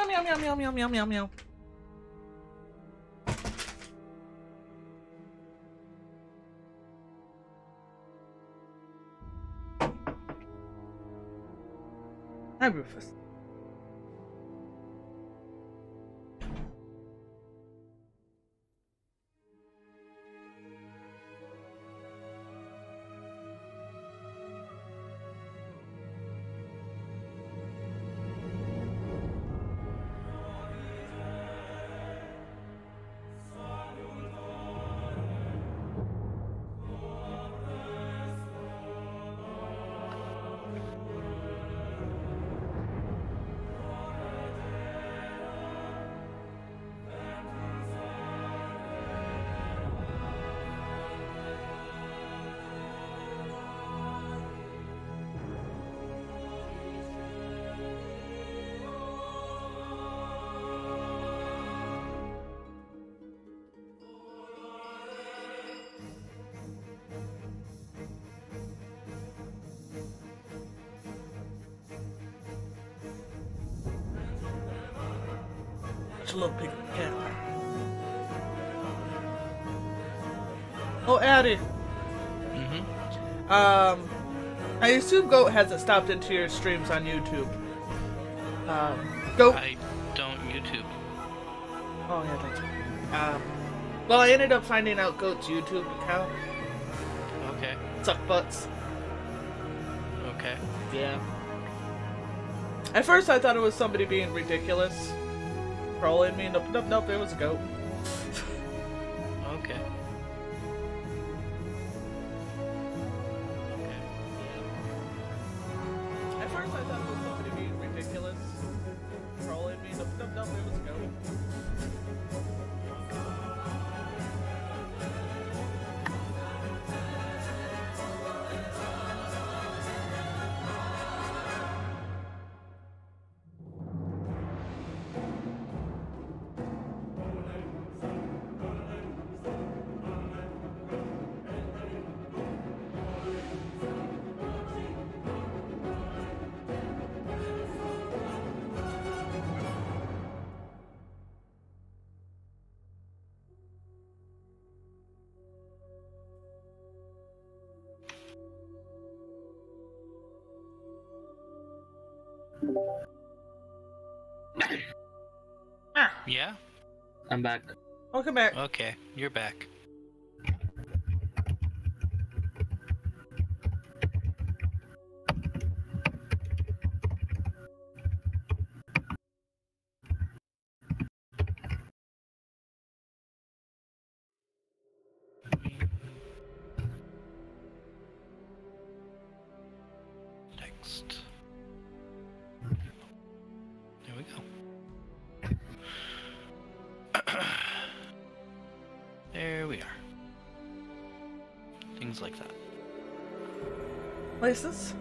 meow, meow, meow, meow, meow, meow, meow, meow. Hi, Rufus. A little pig cat. Oh, Atti. I assume Goat hasn't stopped into your streams on YouTube. Goat. I don't YouTube. Oh yeah, that's right. Well, I ended up finding out Goat's YouTube account. Okay. Suck butts. Okay. Yeah. At first, I thought it was somebody being ridiculous. Trolling me. Nope, nope, nope, it was a goat. Okay. Okay. At first, I thought it was somebody being ridiculous. Trolling me. Nope, nope, nope, it was a goat. Yeah? I'm back. Welcome back. Okay, you're back. Text. There we go. There we are. Things like that. Places?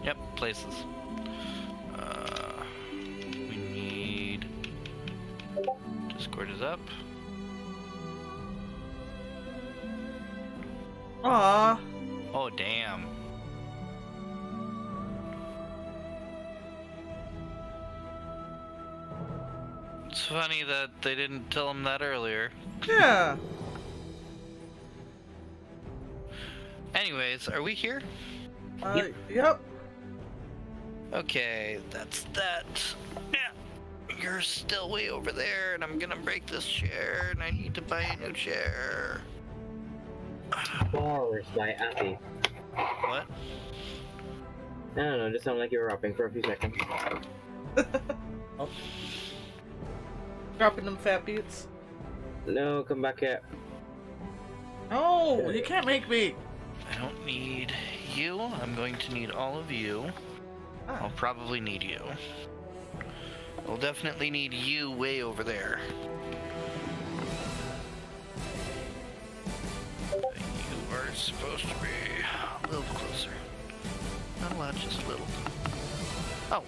Yep, places. We need... Discord is up. Aww. Oh, damn. It's funny that they didn't tell him that earlier. Yeah. Anyways, are we here? Yep. Okay, that's that. Yeah. You're still way over there, and I'm gonna break this chair, and I need to buy a new chair. Bars by Atti. What? I don't know, just sounded like you were rapping for a few seconds. Oh. Dropping them fat beats. No, come back here. Oh, you can't make me. I don't need you. I'm going to need all of you. Ah. I'll probably need you. I'll definitely need you way over there. You are supposed to be a little closer. Not a lot, just a little. Oh.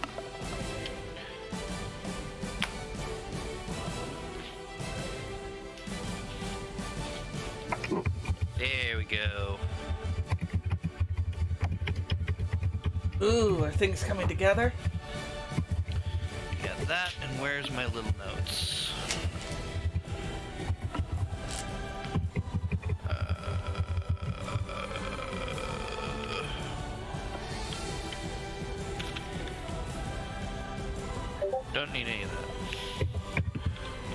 There we go. Ooh, are things coming together? Got that, and where's my little notes? Don't need any of that.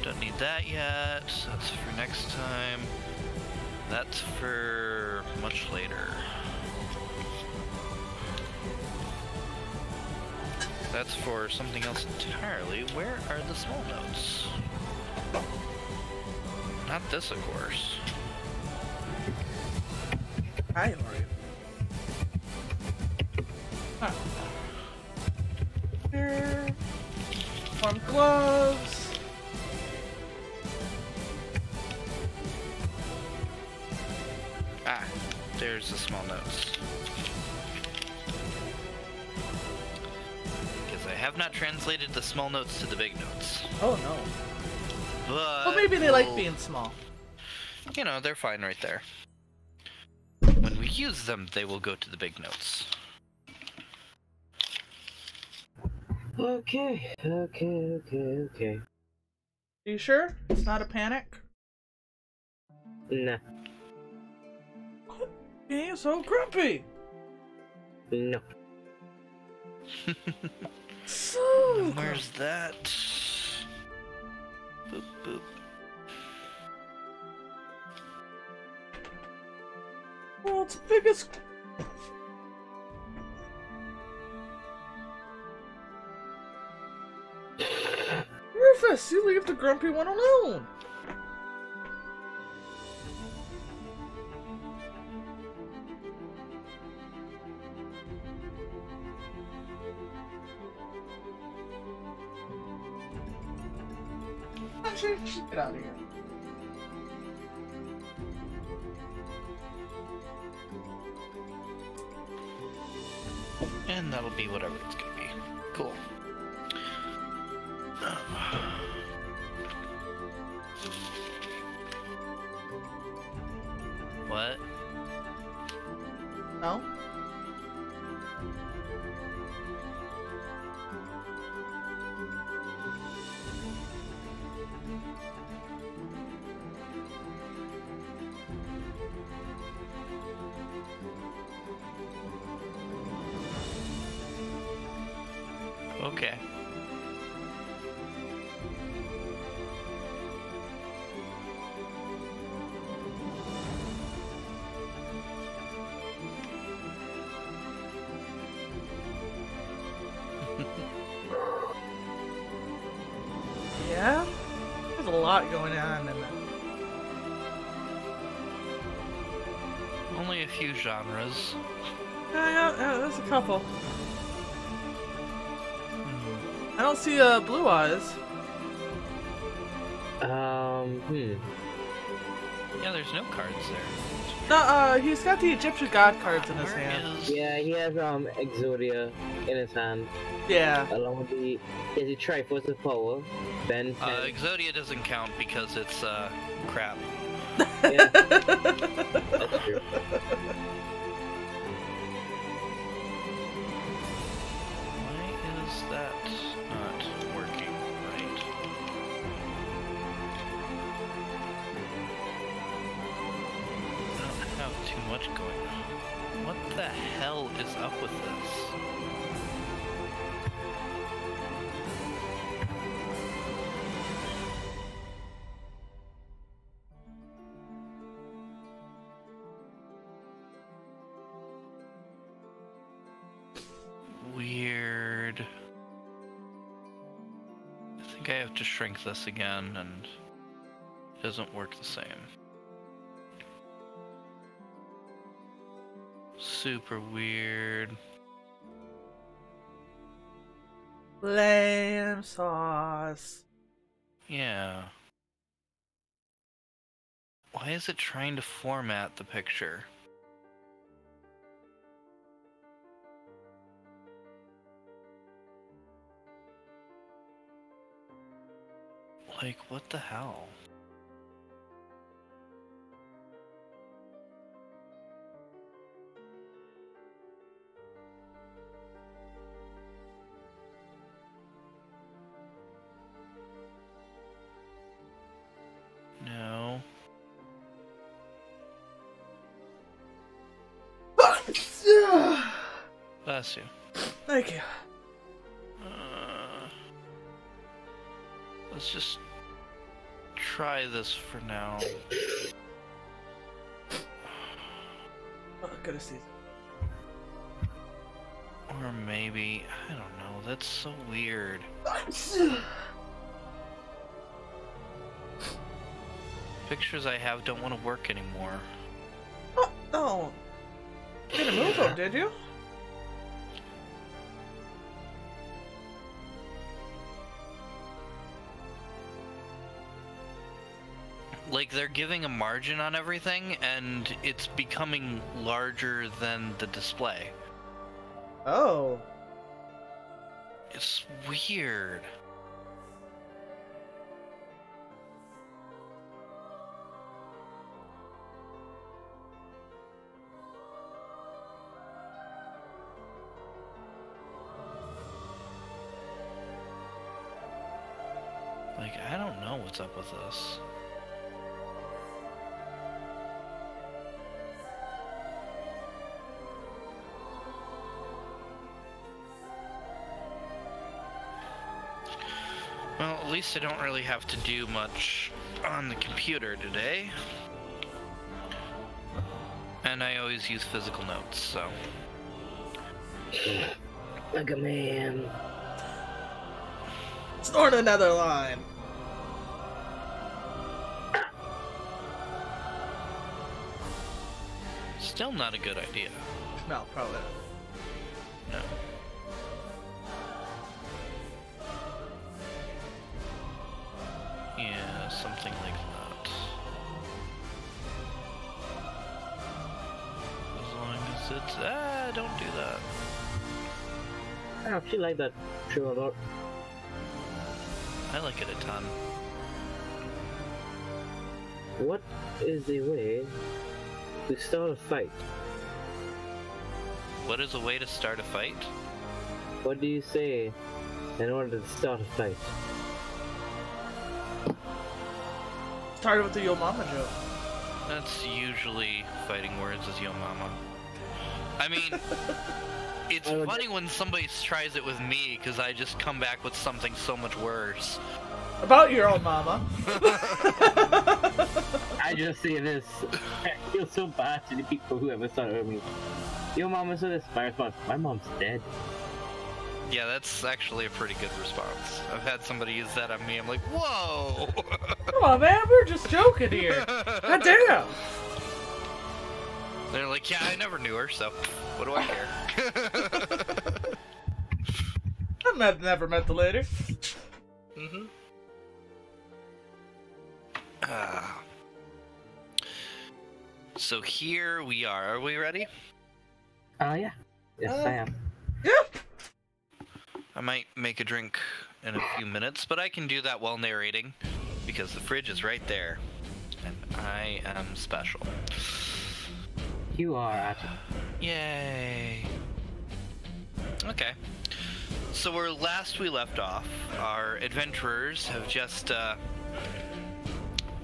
Don't need that yet. That's for next time. That's for much later. That's for something else entirely. Where are the small notes? Not this, of course. Hi, how are you? Huh. Here. Warm gloves. Ah, there's the small notes. Because I have not translated the small notes to the big notes. Oh no. But Well, maybe they like being small. You know, they're fine right there. When we use them, they will go to the big notes. Okay. Are you sure? It's not a panic? Nah. Being so grumpy. No. So Where's that? Boop, boop. Well, it's the biggest. Rufus, you leave the grumpy one alone. Actually, get out of here. And that'll be whatever it's gonna be. Cool. What? No? Okay. Yeah? There's a lot going on in that. Only a few genres. Yeah, there's a couple. I don't see blue eyes. Yeah, there's no cards there. No, he's got the Egyptian god cards in his Where hand. is- Yeah, he has Exodia in his hand, Yeah. along with the Triforce of Power. Ben 10. Exodia doesn't count because it's crap. Yeah, that's true. Why is that not working right? I don't have too much going on. What the hell is up with this? Weird. I think I have to shrink this again, and it doesn't work the same. Super weird. Lamb sauce. Yeah. Why is it trying to format the picture? Like, what the hell? Bless you. Thank you. Let's just try this for now. Oh, gotta see. Or maybe, I don't know, that's so weird. Pictures I have don't want to work anymore. Oh, no. You didn't move them, did you? Like, they're giving a margin on everything, and it's becoming larger than the display. Oh. It's weird. Like, I don't know what's up with this. Well, at least I don't really have to do much on the computer today. And I always use physical notes, so. Like a man. Snort another line. Still not a good idea. No, probably not. No. Yeah, something like that. As long as it's... don't do that. I actually like that show a lot. I like it a ton. What is a way to start a fight? What is a way to start a fight? What do you say in order to start a fight? Started with the Yo Mama joke. That's usually fighting words as yo mama. I mean, it's funny when somebody tries it with me, because I just come back with something so much worse. About your own mama. I just say this. I feel so bad to the people who ever started with me. Yo mama said this. My response, my mom's dead. Yeah, that's actually a pretty good response. I've had somebody use that on me. I'm like, whoa! Come on, man, we're just joking here. God damn. They're like, yeah, I never knew her, so what do I care? I've never met the lady. Mm-hmm. So here we are. Are we ready? Yeah. Yes, I am. Yeah. I might make a drink in a few minutes, but I can do that while narrating, because the fridge is right there, and I am special. You are, Atti. Yay! Okay. So where last we left off, our adventurers have just,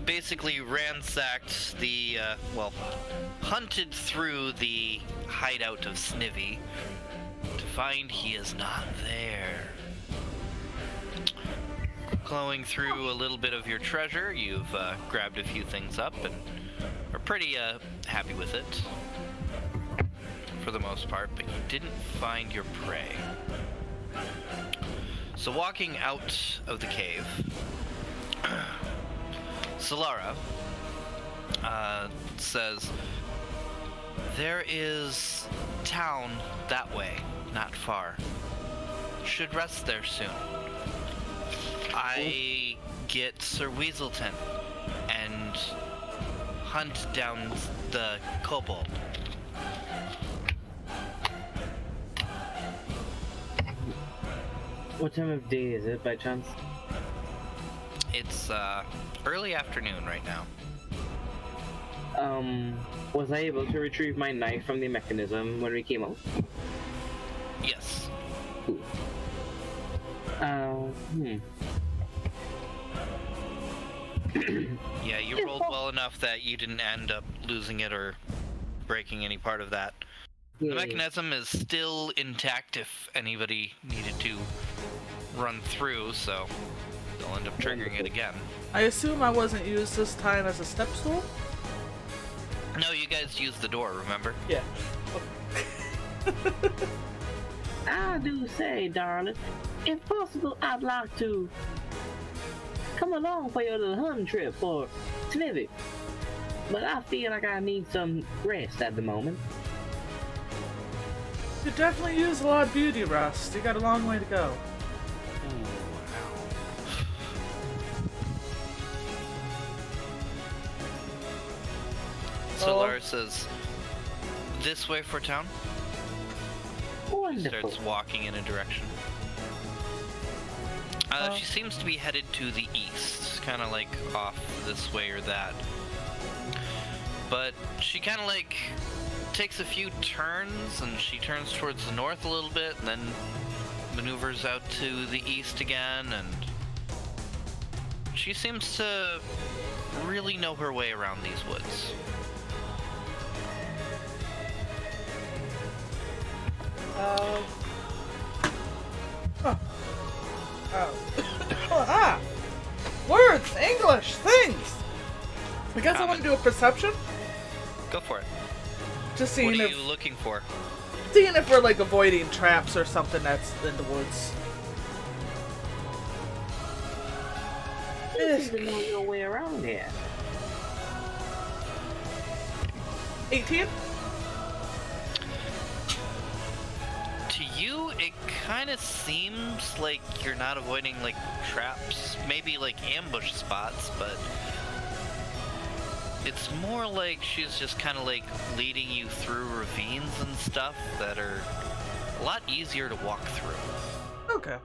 basically ransacked the, hunted through the hideout of Snivy to find he is not there. Going through a little bit of your treasure, you've grabbed a few things up and are pretty happy with it for the most part, but you didn't find your prey. So walking out of the cave, Solara says, there is town that way, not far. Should rest there soon. I get Sir Weaselton and hunt down the kobold. What time of day is it, by chance? It's early afternoon right now. Was I able to retrieve my knife from the mechanism when we came out? Yes. Cool. Yeah, you rolled well enough that you didn't end up losing it or breaking any part of that. The mechanism is still intact if anybody needed to run through, so they'll end up triggering it again. I assume I wasn't used this time as a step stool? No, you guys used the door, remember? Yeah. I do say, darling, if possible, I'd like to come along for your little hunting trip for Snivy. But I feel like I need some rest at the moment. You definitely use a lot of beauty rest. You got a long way to go. So Laura says, this way for town? Wonderful. Starts walking in a direction. She seems to be headed to the east, kind of like off this way or that. But she kind of like takes a few turns, and she turns towards the north a little bit, and then maneuvers out to the east again, and she seems to really know her way around these woods. Ah! Words! English! Things! I guess I want to do a perception? Go for it. Just seeing What are if... you looking for? Seeing if we're, like, avoiding traps or something that's in the woods. You seem to know your way around here. 18? To you, it kind of seems like you're not avoiding, like, traps, maybe, like, ambush spots, but it's more like she's just kind of, like, leading you through ravines and stuff that are a lot easier to walk through. Okay.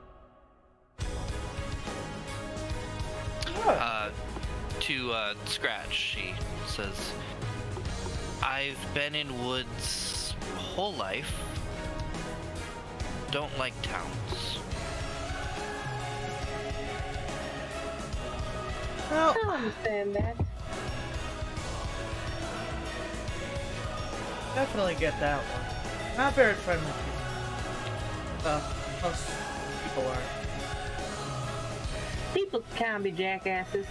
To Scratch, she says, I've been in woods whole life. Don't like towns. Well, I understand that. definitely get that one. Not very friendly people. Most people are. People can be jackasses.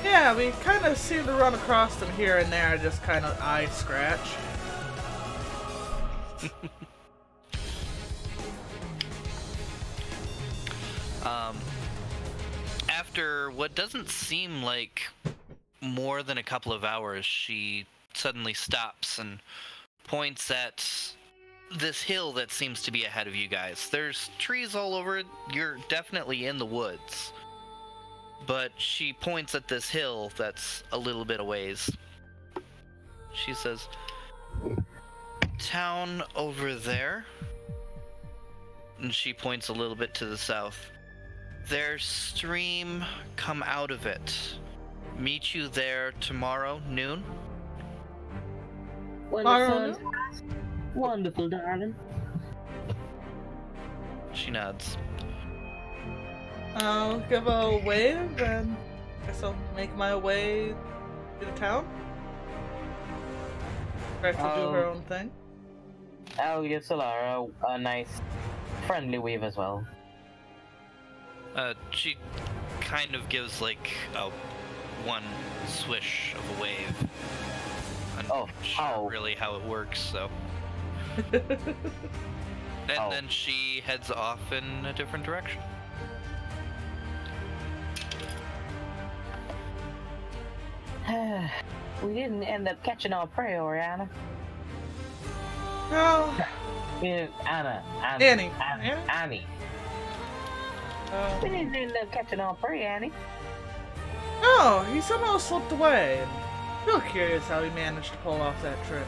Yeah, we kind of seem to run across them here and there, just kind of eye scratch. After what doesn't seem like more than a couple of hours, she suddenly stops and points at this hill that seems to be ahead of you guys. There's trees all over it. You're definitely in the woods. But she points at this hill that's a little bit a ways. She says, town over there. And she points a little bit to the south. There's stream come out of it. Meet you there tomorrow noon. When the sun's hot. Wonderful, darling. She nods. I'll give a wave and I guess I'll make my way to the town. Try to do her own thing. I'll give Solara a nice, friendly wave as well. She kind of gives like a one swish of a wave. I'm not sure really how it works, so. And then she heads off in a different direction. We didn't end up catching our prey, Oriana. No. Yeah, Annie. Annie. We didn't end up catching our prey, Annie. No, he somehow slipped away. Real curious how he managed to pull off that trick.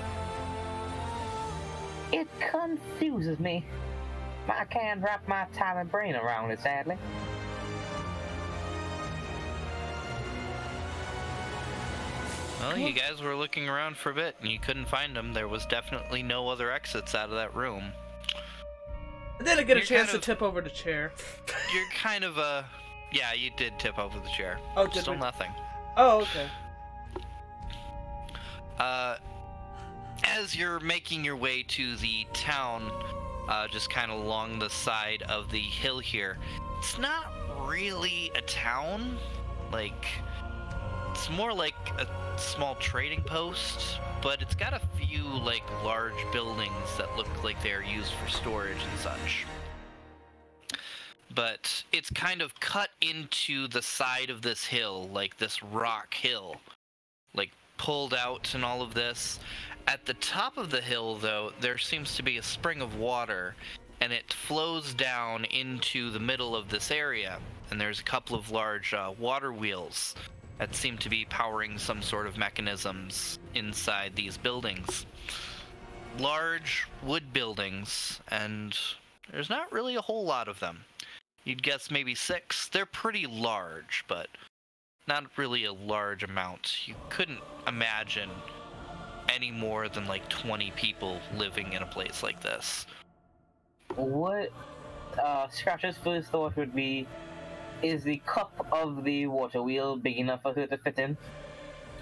It confuses me. I can't wrap my tiny brain around it, sadly. Well, you guys were looking around for a bit and you couldn't find them. There was definitely no other exits out of that room. I didn't get a chance to tip over the chair. You're kind of yeah, you did tip over the chair. Oh, did Still we? nothing. Oh, okay. as you're making your way to the town, just kind of along the side of the hill here, it's not really a town. Like, it's more like a small trading post, but it's got a few, like, large buildings that look like they're used for storage and such. But it's kind of cut into the side of this hill, like this rock hill, like pulled out and all of this. At the top of the hill, though, there seems to be a spring of water, and it flows down into the middle of this area. And there's a couple of large water wheels that seem to be powering some sort of mechanisms inside these buildings. Large wood buildings, and there's not really a whole lot of them. You'd guess maybe 6. They're pretty large, but not really a large amount. You couldn't imagine any more than like 20 people living in a place like this. What Scratch's first thought would be, is the cup of the water wheel big enough for her to fit in?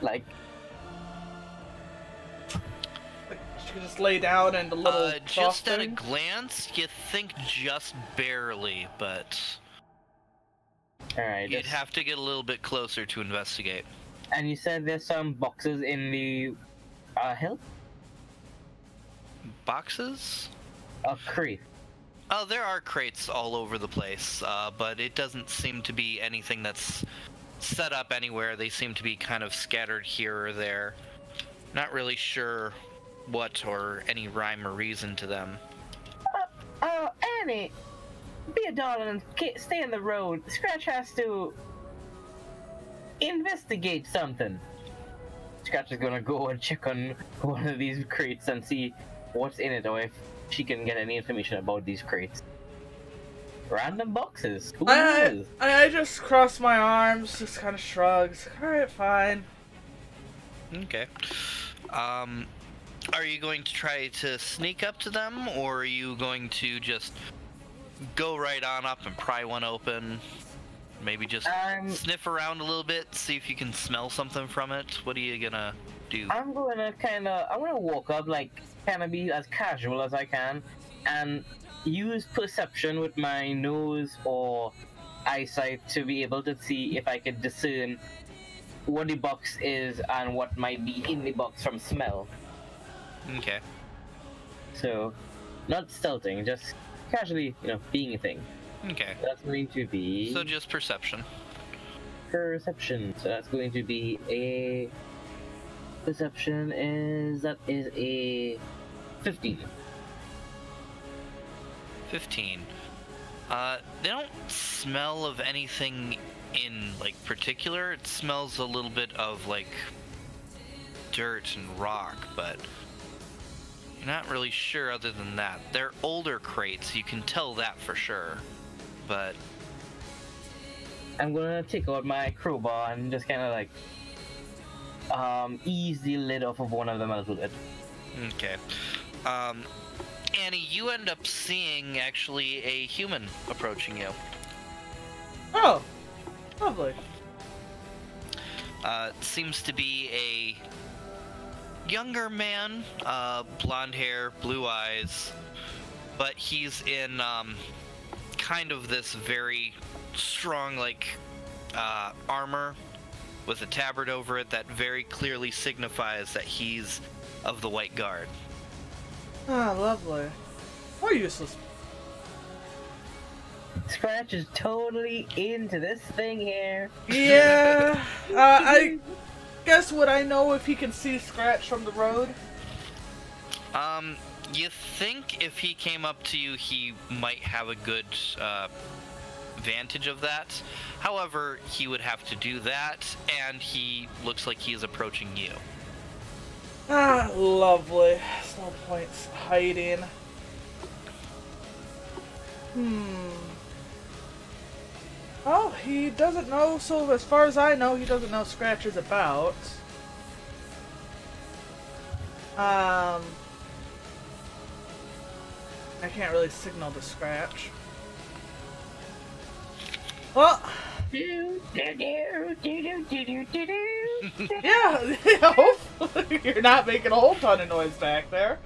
Like she could just lay down and the little just at a thing? glance, you think just barely, but alright. you'd have to get a little bit closer to investigate. And you said there's some boxes in the hill? Boxes? A crate. Oh, there are crates all over the place, but it doesn't seem to be anything that's set up anywhere. They seem to be kind of scattered here or there. Not really sure what or any rhyme or reason to them. Annie, be a darling and stay in the road. Scratch has to investigate something. Scratch is gonna go and check on one of these crates and see what's in it, or if she can get any information about these crates. Random boxes. Who knows? I just cross my arms, just kind of shrugs. Alright, fine. Okay. Are you going to try to sneak up to them, or are you going to just go right on up and pry one open? Maybe just sniff around a little bit, see if you can smell something from it? What are you gonna do? I'm gonna walk up, like, kinda be as casual as I can, and use perception with my nose or eyesight to be able to see if I can discern what the box is and what might be in the box from smell. Okay. So, not stealthing, just casually, being a thing. Okay. That's going to be... So just perception. Perception. So that's going to be a... Perception is... That is a... 15. 15. They don't smell of anything in, like, particular. It smells a little bit of, like, dirt and rock, but you're not really sure other than that. They're older crates, you can tell that for sure, but... I'm gonna take out my crowbar and just kind of, like, ease the lid off of one of them a little bit. Okay. Annie, you end up seeing, actually, a human approaching you. Oh, lovely. Seems to be a younger man, blonde hair, blue eyes, but he's in, kind of this very strong, like, armor with a tabard over it that very clearly signifies that he's of the White Guard. Ah, lovely. Or useless. Scratch is totally into this thing here. Yeah. I guess would I know if he can see Scratch from the road? You think if he came up to you, he might have a good, vantage of that. However, he would have to do that, and he looks like he is approaching you. Ah, lovely. There's no point hiding. Oh, he doesn't know, so as far as I know, he doesn't know Scratch is about. I can't really signal to Scratch. Well... Yeah, hopefully you're not making a whole ton of noise back there.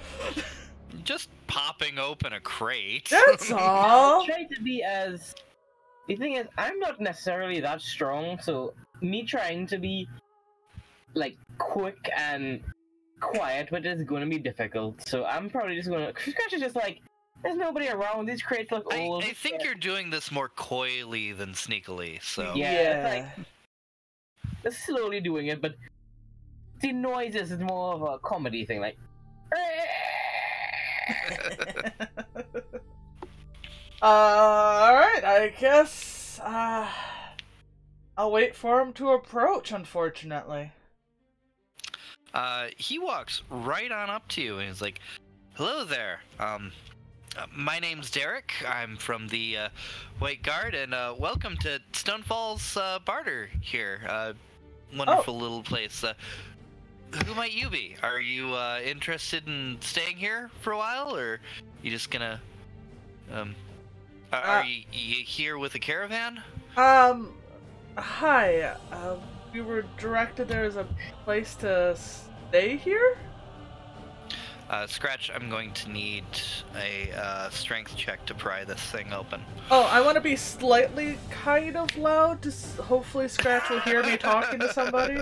Just popping open a crate. That's all. Try to be as. The thing is, I'm not necessarily that strong, so me trying to be like quick and quiet with it is going to be difficult. So I'm probably just going to. Scratch is just like, there's nobody around. These crates look old. I think you're doing this more coyly than sneakily. So Yeah. It's like, they're slowly doing it, but the noises is more of a comedy thing, like. Alright, I guess, I'll wait for him to approach, unfortunately. He walks right on up to you and he's like, "Hello there. My name's Derek. I'm from the White Guard, and welcome to Stonefall's Barter here. Wonderful little place. Who might you be? Are you interested in staying here for a while, or you just gonna are you here with a caravan?" Hi. We were directed there's a place to stay here? Scratch, I'm going to need a strength check to pry this thing open. Oh, I want to be slightly kind of loud to hopefully Scratch will hear me talking to somebody.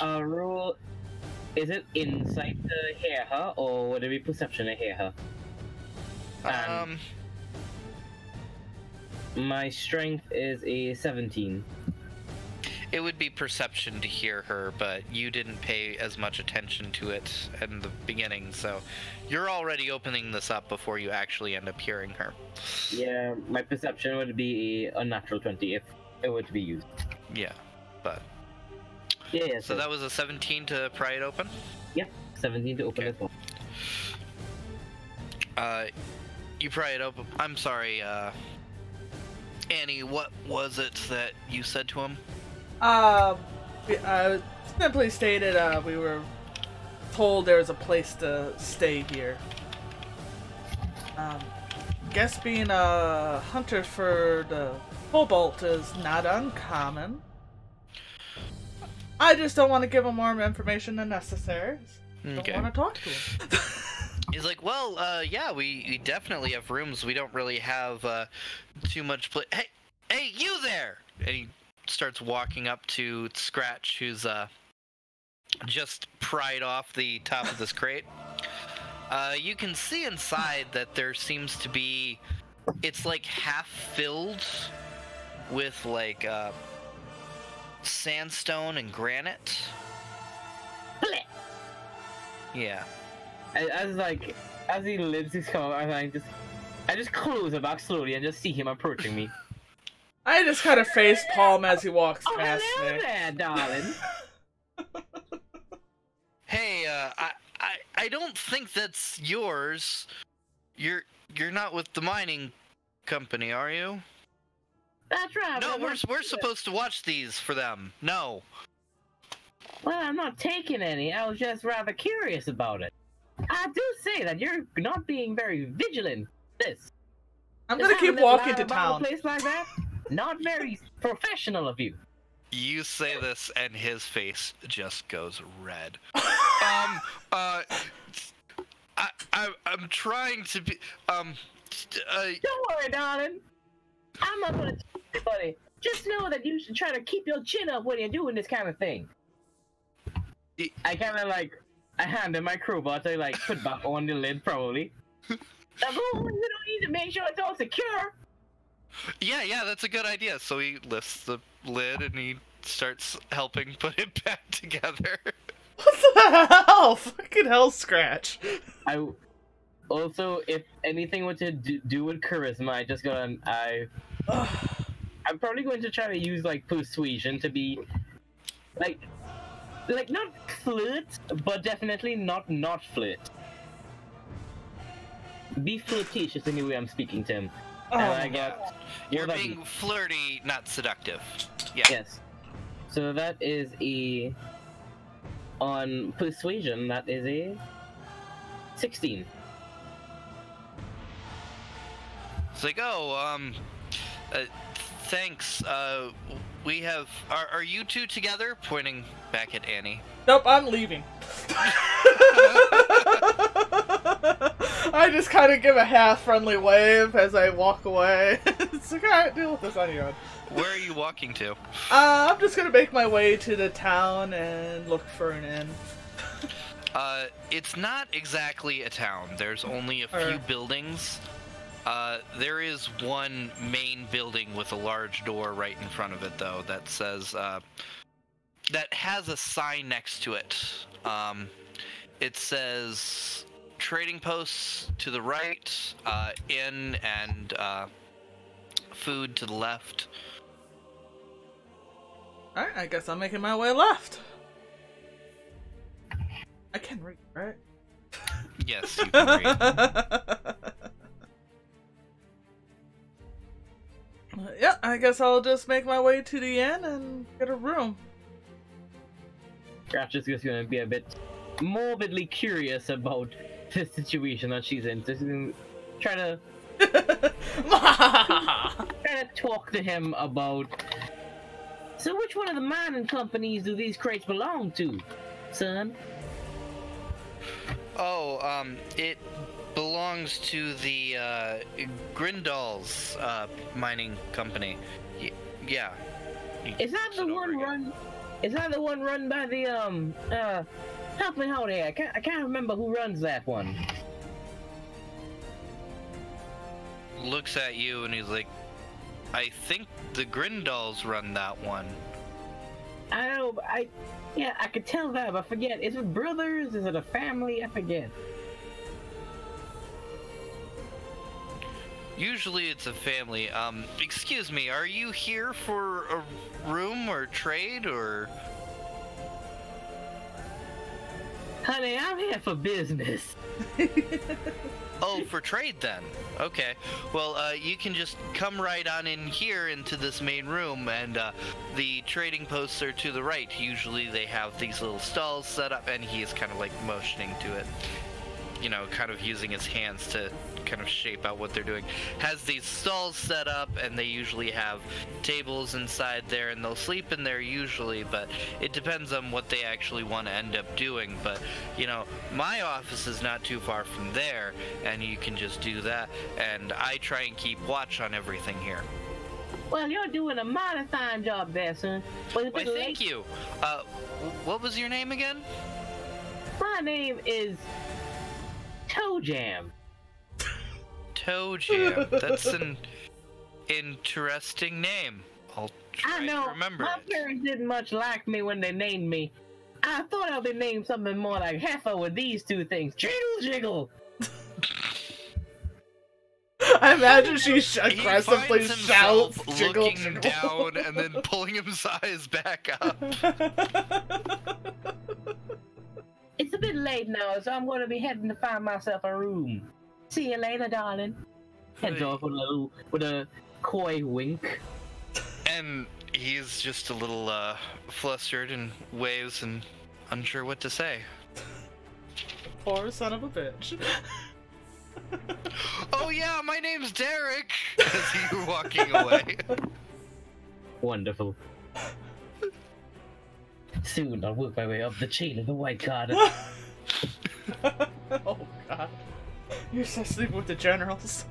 Roll. Is it insight to hear her, or would it be perception to hear her? My strength is a 17. It would be perception to hear her, but you didn't pay as much attention to it in the beginning, so you're already opening this up before you actually end up hearing her. Yeah, my perception would be a unnatural 20 if it were to be used. Yeah, but... Yeah, so that was a 17 to pry it open? Yeah, 17 to open Okay. as well. You pry it open. I'm sorry, Annie, what was it that you said to him? Simply stated, we were told there was a place to stay here. Guess being a hunter for the cobalt is not uncommon. I just don't want to give him more information than necessary. Okay. Don't want to talk to him. He's like, well, yeah, we definitely have rooms. We don't really have too much place. Hey, you there! And he starts walking up to Scratch, who's just pried off the top of this crate. You can see inside that there seems to be, it's like half filled with like sandstone and granite. Yeah. As he lives his come up, I just close it back slowly and just see him approaching me. I just kind of face palm as he walks Oh, past hello me. there, darling. Hey, I don't think that's yours. You're not with the mining company, are you? That's right. No, but we're supposed to watch these for them. No. Well, I'm not taking any. I was just rather curious about it. I do say that you're not being very vigilant. I'm gonna keep walking to A town. place like that? Not very professional of you. You say this, and his face just goes red. I'm trying to be. Don't worry, darling. I'm not gonna tell anybody. Just know that you should try to keep your chin up when you're doing this kind of thing. I kind of like, I hand him my crowbar to like put back on the lid, probably. Now go on, you don't need to make sure it's all secure. Yeah, that's a good idea. So he lifts the lid and he starts helping put it back together. What the hell? Fucking hell, Scratch. Also, if anything were to do with charisma, I just got I'm probably going to try to use like persuasion to be like not flirt, but definitely not flirt. Be flirtatious in the way I'm speaking to him. Oh, And I got You're what would that being be? flirty, not seductive. Yeah. Yes. So that is on persuasion. That is a 16. It's like, thanks. we have. Are you two together? Pointing back at Annie. Nope, I'm leaving. I just kind of give a half-friendly wave as I walk away. It's like, alright, deal with this on your own. Where are you walking to? I'm just gonna make my way to the town and look for an inn. It's not exactly a town. There's only a few buildings. There is one main building with a large door right in front of it, though, that says, that has a sign next to it. It says trading posts to the right, inn and food to the left. Alright, I guess I'm making my way left. I can read, right? Yes, you can read. Yeah, I guess I'll just make my way to the inn and get a room. Scratch is just gonna be a bit morbidly curious about the situation that she's in. So she's gonna try to talk to him about. So, which one of the mining companies do these crates belong to, son? Oh, it belongs to the Grindal's mining company. Yeah. Is that the one run? Is that the one run by the help me out here. I can't remember who runs that one. Looks at you and he's like, I think the Grindals run that one. I know, but I could tell that, but I forget. Is it brothers? Is it a family? I forget. Usually it's a family. Excuse me, are you here for a room or trade or? Honey, I'm here for business. Oh, for trade then. Okay. Well, you can just come right on in here into this main room, and the trading posts are to the right. Usually they have these little stalls set up, and he is kind of like motioning to it. You know, kind of using his hands to kind of shape out what they're doing. Has these stalls set up, and they usually have tables inside there, and they'll sleep in there usually, but it depends on what they actually want to end up doing. But, you know, my office is not too far from there, and you can just do that, and I try and keep watch on everything here. Well, you're doing a mighty fine job there, son. Why, thank you. What was your name again? My name is Toe Jam. Toe Jam. That's an interesting name. I'll try to remember my parents didn't much like me when they named me. I thought I'd be named something more like Heifer with these two things. Jiggle Jiggle. I imagine she aggressively shouts, jiggle, looking down and then pulling his eyes back up. It's a bit late now, so I'm going to be heading to find myself a room. See you later, darling. Heads off with a coy wink. And he's just a little flustered and waves and unsure what to say. Poor son of a bitch. Oh yeah, my name's Derek! As you're walking away. Wonderful. Soon I'll work my way up the chain of the white card. Oh god. You're so sleeping with the generals.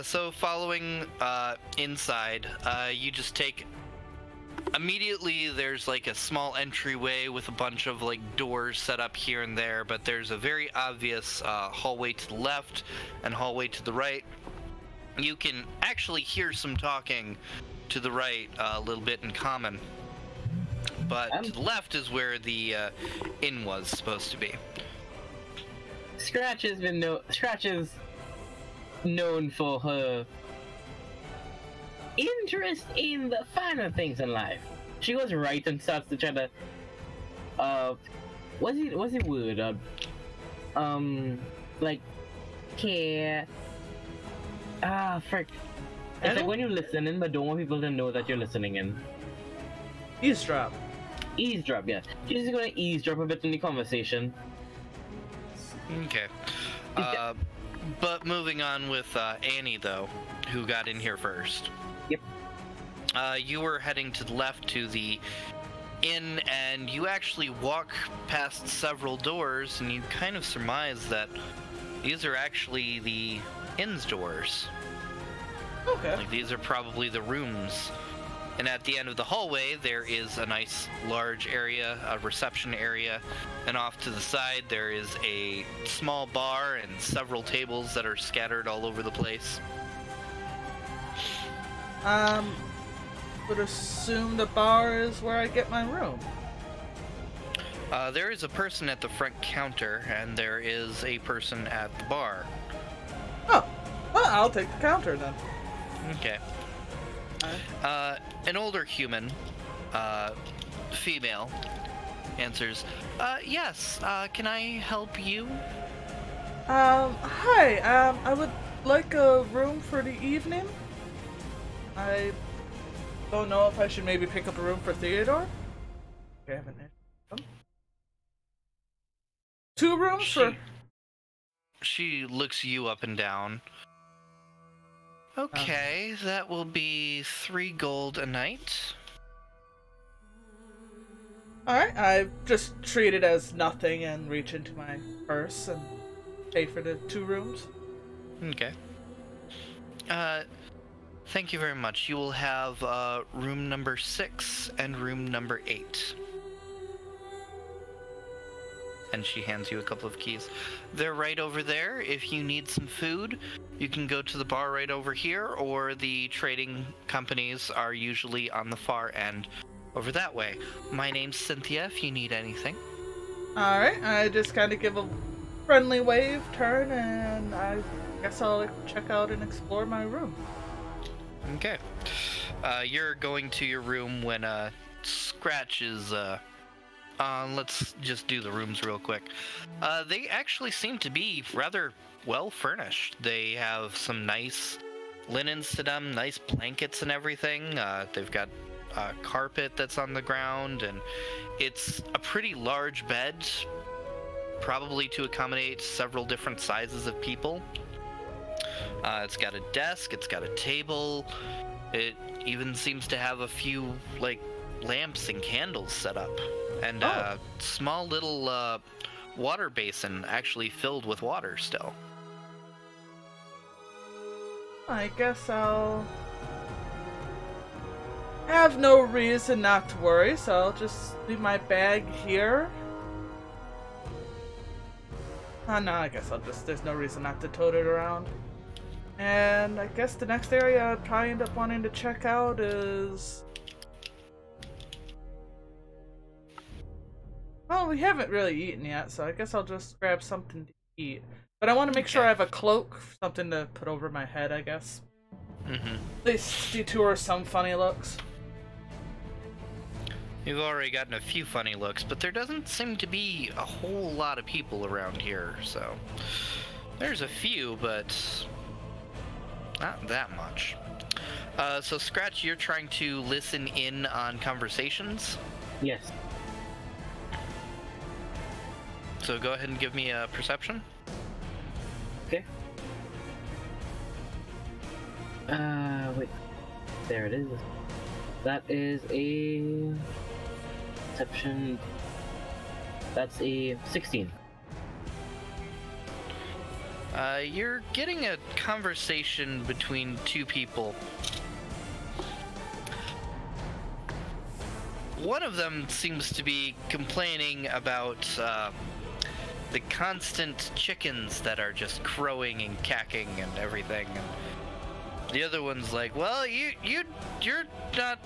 So following inside, you just take... Immediately there's like a small entryway with a bunch of like doors set up here and there, but there's a very obvious hallway to the left and hallway to the right. You can actually hear some talking to the right, a little bit in common. But to the left is where the inn was supposed to be. Scratch is known for her interest in the finer things in life. She goes right and starts to try to what's the word? Like care. Frick. It's like when you're listening but don't want people to know that you're listening in. Eavesdrop. Eavesdrop, yeah. She's just gonna eavesdrop a bit in the conversation. Okay. But moving on with Annie, though, who got in here first. Yep. You were heading to the left to the inn, and you actually walk past several doors, and you kind of surmise that these are actually the inn's doors. Okay. Like, these are probably the rooms. And at the end of the hallway, there is a nice large area, a reception area, and off to the side there is a small bar and several tables that are scattered all over the place. Would assume the bar is where I get my room. There is a person at the front counter, and there is a person at the bar. Oh, well, I'll take the counter then. Okay. An older human, female, answers, yes, can I help you? Hi, I would like a room for the evening. I don't know if I should maybe pick up a room for Theodore. Okay, I haven't. Two rooms for... She looks you up and down. Okay, that will be 3 gold a night. Alright, I just treat it as nothing and reach into my purse and pay for the 2 rooms. Okay. Thank you very much. You will have room number 6 and room number 8. And she hands you a couple of keys. They're right over there. If you need some food, you can go to the bar right over here, or the trading companies are usually on the far end over that way. My name's Cynthia, if you need anything. Alright, I just kind of give a friendly wave, turn, and I guess I'll check out and explore my room. Okay. You're going to your room when Scratch is... let's just do the rooms real quick. They actually seem to be rather well furnished. They have some nice linens to them, nice blankets and everything. They've got a carpet that's on the ground, and it's a pretty large bed, probably to accommodate several different sizes of people. It's got a desk, it's got a table. It even seems to have a few, like, lamps and candles set up. And a small little water basin actually filled with water still. I guess I'll have no reason not to worry, so I'll just leave my bag here. No, I guess I'll just, there's no reason not to tote it around. And I guess the next area I'd probably end up wanting to check out is... Well, we haven't really eaten yet, so I guess I'll just grab something to eat. But I want to make sure I have a cloak, something to put over my head, I guess. Mm-hmm. At least detour some funny looks. You've already gotten a few funny looks, but there doesn't seem to be a whole lot of people around here, so... There's a few, but... not that much. So Scratch, you're trying to listen in on conversations? Yes. So go ahead and give me a perception. Okay. Wait. There it is. That is a perception. That's a 16. You're getting a conversation between 2 people. One of them seems to be complaining about the constant chickens that are just crowing and cacking and everything, and the other one's like, well, you're not...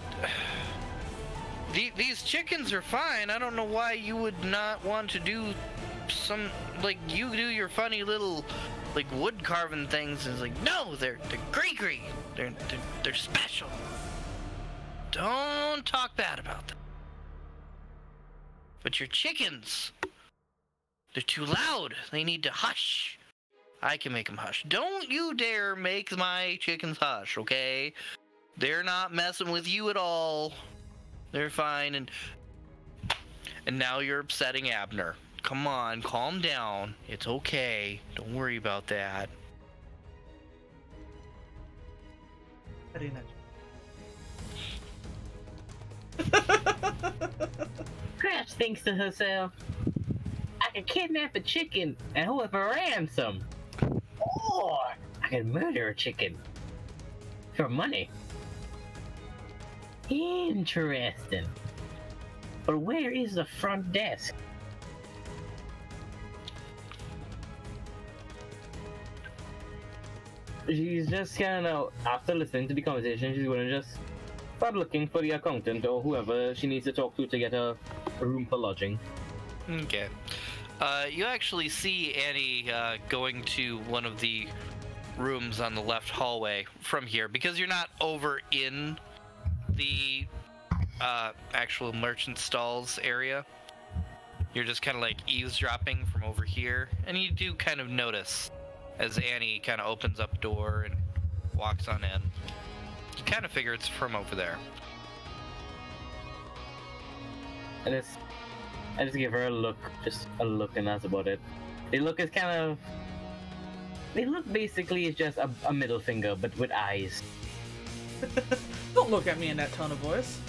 These chickens are fine. I don't know why you would not want to do some, like, you do your funny little, like, wood carving things, and it's like, no, they're gree-gree. They're special. Don't talk bad about them. But your chickens, they're too loud. They need to hush. I can make them hush. Don't you dare make my chickens hush, okay? They're not messing with you at all. They're fine. And now you're upsetting Abner. Come on, calm down. It's okay. Don't worry about that. Scratch thinks to herself, I can kidnap a chicken and hold it for ransom. Or I can murder a chicken for money. Interesting. But where is the front desk? She's just kind of, after listening to the conversation, she's going to just start looking for the accountant or whoever she needs to talk to get a room for lodging. Okay. You actually see Annie going to one of the rooms on the left hallway from here, because you're not over in the actual merchant stalls area. You're just kind of like eavesdropping from over here, and you do kind of notice as Annie kind of opens up door and walks on in. You kind of figure it's from over there. I just give her a look, just a look, and that's about it. The look is kind of... The look basically is just a middle finger, but with eyes. Don't look at me in that tone of voice.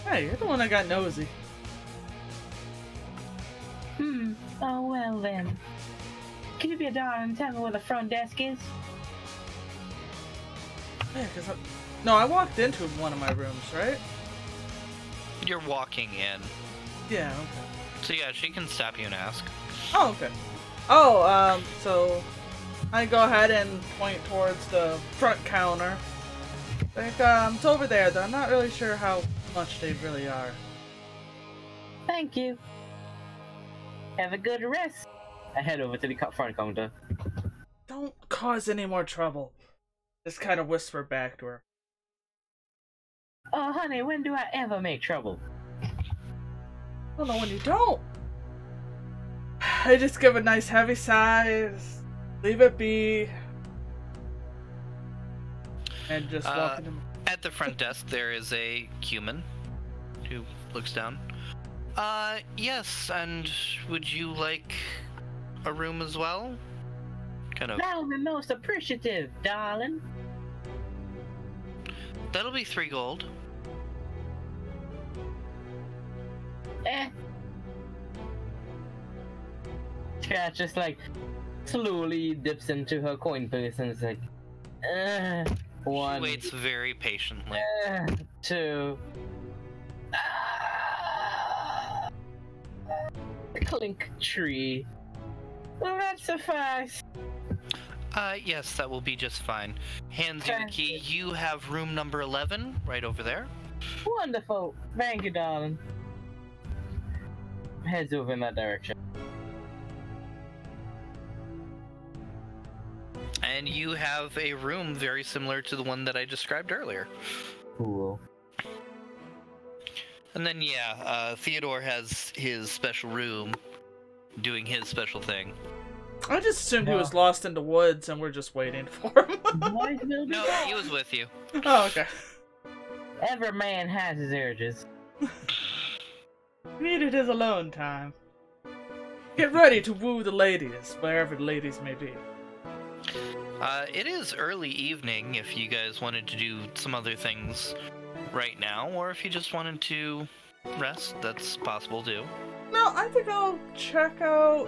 Hey, you're the one that got nosy. Oh well then. Can you be a darling and tell me where the front desk is? Yeah, no, I walked into one of my rooms, right? You're walking in. Yeah, okay. So yeah, she can stop you and ask. Oh, okay. Oh, so I go ahead and point towards the front counter. Like, it's over there, though. I'm not really sure how much they really are. Thank you. Have a good rest. I head over to the front counter. Don't cause any more trouble. Just kind of whisper back to her. Oh, honey, when do I ever make trouble? I don't know when you don't. I just give a nice heavy sigh, leave it be, and just walk into... At the front desk, there is a human who looks down. Yes, and would you like a room as well? Kind of. That'll be most appreciative, darling. That'll be 3 gold. Scratch just like slowly dips into her coin purse and is like, one. She waits very patiently. 2. Clink tree. Will that suffice? Yes, that will be just fine. Hands you the key. You have room number 11 right over there. Wonderful. Thank you, darling. Heads over in that direction. And you have a room very similar to the one that I described earlier. Cool. And then, yeah, Theodore has his special room doing his special thing. I just assumed he was lost in the woods and we're just waiting for him. No, he was with you. Oh, okay. Every man has his urges. Needed his alone time. Get ready to woo the ladies, wherever the ladies may be. It is early evening if you guys wanted to do some other things right now, or if you just wanted to rest, that's possible too. No, I think I'll check out,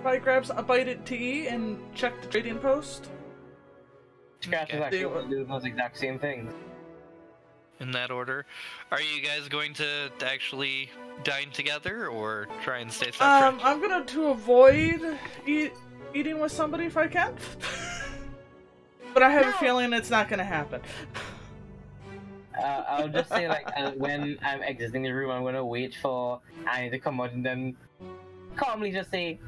probably grab a bite to eat and check the trading post. Scratch is actually going to do those exact same things. In that order. Are you guys going to actually dine together, or try and stay separate? I'm gonna to avoid eating with somebody if I can. But I have a feeling it's not gonna happen. I'll just say, like, when I'm exiting the room, I'm gonna wait for Annie to come out and then calmly just say,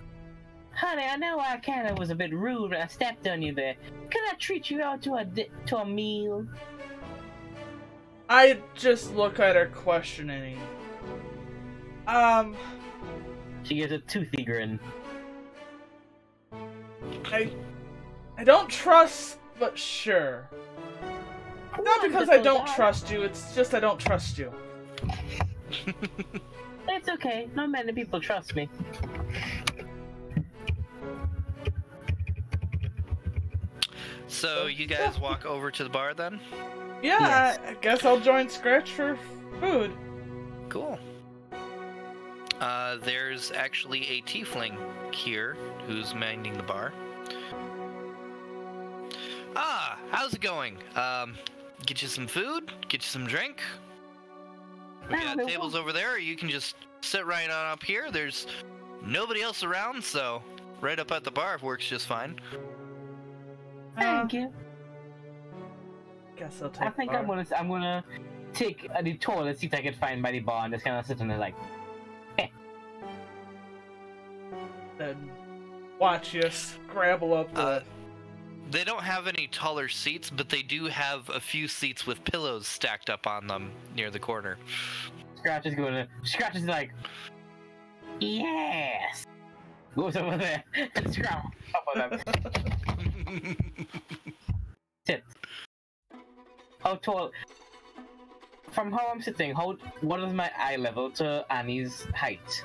honey, I know I kinda was a bit rude when I stepped on you there. Can I treat you out to a meal? I just look at her questioning. She gives a toothy grin. I don't trust, but sure. Not because I don't trust you, it's just I don't trust you. It's okay, not many people trust me. So you guys walk over to the bar then? Yeah, Yes. I guess I'll join Scratch for food. Cool. There's actually a tiefling here who's minding the bar. Ah, how's it going? Get you some food, get you some drink. We got tables over there, or you can just sit right on up here. There's nobody else around, so right up at the bar works just fine. Thank you. Guess I'll take I think bar. I'm gonna take a detour to see if I can find by the bar and just kind of sit in there like, Then watch you scrabble up the... They don't have any taller seats, but they do have a few seats with pillows stacked up on them near the corner. Scratch is like, yes! Goes over there and scratch up on them. Sit. How tall? From how I'm sitting, what is my eye level to Annie's height?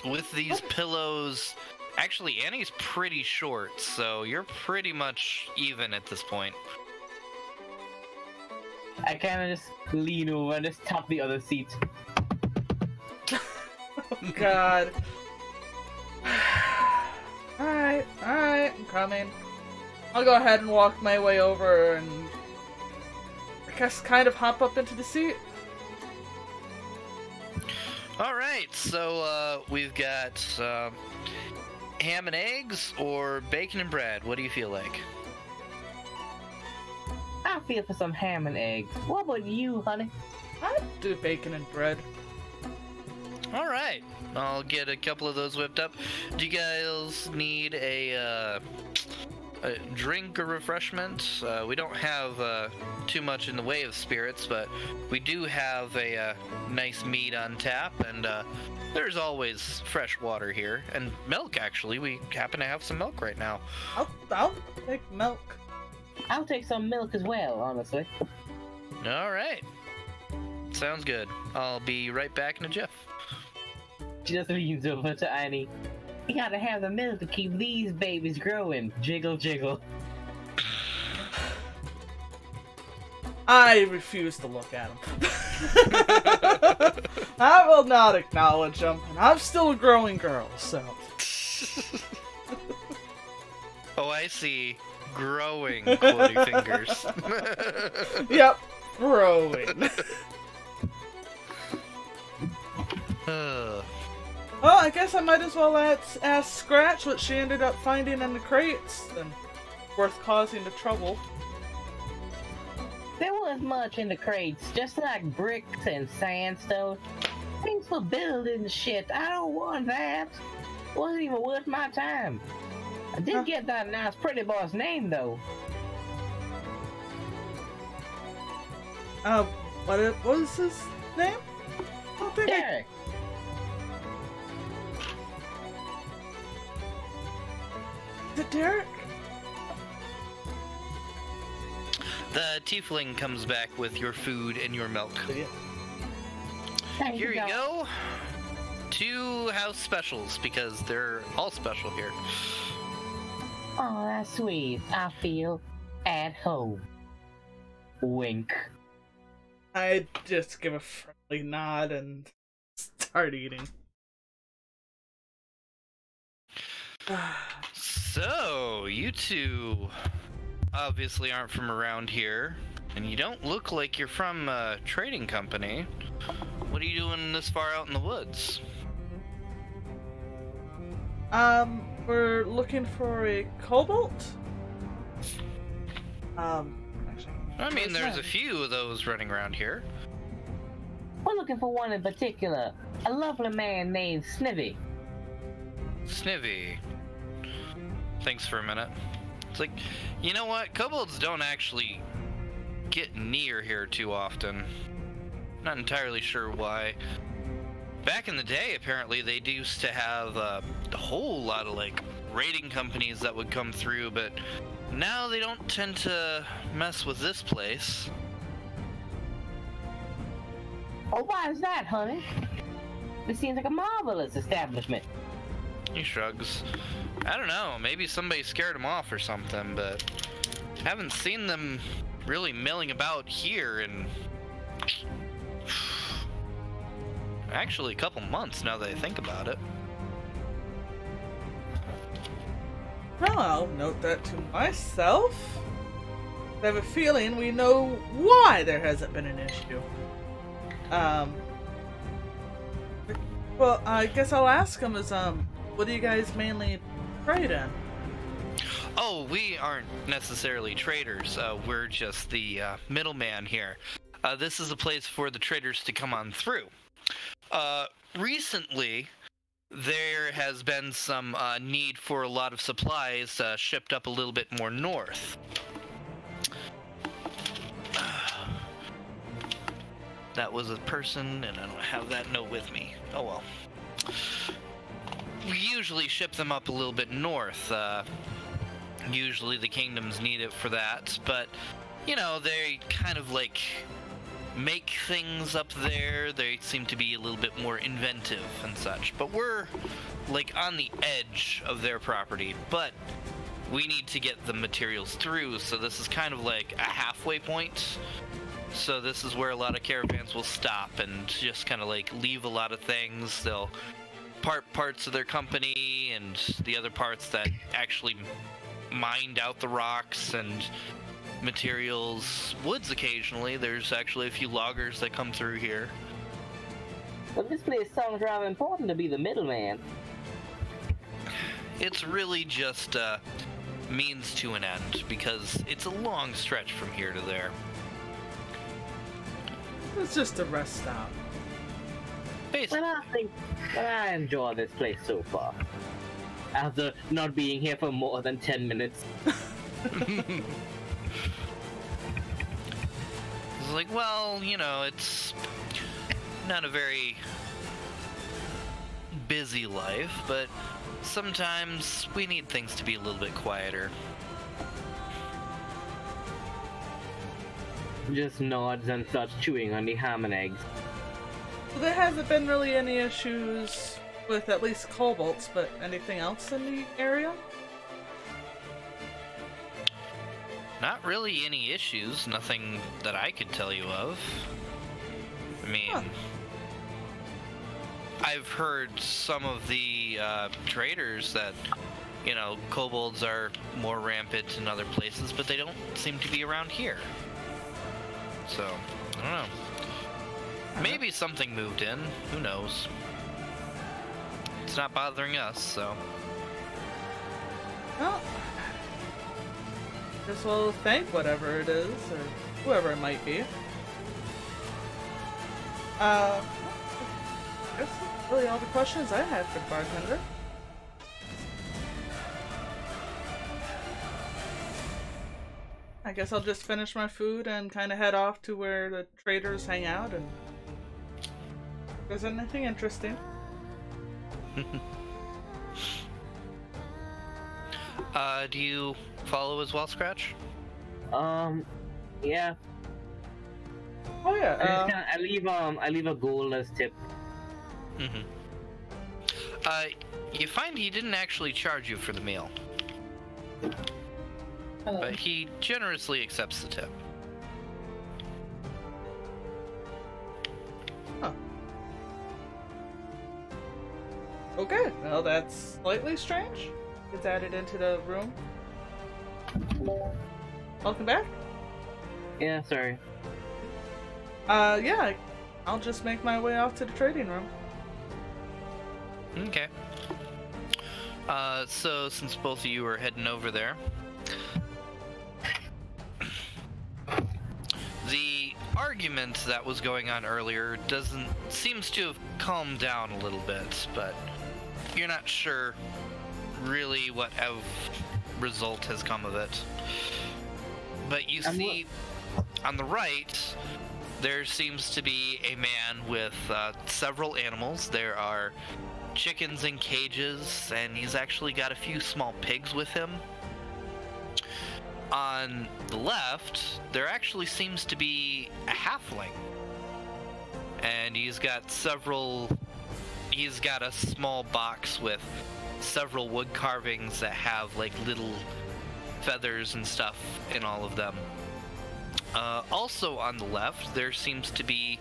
With these pillows, actually Annie's pretty short, so you're pretty much even at this point. I kind of just lean over and just tap the other seat. Oh, God. Alright, I'm coming. I'll go ahead and walk my way over and I guess kind of hop up into the seat. Alright, so we've got ham and eggs or bacon and bread. What do you feel like? I feel for some ham and eggs. What about you, honey? I'd do bacon and bread. Alright, I'll get a couple of those whipped up. Do you guys need a drink or refreshment? We don't have too much in the way of spirits, but we do have a nice mead on tap, and there's always fresh water here. And milk, actually. We happen to have some milk right now. I'll take milk. I'll take some milk as well, honestly. Alright. Sounds good. I'll be right back in a jiff. She just leans over to Annie. You gotta have the milk to keep these babies growing. Jiggle, jiggle. I refuse to look at him. I will not acknowledge him. I'm still a growing girl, so... Oh, I see. Growing, quoting fingers. Yep, growing. Well, I guess I might as well ask Scratch what she ended up finding in the crates, and worth causing the trouble. There wasn't much in the crates, just like bricks and sandstone. Things for building shit. I don't want that. Wasn't even worth my time. I did get that nice pretty boy's name though. What was his name? I don't think Derek. Is it Derek? The tiefling comes back with your food and your milk. Thank Here you go. 2 house specials, because they're all special here. Oh, that's sweet. I feel at home. Wink. I just give a friendly nod and start eating. So, you two obviously aren't from around here, and you don't look like you're from a trading company. What are you doing this far out in the woods? We're looking for a cobalt. Actually, I mean, there's a few of those running around here. We're looking for one in particular. A lovely man named Snivy. Snivy. Thanks for a minute. It's like, you know what? Kobolds don't actually get near here too often. Not entirely sure why. Back in the day, apparently, they used to have a whole lot of, like, raiding companies that would come through, but now they don't tend to mess with this place. Oh, why is that, honey? This seems like a marvelous establishment. He shrugs. I don't know, maybe somebody scared him off or something, but haven't seen them really milling about here in actually a couple months now that I think about it. Well, I'll note that to myself. I have a feeling we know why there hasn't been an issue. Well, I guess I'll ask him is, what do you guys mainly trade in? Oh, we aren't necessarily traders. We're just the middleman here. This is a place for the traders to come on through. Recently, there has been some need for a lot of supplies shipped up a little bit more north. That was a person, and I don't have that note with me. Oh well. We usually ship them up a little bit north. Usually the kingdoms need it for that, but, you know, they kind of like make things up there. They seem to be a little bit more inventive and such, but we're like on the edge of their property, but we need to get the materials through, so this is kind of like a halfway point. So this is where a lot of caravans will stop and just kind of like leave a lot of things. They'll parts of their company and the other parts that actually mined out the rocks and materials. Woods occasionally. There's actually a few loggers that come through here. But this place sounds rather important to be the middleman. It's really just a means to an end because it's a long stretch from here to there. It's just a rest stop. Basically. But I enjoy this place so far. After not being here for more than 10 minutes. It's like, well, you know, it's not a very busy life, but sometimes we need things to be a little bit quieter. Just nods and starts chewing on the ham and eggs. So there hasn't been really any issues with at least kobolds, but anything else in the area? Not really any issues, nothing that I could tell you of. I mean, I've heard some of the traders that, you know, kobolds are more rampant in other places, but they don't seem to be around here. So, I don't know. Maybe something moved in. Who knows? It's not bothering us, so. Well, guess we'll thank whatever it is, or whoever it might be. I guess that's really all the questions I had for the bartender. I guess I'll just finish my food and kind of head off to where the traders hang out, and if there's anything interesting. Do you follow as well, Scratch? Yeah. Oh yeah. I leave a gold as tip. Mm-hmm. You find he didn't actually charge you for the meal. But he generously accepts the tip. Huh. Okay, well that's slightly strange. It's added into the room. Welcome back. Yeah, sorry. Yeah, I'll just make my way off to the trading room. Okay. So since both of you are heading over there, the argument that was going on earlier seems to have calmed down a little bit, but you're not sure really what result has come of it. But you see, on the right, there seems to be a man with several animals. There are chickens in cages, and he's actually got a few small pigs with him. On the left, there actually seems to be a halfling. And he's got a small box with several wood carvings that have like little feathers and stuff in all of them. Also on the left, there seems to be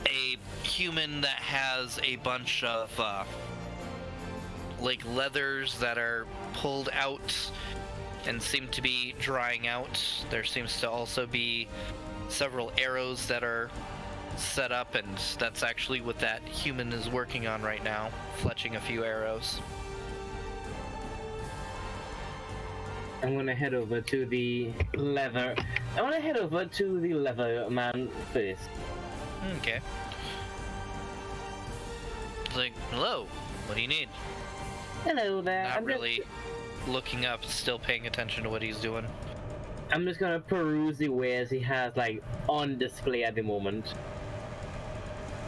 a human that has a bunch of like leathers that are pulled out and seem to be drying out. There seems to also be several arrows that are set up, and that's actually what that human is working on right now, fletching a few arrows. I'm gonna head over to the leather. I wanna head over to the leather man first. Okay. It's like, hello, what do you need? Hello there. Not really looking up, still paying attention to what he's doing. I'm just gonna peruse the wares he has like on display at the moment.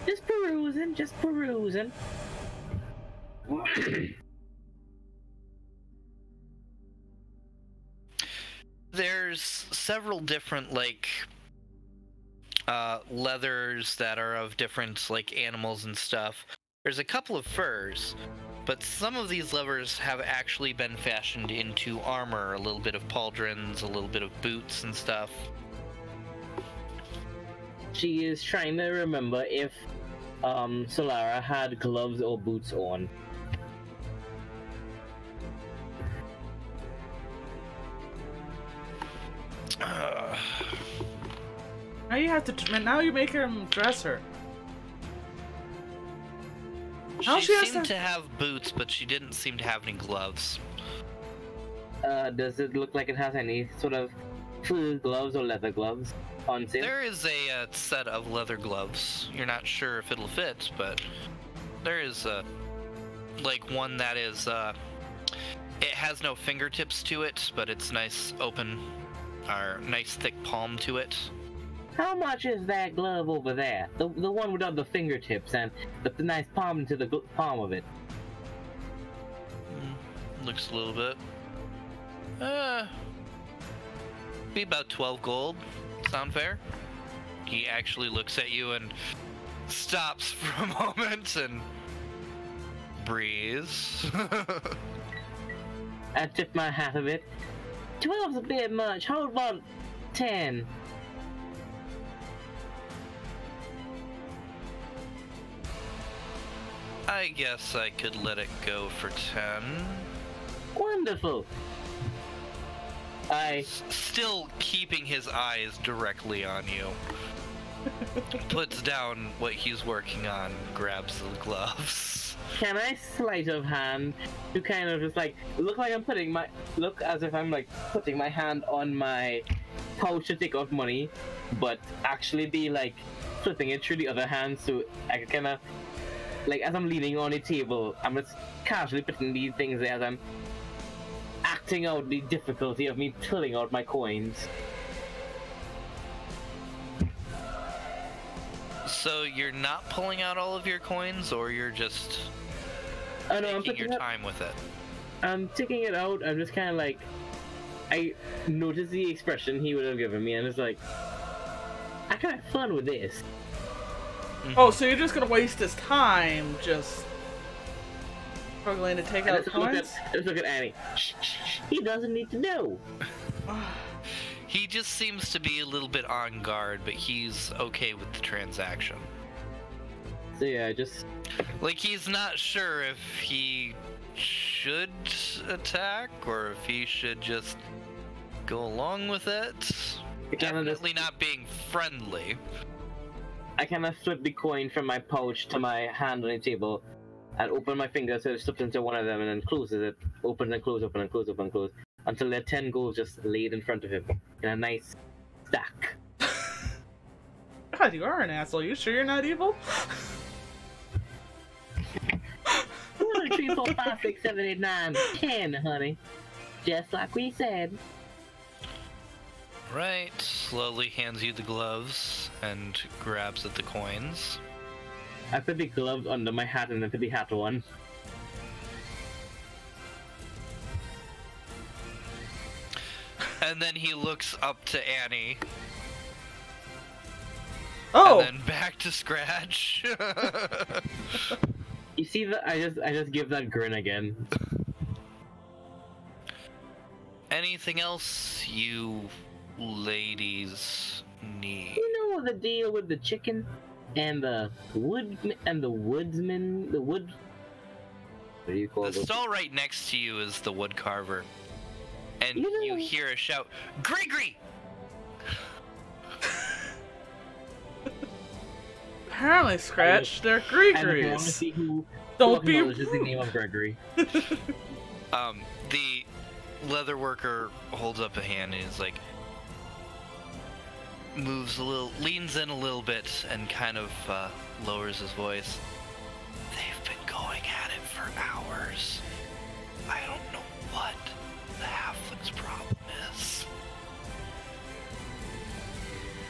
Just perusing, just perusing. There's several different like leathers that are of different like animals and stuff. There's a couple of furs, but some of these leathers have actually been fashioned into armor, a little bit of pauldrons, a little bit of boots and stuff. She is trying to remember if Solara had gloves or boots on. Now you have to. Now you make him dress her. Now She has seemed to have boots, but she didn't seem to have any gloves. Does it look like it has any sort of fur gloves or leather gloves on sale? There is a set of leather gloves. You're not sure if it'll fit, but there is like one that is it has no fingertips to it, but it's nice open, or nice thick palm to it. How much is that glove over there? The one without the fingertips and the nice palm to the palm of it. Looks a little bit. Be about 12 gold. Sound fair? He actually looks at you and stops for a moment and breathes. I tip my hat a bit. 12's a bit much. How about 10? I guess I could let it go for 10. Wonderful. Still keeping his eyes directly on you. Puts down what he's working on, grabs the gloves. Can I sleight of hand to kind of just like look as if I'm like putting my hand on my pouch to take out money, but actually be like flipping it through the other hand, so I can kind of like as I'm leaning on the table, I'm just casually putting these things there as I'm acting out the difficulty of me pulling out my coins. So you're not pulling out all of your coins, or you're just Oh no, taking your time with it? I'm taking it out. I'm just kind of like, I noticed the expression he would have given me, and it's like, I can have fun with this. Oh, so you're just gonna waste his time just struggling to take out coins? Let's look at Annie. He doesn't need to know. He just seems to be a little bit on guard, but he's okay with the transaction. So yeah, just like he's not sure if he should attack or if he should just go along with it. Definitely not being friendly. I kind of flip the coin from my pouch to my hand on the table and open my finger so it slips into one of them and then closes it. Open and close, open and close, open and close. Until there are 10 gold just laid in front of him in a nice stack. God, you are an asshole. You sure you're not evil? 1, 2, 3, 4, 5, 6, 7, 8, 9, 10, honey. Just like we said. Right, slowly hands you the gloves and grabs at the coins. I put the gloves under my hat and then put the hat on. And then he looks up to Annie. Oh! And then back to Scratch. You see that? I just give that grin again. Anything else you ladies need? You know the deal with the chicken and the woodsman, the wood. What do you call The those? stall right next to you is the wood carver, and You know- you hear a shout, "Gregory!" Apparently, Scratch, they're And I want to Gregories. see who Don't be acknowledges the rude. name of Gregory. The leather worker holds up a hand and is like, moves a little, leans in a little bit, and kind of lowers his voice. They've been going at it for hours. I don't know what the halfling's problem is.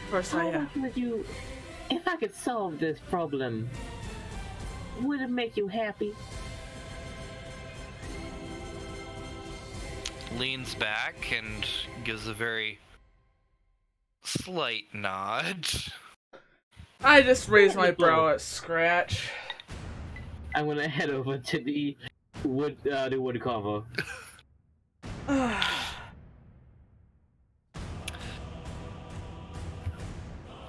Of course, How much would you, if I could solve this problem, would it make you happy? Leans back and gives a very slight nod. I just raised my brow at Scratch. I'm gonna head over to the wood cover.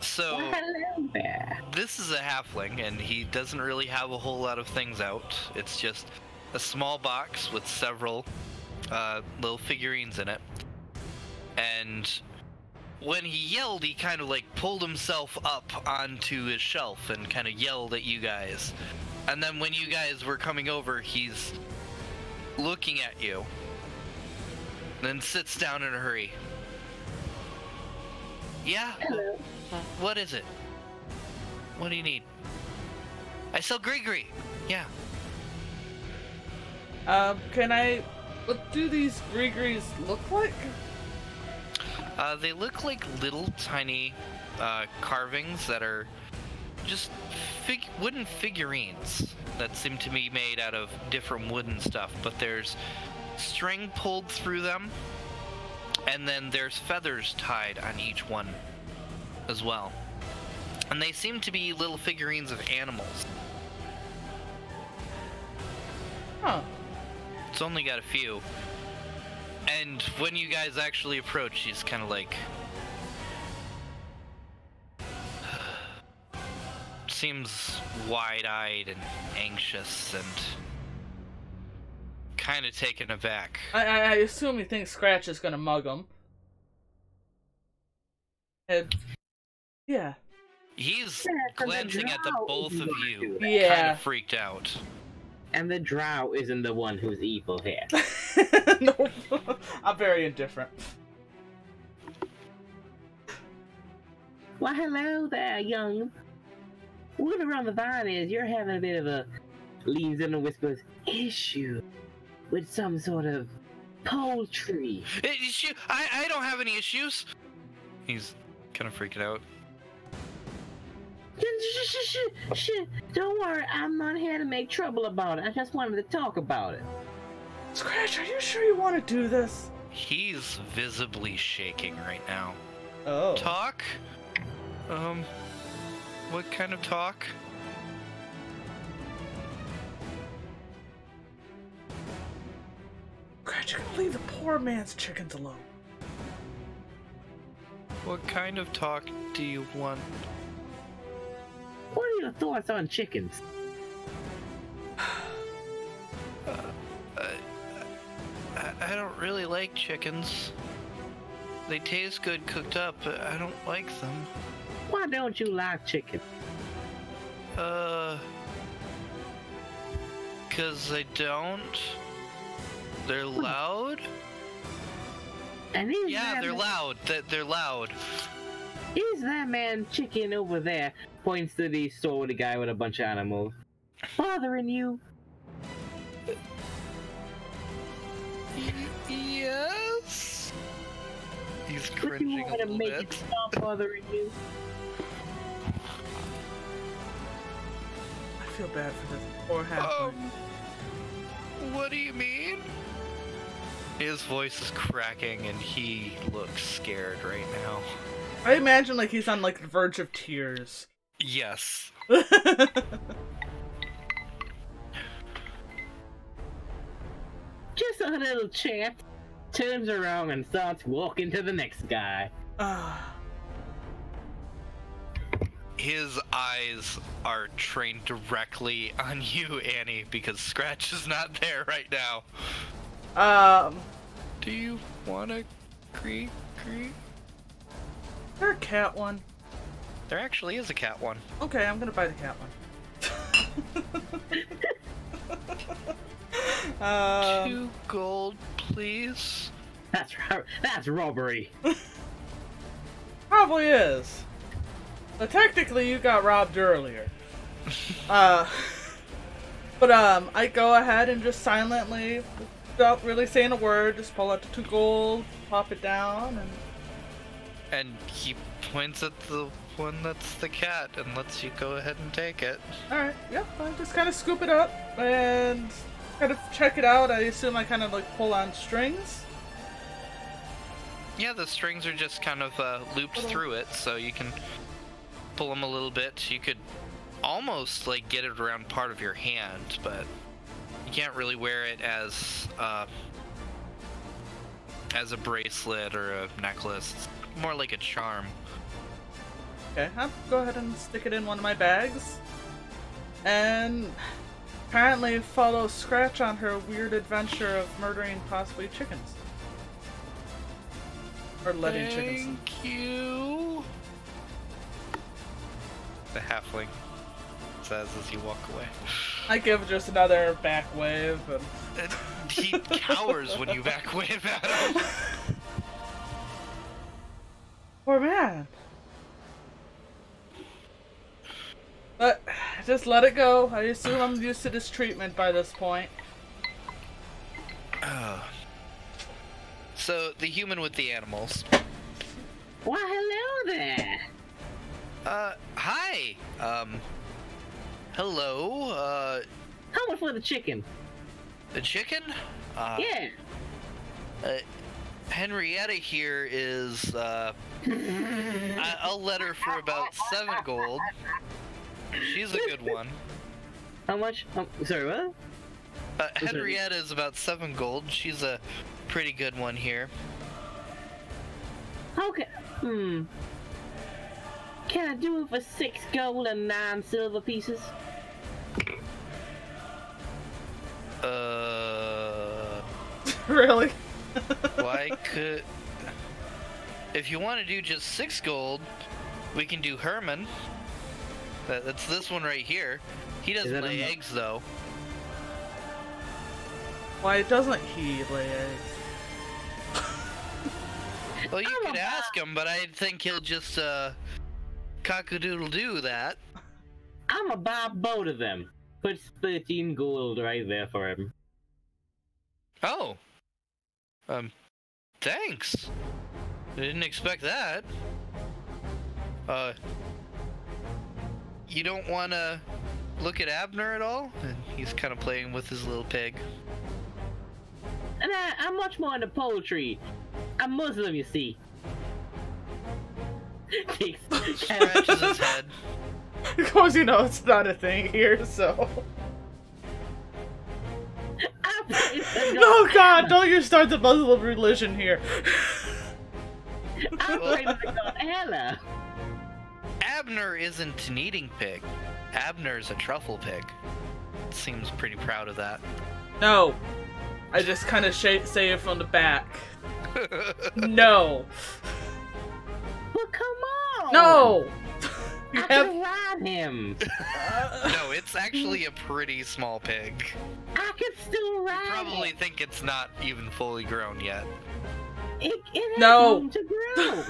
So, Hello there. this is a halfling, and he doesn't really have a whole lot of things out. It's just a small box with several little figurines in it. And when he yelled, he kind of like pulled himself up onto his shelf and kind of yelled at you guys. And then when you guys were coming over, he's looking at you, then sits down in a hurry. Yeah? Hello. What is it? What do you need? I sell Gregory. Yeah. What do these Gregories look like? They look like little tiny carvings that are just wooden figurines that seem to be made out of different wooden stuff, but there's string pulled through them, and then there's feathers tied on each one as well. And they seem to be little figurines of animals. Huh. It's only got a few. And when you guys actually approach, he's kind of like... seems wide-eyed and anxious and kind of taken aback. I assume he thinks Scratch is gonna mug him. And yeah. He's Yeah, 'cause the glancing at the drow both is of gonna you, do kind Yeah. of freaked out. And the drow isn't the one who's evil here. No, I'm very indifferent. Well, hello there, young. Word around the vine is you're having a bit of a, leans in and whispers, issue with some sort of poultry. I don't have any issues. He's kind of freaking out. Shit, don't worry, I'm not here to make trouble about it. I just wanted to talk about it. Scratch, are you sure you want to do this? He's visibly shaking right now. Oh. Talk? What kind of talk? Scratch, you're gonna leave the poor man's chickens alone. What kind of talk do you want? What are your thoughts on chickens? I don't really like chickens. They taste good cooked up, but I don't like them. Why don't you like chicken? 'Cause I don't. They're loud? And is Yeah, that they're man, loud. They're loud. Is that man chicken over there, points to the store with a guy with a bunch of animals, bothering you? Yes? He's If you cringing a want to little make it bit. stop bothering you? I feel bad for this poor halfling. What do you mean? His voice is cracking and he looks scared right now. I imagine like he's on like the verge of tears. Yes. Just a little chat. Turns around and starts walking to the next guy. His eyes are trained directly on you, Annie, because Scratch is not there right now. Do you want a creek? Is there a cat one? There actually is a cat one. Okay, I'm gonna buy the cat one. 2 gold, please. That's robbery. Probably is. But technically, you got robbed earlier. But I go ahead and just silently, without really saying a word, just pull out the 2 gold, pop it down, and he points at the one that's the cat and lets you go ahead and take it. Alright, yep, I just kind of scoop it up and kind of check it out. I assume I kind of like pull on strings. Yeah, the strings are just kind of looped through it, so you can pull them a little bit. You could almost like get it around part of your hand, but you can't really wear it as a bracelet or a necklace. It's more like a charm. Okay, I'll go ahead and stick it in one of my bags. And apparently follow Scratch on her weird adventure of murdering possibly chickens. Or letting chickens. Thank you. The halfling says as you walk away. I give just another back wave. And... he cowers when you back wave at him. Poor man. But just let it go. I assume I'm used to this treatment by this point. So the human with the animals. Why, hello there. Hi. Hello. How much for the chicken? The chicken? Yeah. Henrietta here is, I'll let her for about 7 gold. She's a good one. How much? Sorry, what? Henrietta is about 7 gold. She's a pretty good one here. Okay. Can I do it for 6 gold and 9 silver pieces? Really? Why could... If you want to do just 6 gold, we can do Herman. That's this one right here. He doesn't lay eggs, though. Why doesn't he lay eggs? Well, you could ask him, but I think he'll just, cock-a-doodle-doo that. I'ma buy both of them. Puts 13 gold right there for him. Oh. Thanks. I didn't expect that. You don't want to look at Abner at all? And he's kind of playing with his little pig. And I'm much more into poetry. I'm Muslim, you see. Scratches his head. Because you know it's not a thing here, so... No, God, don't you start the Muslim religion here. I'm afraid of the god Allah. Abner isn't an eating pig. Abner's a truffle pig. Seems pretty proud of that. No. I just kind of say it from the back. No. Well, come on. No. I can ride him. No, it's actually a pretty small pig. I can still ride You probably it. think it's not even fully grown yet. It has No. room to grow.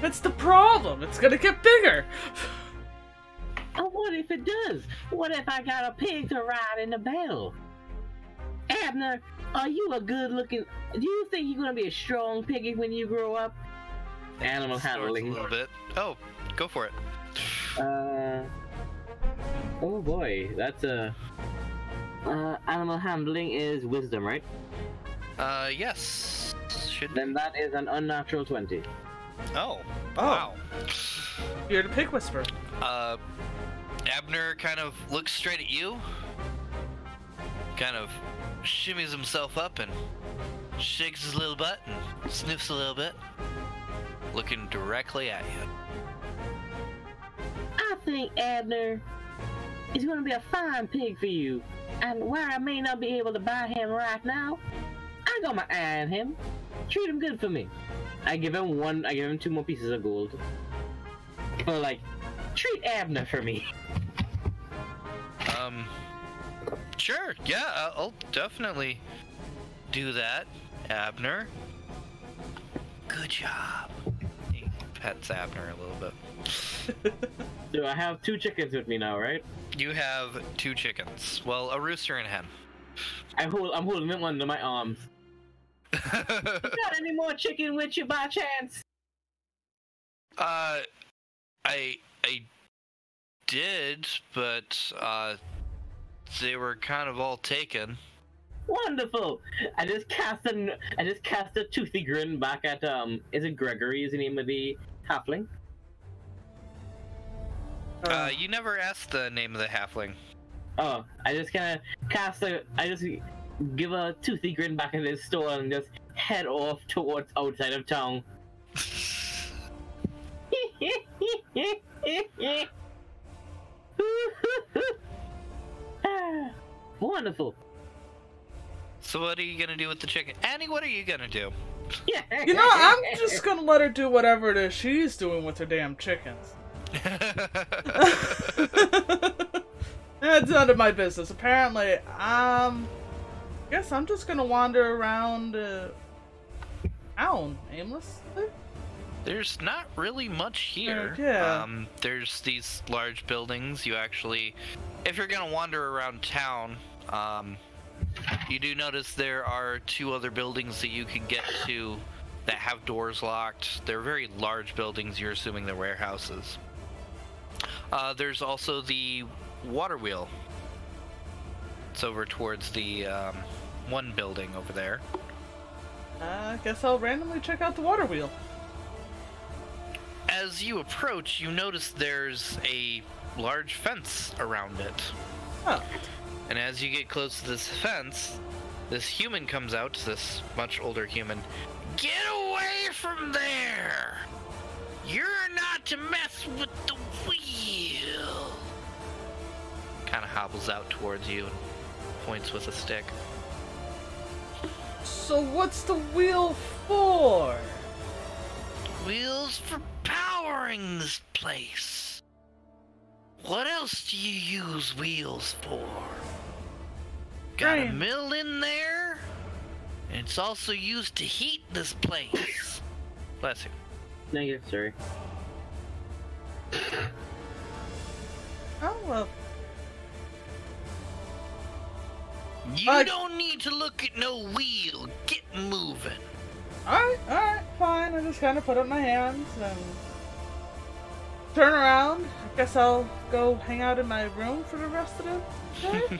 That's the problem. It's gonna get bigger. Oh, what if it does? What if I got a pig to ride in the battle? Abner, are you a good-looking... Do you think you're gonna be a strong piggy when you grow up? Animal Snorts handling. a little bit. Oh, go for it. Oh boy, that's a... animal handling is wisdom, right? Yes. Should... Then that is an unnatural 20. Oh. Oh. Wow. You're the pig whisperer. Abner kind of looks straight at you. Kind of shimmies himself up and shakes his little butt and sniffs a little bit, looking directly at you. I think Abner is going to be a fine pig for you. And while I may not be able to buy him right now, I got my eye on him. Treat him good for me. I give him 2 more pieces of gold. Or like, treat Abner for me. Sure, yeah, I'll definitely do that, Abner. Good job. He pets Abner a little bit. So I have 2 chickens with me now, right? You have 2 chickens. Well, a rooster and a hen. I'm holding them under my arms. You got any more chicken with you by chance? I did, but they were kind of all taken. Wonderful! I just cast a toothy grin back at is it Gregory is the name of the halfling? You never asked the name of the halfling. Oh, I just give a toothy grin back at his store and just head off towards outside of town. Wonderful. So what are you gonna do with the chicken? Annie, what are you gonna do? You know, I'm just gonna let her do whatever it is she's doing with her damn chickens. It's none of my business. Apparently, guess I'm just gonna wander around town aimlessly. There's not really much here. Yeah. There's these large buildings. You actually, if you're gonna wander around town, you do notice there are 2 other buildings that you can get to that have doors locked. They're very large buildings. You're assuming they're warehouses. There's also the water wheel. It's over towards the one building over there. I guess I'll randomly check out the water wheel. As you approach, you notice there's a large fence around it. Oh. And as you get close to this fence, this human comes out, this much older human. Get away from there! You're not to mess with the wheel! Kind of hobbles out towards you and points with a stick. So what's the wheel for? Wheels for powering this place. What else do you use wheels for? Got a mill in there, and it's also used to heat this place. Bless you. Thank you, sorry. Oh, well. You don't need to look at no wheel. Get moving. Alright, fine. I just kind of put up my hands and turn around. I guess I'll go hang out in my room for the rest of the day.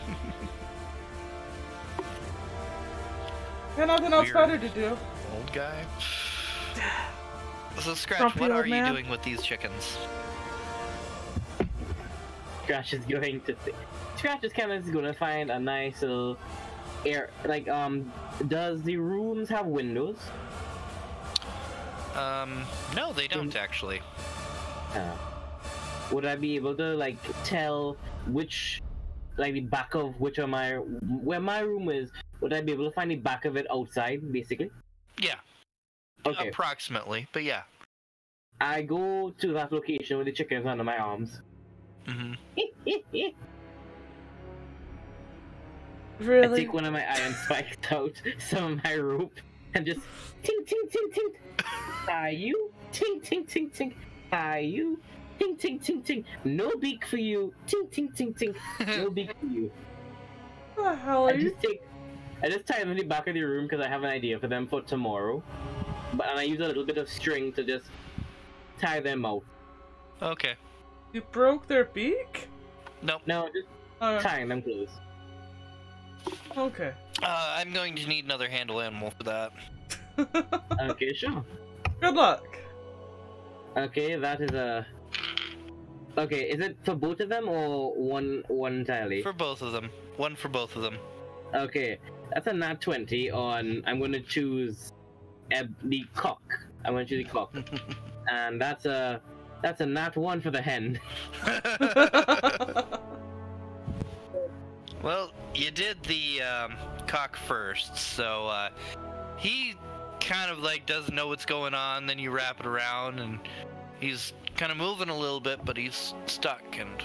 Got nothing else better to do. Old guy. So Scratch, Grumpy what old are you man. doing with these chickens? Scratch is going to Scratch is kind of going to find a nice little air. Like, does the rooms have windows? No, they don't actually. Would I be able to like tell which, like the back of which of where my room is? Would I be able to find the back of it outside, basically? Yeah. Okay. Approximately, but yeah. I go to that location with the chickens under my arms. Mm-hmm. Really? I take one of my iron spikes out, some of my rope, and just ting ting ting ting. Are you? Ting ting ting ting. Are you? Ting ting ting ting. No beak for you. Ting ting ting ting. No beak for you. What the hell are you? I just tie them in the back of the room because I have an idea for them for tomorrow. And I use a little bit of string to just tie them out. Okay. You broke their beak? Nope. No, just tying them close. Okay. I'm going to need another handle animal for that. Okay, sure. Good luck. Okay, that is a... Okay, is it for both of them or one entirely? For both of them. One for both of them. Okay, That's a nat 20 on. I'm gonna choose the cock. I'm gonna choose the cock, and that's a nat 1 for the hen. Well, you did the cock first, so he kind of like doesn't know what's going on. Then you wrap it around, and he's kind of moving a little bit, but he's stuck and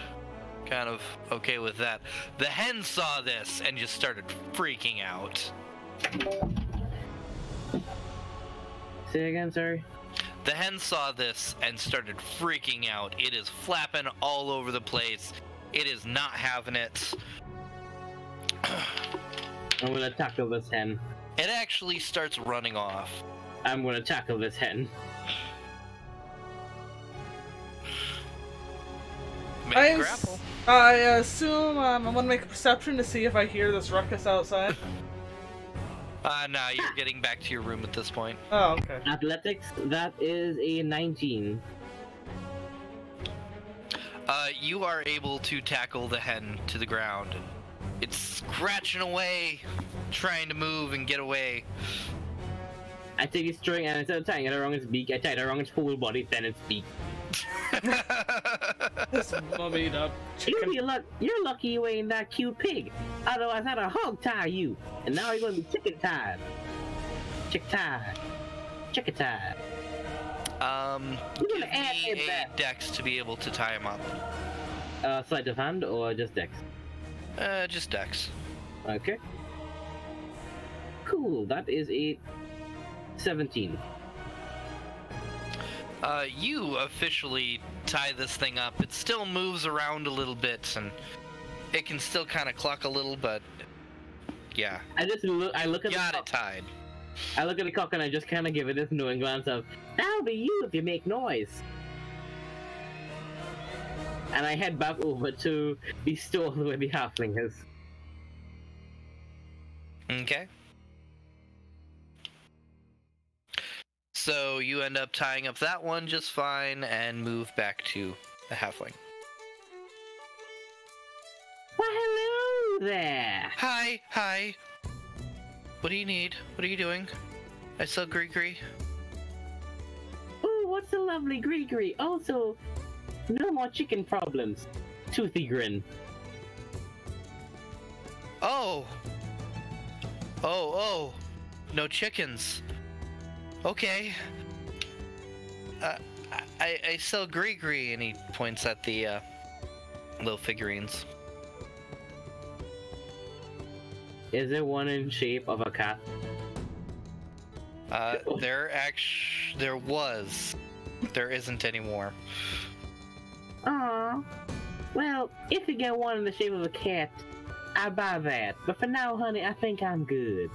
kind of okay with that. The hen saw this and just started freaking out. Say again, sorry. The hen saw this and started freaking out. It is flapping all over the place. It is not having it. I'm gonna tackle this hen. It actually starts running off. I'm gonna tackle this hen. Make a grapple. I assume I'm gonna make a perception to see if I hear this ruckus outside. No, you're getting back to your room at this point. Oh, okay. Athletics, that is a 19. You are able to tackle the hen to the ground. It's scratching away, trying to move and get away. I take its string and instead of tying it around its beak, I tie it around its whole body, then its beak. This mummied up chicken. You're lucky you ain't that cute pig. Otherwise, I'd have hog tie you. And now you're gonna be chicken tied. Chick tied. Chicken tied. Give me a dex to be able to tie him up. Sleight of hand or just dex? Just dex. Okay. Cool, that is a 17. You officially tie this thing up. It still moves around a little bit, and it can still kind of cluck a little, but yeah. I look at Got it tied. I look at the cock and I just kind of give it this knowing glance of, that'll be you if you make noise. And I head back over to the store where the halfling is. Okay. So you end up tying up that one just fine and move back to the halfling. Well, hello there. Hi. What do you need? What are you doing? I sell Gree. Oh, what's a lovely Gree. Also, no more chicken problems. Toothy grin. Oh, no chickens. Okay. I sell Gree, and he points at the little figurines. Is there one in shape of a cat? There was. There isn't anymore. Aww. Well, if you get one in the shape of a cat, I'll buy that. But for now, honey, I think I'm good.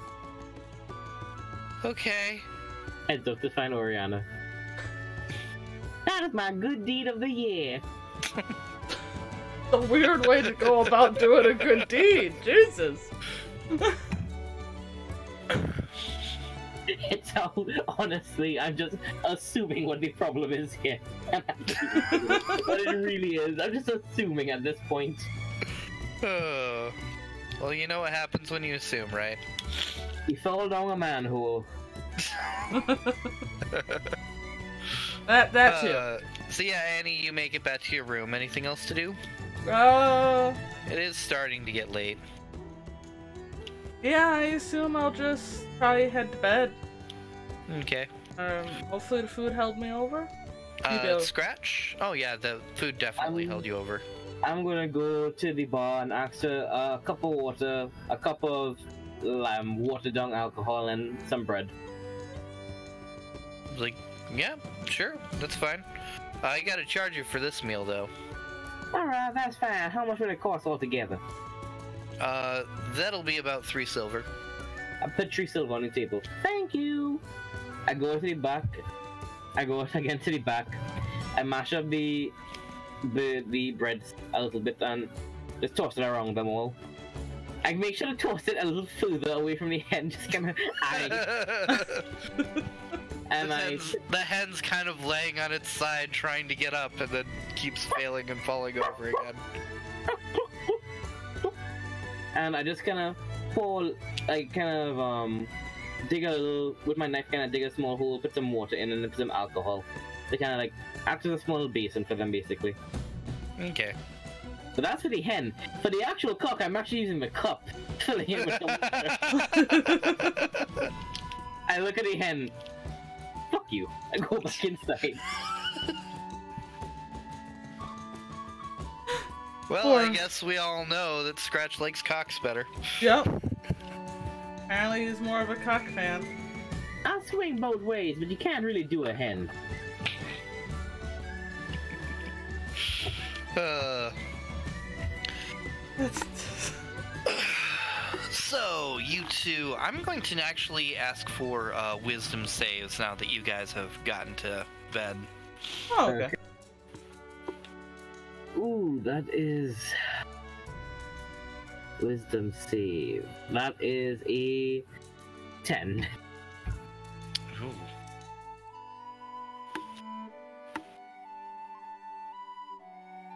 Okay. Heads up to find Oriana. That is my good deed of the year. A weird way to go about doing a good deed. Jesus. It's all, honestly, I'm just assuming what the problem is here. What it really is. I'm just assuming at this point. Well, you know what happens when you assume, right? You fell down a manhole. That too. So yeah, Annie, you make it back to your room. Anything else to do? It is starting to get late. Yeah, I assume I'll just probably head to bed. Okay. Hopefully the food held me over. Scratch? Oh yeah, the food definitely held you over. I'm gonna go to the bar and ask for a cup of water, a cup of watered down alcohol, and some bread. Like, yeah, sure, that's fine. I gotta charge you for this meal though. Alright, that's fine. How much would it cost altogether? That'll be about 3 silver. I put 3 silver on the table. Thank you! I go to the back. I go again to the back. I mash up the breads a little bit and just toss it around them all. I make sure to toss it a little further away from the hen, just kinda eyeing it. And the hen's kind of laying on its side trying to get up and then keeps failing and falling over again. And I just kinda pour, like, kind of, dig a little, with my knife, kind of dig a small hole, put some water in, and then put some alcohol. To kind of, like, act as a small basin for them, basically. Okay. So that's for the hen. For the actual cock, I'm actually using the cup. Filling it with the water. I look at the hen. Fuck you. I go back inside. Well, I guess we all know that Scratch likes cocks better. Yep. Apparently he's more of a cock fan. I'll swing both ways, but you can't really do a hen. So, you two, I'm going to actually ask for wisdom saves now that you guys have gotten to bed. Oh, okay. Ooh, that is... Wisdom save. That is a 10. Ooh.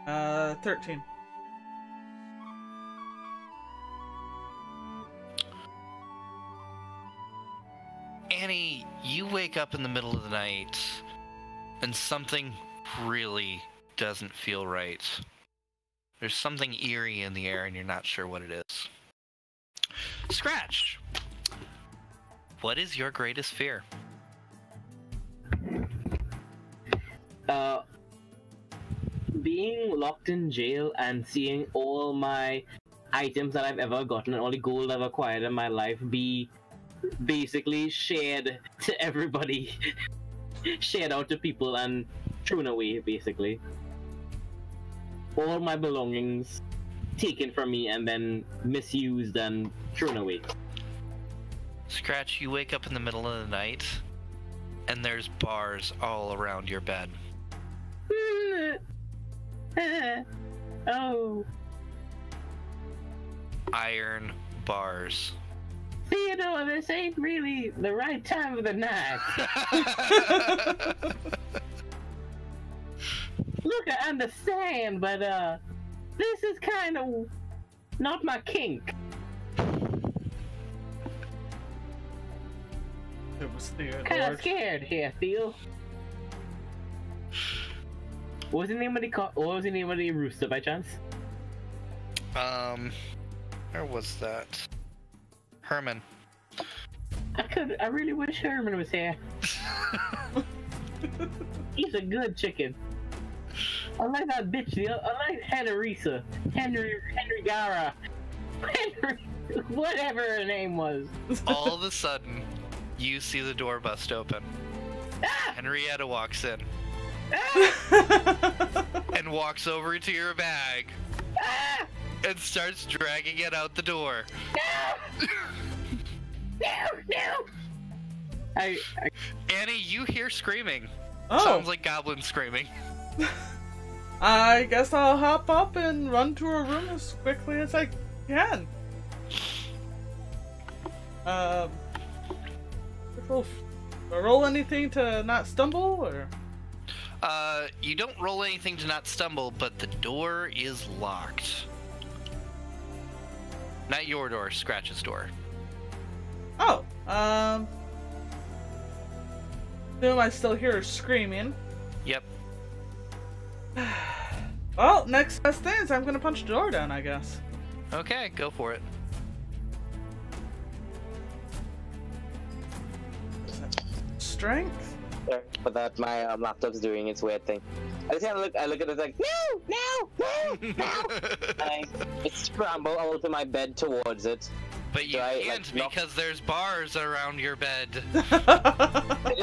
Uh, 13. Annie, you wake up in the middle of the night, and something really doesn't feel right. There's something eerie in the air, and you're not sure what it is. Scratch! What is your greatest fear? Being locked in jail and seeing all my items that I've ever gotten and all the gold I've acquired in my life be basically shared to everybody. Shared out to people and thrown away, basically. All my belongings taken from me and then misused and thrown away. Scratch, you wake up in the middle of the night, and there's bars all around your bed. Oh. Iron bars. Theodore, this ain't really the right time of the night. Look, I understand, but this is kind of not my kink. It was Theodore. Kind of scared here, Theo. What was the name of the rooster by chance? Where was that? Herman. I really wish Herman was here. He's a good chicken. I like that bitch. I like Henry Gara. Whatever her name was. All of a sudden, you see the door bust open. Ah! Henrietta walks in Ah! and walks over to your bag Ah! and starts dragging it out the door. No! No! Annie, you hear screaming. Oh. Sounds like goblins screaming. I guess I'll hop up and run to her room as quickly as I can. Roll anything to not stumble, or? You don't roll anything to not stumble, but the door is locked. Not your door, Scratch's door. Oh, assume I still hear her screaming. Yep. Well, next best thing is I'm gonna punch the door down, I guess. Okay, go for it. Strength? Sorry for that, my laptop's doing its weird thing. I just kind of I look at it like, no! I scramble out of my bed towards it. But you So I, can't like, because there's bars around your bed.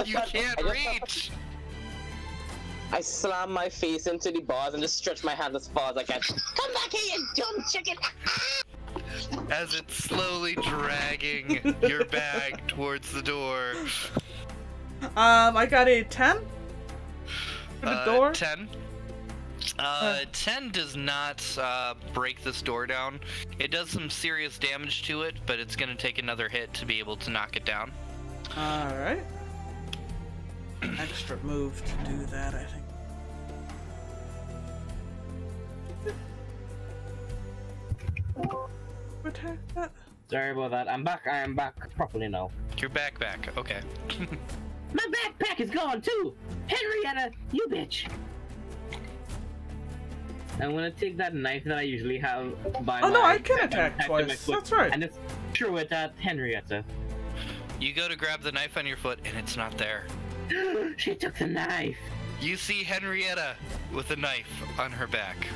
You can't reach! I slam my face into the bars and just stretch my hand as far as I can. Come back here, you dumb chicken! As it's slowly dragging your bag towards the door. I got a 10 for the door. 10. 10 does not break this door down. It does some serious damage to it, but it's going to take another hit to be able to knock it down. Alright. Extra move to do that, I think. Attack that. Sorry about that. I'm back. I am back properly now. You're back. Okay. My backpack is gone too! Henrietta, you bitch! I'm gonna take that knife that I usually have by Oh my... no, I can and attack attach it to my twice. foot That's right. And just throw it at Henrietta. You go to grab the knife on your foot, and it's not there. She took the knife! You see Henrietta with a knife on her back.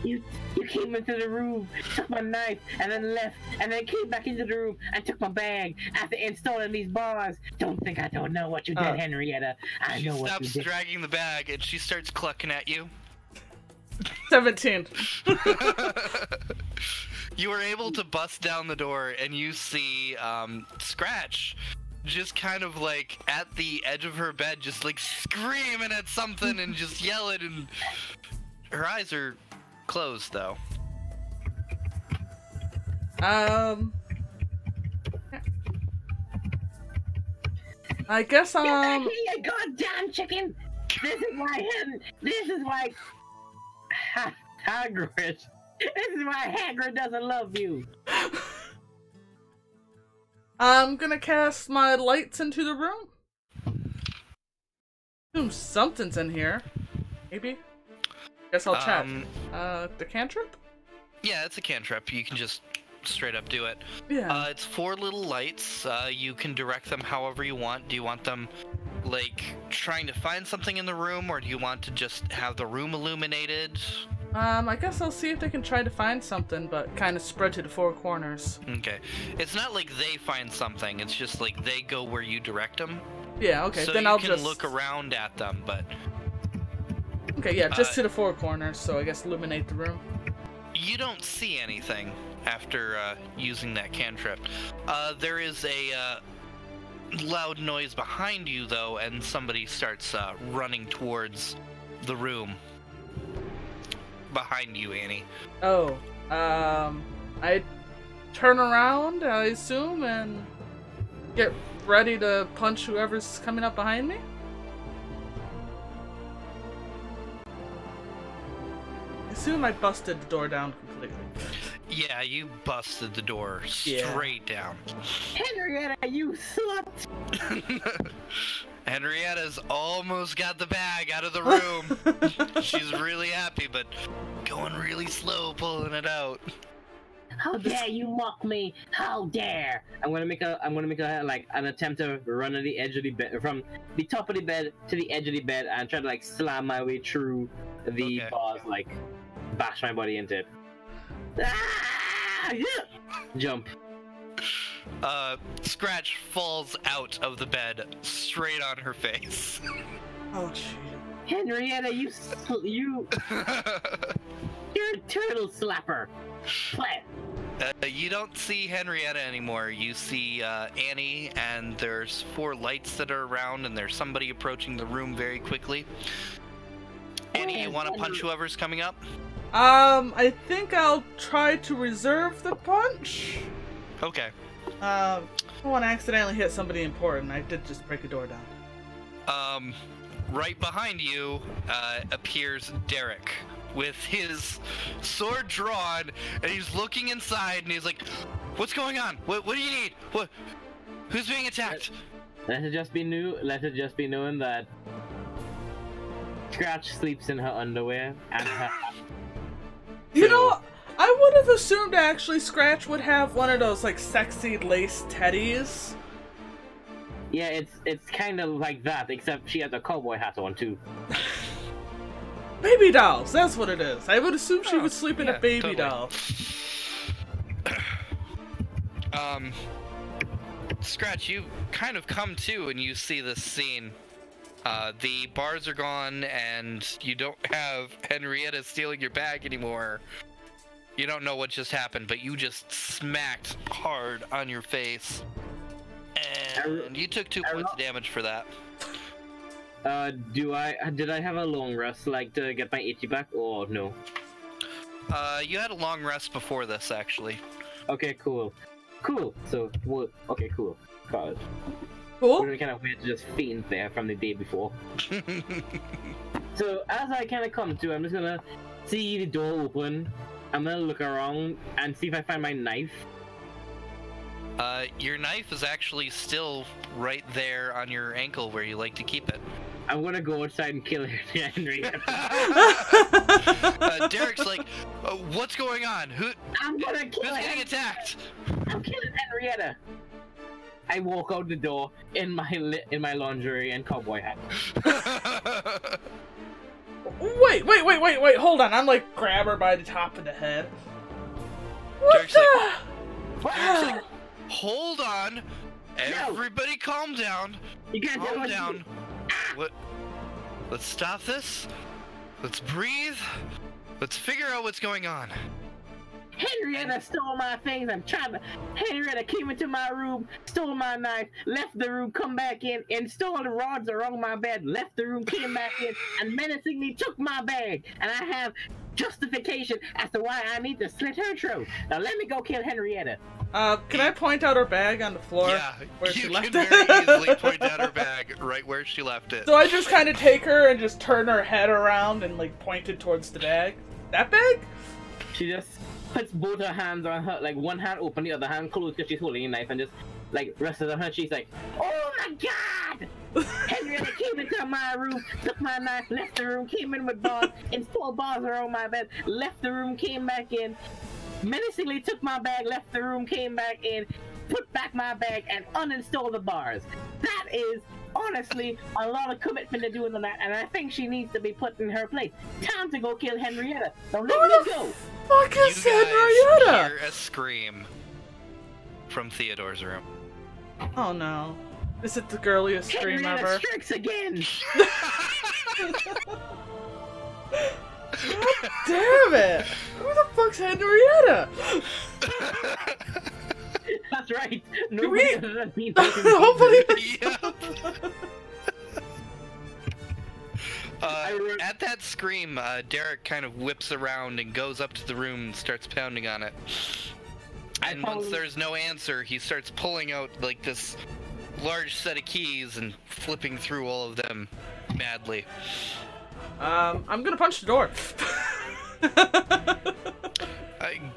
You came into the room, took my knife, and then left, and then came back into the room and took my bag after installing these bars. Don't think I don't know what you did, Henrietta. I know what you Stops did. dragging the bag, and she starts clucking at you. 17. You were able to bust down the door, and you see Scratch just kind of like at the edge of her bed, just like screaming at something and just yelling, and her eyes are closed though. I guess Get back here, you goddamn chicken! This is why Hagrid. This is why Hagrid doesn't love you. I'm gonna cast my lights into the room. Something's in here. Maybe. Guess I'll check. The cantrip? Yeah, it's a cantrip. You can just straight up do it. Yeah. It's 4 little lights. You can direct them however you want. Do you want them like trying to find something in the room, or do you want to just have the room illuminated? I guess I'll see if they can try to find something, but kind of spread to the 4 corners. Okay. It's not like they find something. It's just like they go where you direct them. Yeah. Okay. So then you I'll can just look around at them, but okay. Yeah, just to the 4 corners. So I guess illuminate the room. you don't see anything after using that cantrip. There is a loud noise behind you, though, and somebody starts running towards the room. Behind you, Annie. Oh, I turn around, I assume, and get ready to punch whoever's coming up behind me. I assume I busted the door down completely. Yeah, you busted the door straight down. Henrietta, you slut! Henrietta's almost got the bag out of the room. She's really happy, but going really slow pulling it out. How dare you mock me? How dare! I'm gonna make a like an attempt to run to the edge of the bed, from the top of the bed to the edge of the bed, and try to like slam my way through the bars, like bash my body into it. Ah! Yeah! Jump. Scratch falls out of the bed straight on her face. Oh, gee. Henrietta, you're a turtle slapper. Play. You don't see Henrietta anymore. You see Annie, and there's 4 lights that are around, and there's somebody approaching the room very quickly. Annie, you want to punch whoever's coming up? I think I'll try to reserve the punch. Okay. I don't want to accidentally hit somebody important. I did just break a door down. Right behind you appears Derek with his sword drawn, and he's looking inside, and he's like, "What's going on? What do you need? What? Who's being attacked?" Let it just be known that Scratch sleeps in her underwear and her. You know, I would have assumed actually Scratch would have one of those like sexy lace teddies. Yeah, it's kind of like that, except she has a cowboy hat on too. Baby dolls, that's what it is. I would assume she would sleep in a baby doll. Scratch, you kind of come to and you see this scene. The bars are gone, and you don't have Henrietta stealing your bag anymore. You don't know what just happened, but you just smacked hard on your face. And you took 2 points of damage for that. Did I have a long rest, like, to get my itchy back, or no? You had a long rest before this, actually. Okay, cool. So, well, okay, cool. God. Cool. It was kind of weird to just faint there from the day before. So, as I kind of come to, I'm just gonna see the door open. I'm gonna look around and see if I find my knife. Your knife is actually still right there on your ankle where you like to keep it. I'm gonna go outside and kill Henrietta. Derek's like, what's going on? I'm gonna kill Who's getting attacked? I'm killing Henrietta. I walk out the door in my lingerie and cowboy hat. Wait, hold on. I'm like, grab her by the top of the head. What Derek's the? Derek's like, hold on. Everybody calm down. You can't tell Calm what down. What? Let's stop this. Let's breathe. Let's figure out what's going on. Henrietta stole my things. Henrietta came into my room, stole my knife, left the room, come back in, installed the rods around my bed, left the room, came back in, and menacingly took my bag. And I have justification as to why I need to slit her throat. Now let me go kill Henrietta. Can I point out her bag on the floor? Yeah, where she you left can it? very easily point out her bag right where she left it. So I just kind of take her and just turn her head around and like point it towards the bag. That bag? She just puts both her hands on her, like one hand open, the other hand closed because she's holding a knife, and just like rests on her. She's like, "Oh my God!" Henrietta came into my room, took my knife, left the room, came in with bars, installed bars around my bed, left the room, came back in, menacingly took my bag, left the room, came back in, put back my bag, and uninstalled the bars. That is honestly a lot of commitment to doing that, and I think she needs to be put in her place. Time to go kill Henrietta. Don't let me go. Fuck You is guys Henrietta? hear a scream from Theodore's room. Oh no. Is it the girliest scream Henrietta ever? strikes again. God damn it! Who the fuck's Henrietta? That's right. we- Nobody other than me. Hopefully. Yep. At that scream, Derek kind of whips around and goes up to the room and starts pounding on it. And once there's no answer, he starts pulling out like this large set of keys and flipping through all of them madly. I'm gonna punch the door.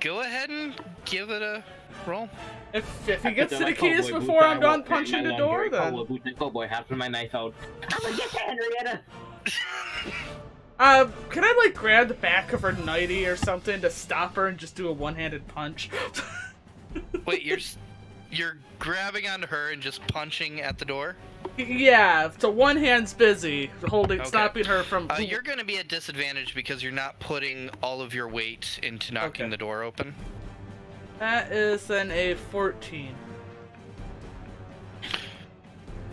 Go ahead and give it a roll. If he gets to the keys before I'm done punching the door, then... Cowboy hat with my knife out. I'm gonna get Henrietta! Can I, like, grab the back of her nightie or something to stop her and just do a one-handed punch? Wait, you're grabbing onto her and just punching at the door? Yeah, so one hand's busy, Okay. stopping her from... You're gonna be at disadvantage because you're not putting all of your weight into knocking Okay. the door open. That is then a 14.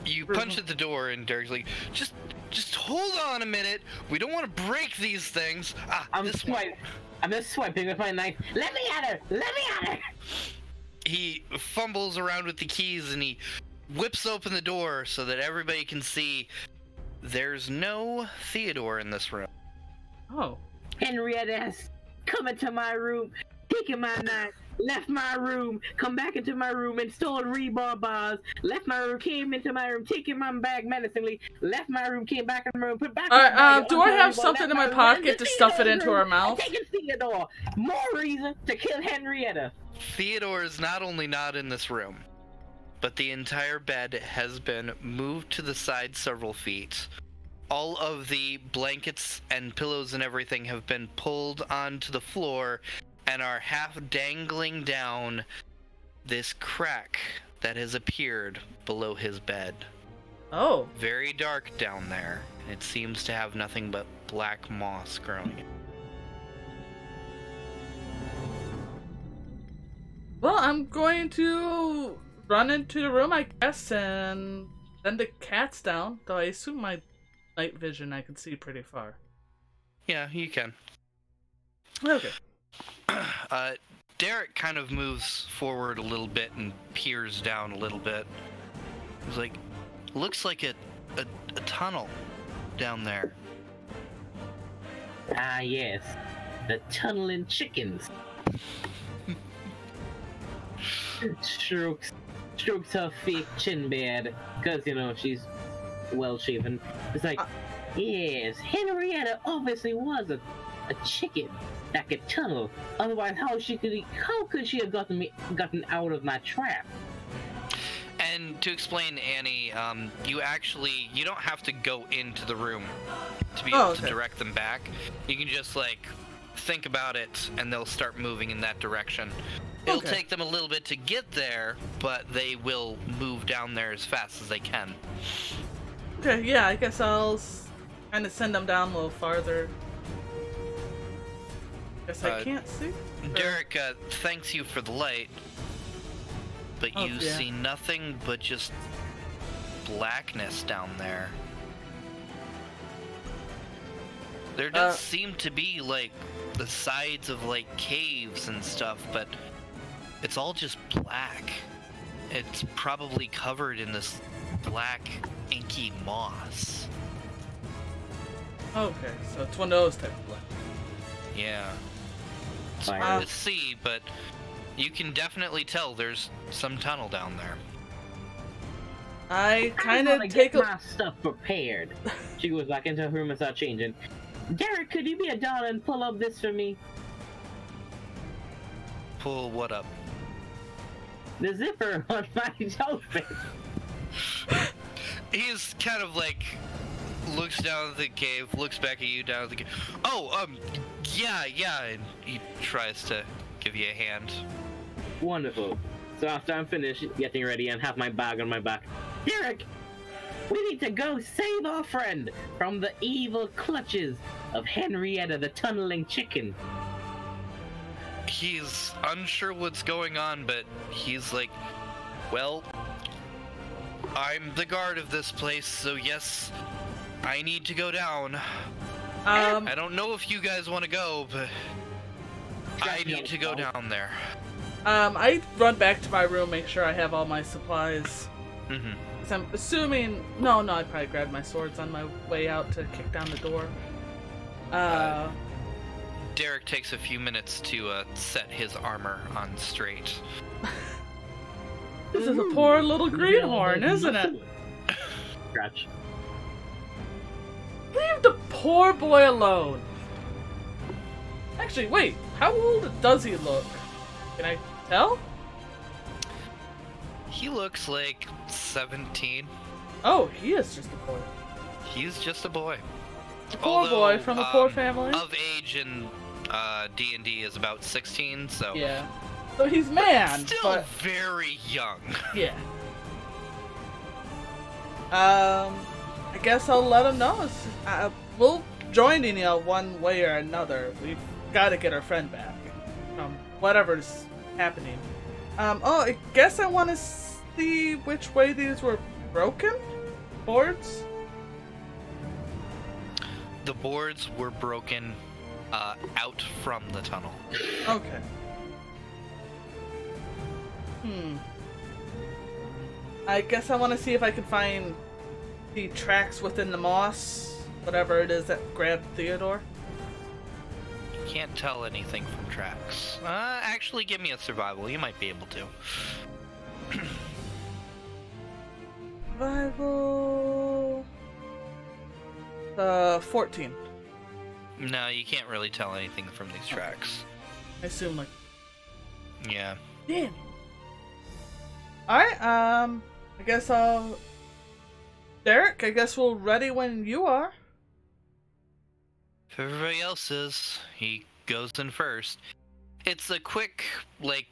You punch at the door and Derek's like, just hold on a minute. We don't want to break these things. I'm This one. just swiping with my knife. Let me at her! Let me at her! He fumbles around with the keys and he whips open the door so that everybody can see there's no Theodore in this room. Oh. Henrietta has come into my room, taken my knife, left my room, come back into my room, installed rebar bars, left my room, came into my room, taking my bag menacingly, left my room, came back in my room, put back my bag. Do I have rebar, something left in my room, pocket went to stuff it into her Theodore's room, mouth? Taking Theodore. More reason to kill Henrietta. Theodore is not only not in this room, but the entire bed has been moved to the side several feet. All of the blankets and pillows and everything have been pulled onto the floor and are half dangling down this crack that has appeared below his bed. Oh. Very dark down there. It seems to have nothing but black moss growing. Well, I'm going to run into the room, I guess, and then the cat's down, though I assume my night vision I can see pretty far. Yeah, you can. Okay. Derek kind of moves forward a little bit and peers down a little bit. He's like, looks like a tunnel down there. Ah, yes. The tunneling chickens. Strokes her fake chin beard, because, you know, she's well shaven. It's like, yes, Henrietta obviously was a chicken that could tunnel. Otherwise, how could she have gotten out of my trap? and to explain, Annie, you don't have to go into the room to be able to direct them back. You can just, like, think about it, and they'll start moving in that direction. It'll take them a little bit to get there, but they will move down there as fast as they can. Okay, yeah, I guess I'll kind of send them down a little farther. Guess I can't see. Derek thanks you for the light, but you see nothing but just blackness down there. There does seem to be, like, the sides of, like, caves and stuff, but it's all just black. It's probably covered in this black, inky moss. Okay, so it's one of those type of black. Yeah. It's hard to see, but you can definitely tell there's some tunnel down there. I kind of take my stuff prepared. She goes back into her room and starts changing. Derek, could you be a doll and pull up this for me? Pull what up? The zipper on my outfit. He's kind of like looks down at the cave, looks back at you down at the cave. Oh, yeah, and he tries to give you a hand. Wonderful. So after I'm finished getting ready and have my bag on my back, Derek, we need to go save our friend from the evil clutches of Henrietta the tunneling chicken. He's unsure what's going on, but he's like, well, I'm the guard of this place, so yes, I need to go down. I don't know if you guys want to go, but I need to go down there. I run back to my room, make sure I have all my supplies. Mm-hmm. So I'm assuming... No, I probably grabbed my swords on my way out to kick down the door. Derek takes a few minutes to set his armor on straight. This is a poor little greenhorn, isn't it? Scratch. Leave the poor boy alone. Actually, wait. How old does he look? Can I tell? He looks like 17. Oh, he is just a boy. He's just a boy. A poor boy from a poor family. Of age in D&D is about 16, so... Yeah. So he's man, still very young. Yeah. I guess I'll let him know. We'll join in one way or another. We've got to get our friend back. Whatever's happening. I guess I want to see which way these were broken? Boards? The boards were broken out from the tunnel. Okay. I guess I want to see if I can find the tracks within the moss, whatever it is that grabbed Theodore. You can't tell anything from tracks. Actually, give me a survival. You might be able to. Survival... 14. No, you can't really tell anything from these tracks. I assume, like... Yeah. Damn. Alright, I guess I'll... Derek, I guess we're ready when you are. If everybody else is, he goes in first. It's a quick, like,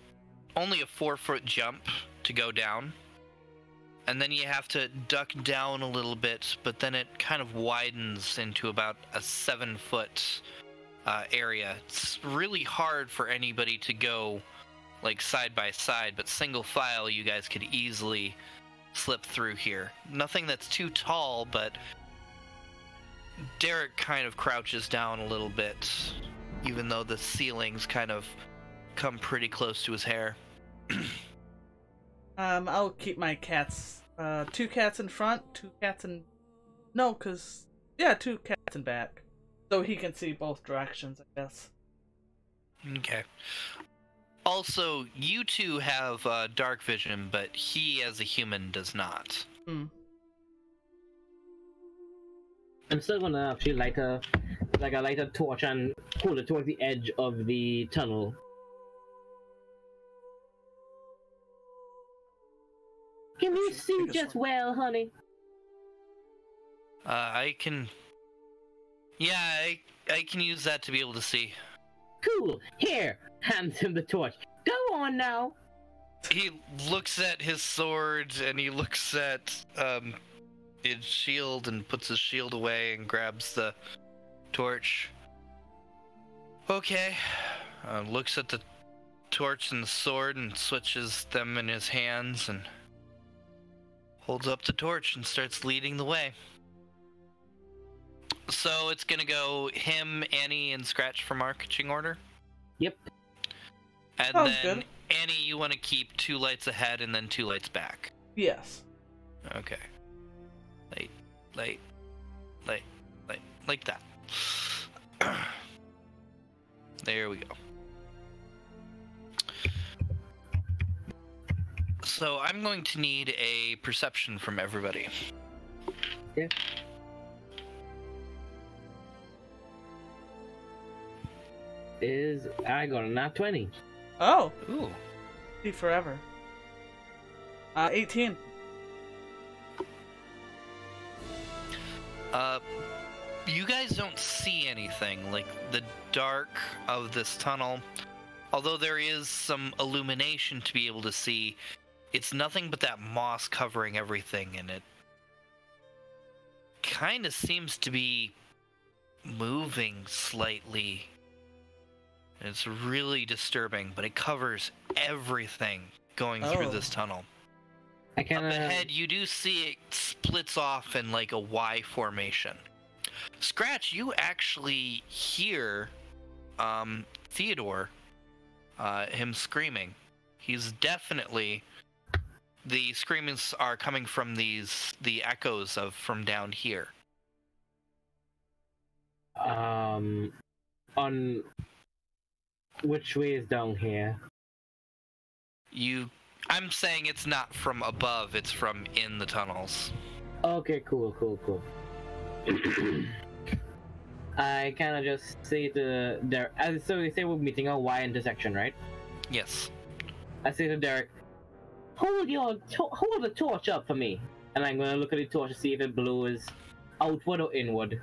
only a 4-foot jump to go down. And then you have to duck down a little bit, but then it kind of widens into about a 7-foot area. It's really hard for anybody to go, like, side by side, but single file you guys could easily slip through here. Nothing that's too tall, but Derek kind of crouches down a little bit, even though the ceilings kind of come pretty close to his hair. I'll keep my cats. 2 cats in front, 2 cats in... No, cause... Yeah, 2 cats in back. So he can see both directions, I guess. Okay. Also, you two have dark vision, but he, as a human, does not. Hmm. I'm still gonna actually light a torch and hold it towards the edge of the tunnel. Can you You just well, honey. I can... Yeah, I can use that to be able to see. Cool. Here, hands him the torch. Go on now. He looks at his sword, and he looks at his shield, and puts his shield away, and grabs the torch. Okay. Looks at the torch and the sword, and switches them in his hands, and holds up the torch, and starts leading the way. So it's gonna go him, Annie, and Scratch for marching order? Yep. And Sounds then, good. Annie, you want to keep 2 lights ahead and then 2 lights back. Yes. Okay. Light. Like that. There we go. So I'm going to need a perception from everybody. Yeah. I got a nat 20. Oh, Ooh. see forever. 18. You guys don't see anything, like the dark of this tunnel. Although there is some illumination to be able to see, it's nothing but that moss covering everything, and it kind of seems to be moving slightly. It's really disturbing, but it covers everything going through this tunnel. I kind Up of... ahead, you do see it splits off in like a Y formation. Scratch, you actually hear Theodore, him screaming. He's definitely... The screamings are coming from the echoes from down here. On... Which way is down here? I'm saying it's not from above, it's from in the tunnels. Okay, cool. I kind of just say to Derek, so we say we're meeting a Y intersection, right? Yes. I say to Derek, hold the torch up for me, and I'm gonna look at the torch to see if it blows outward or inward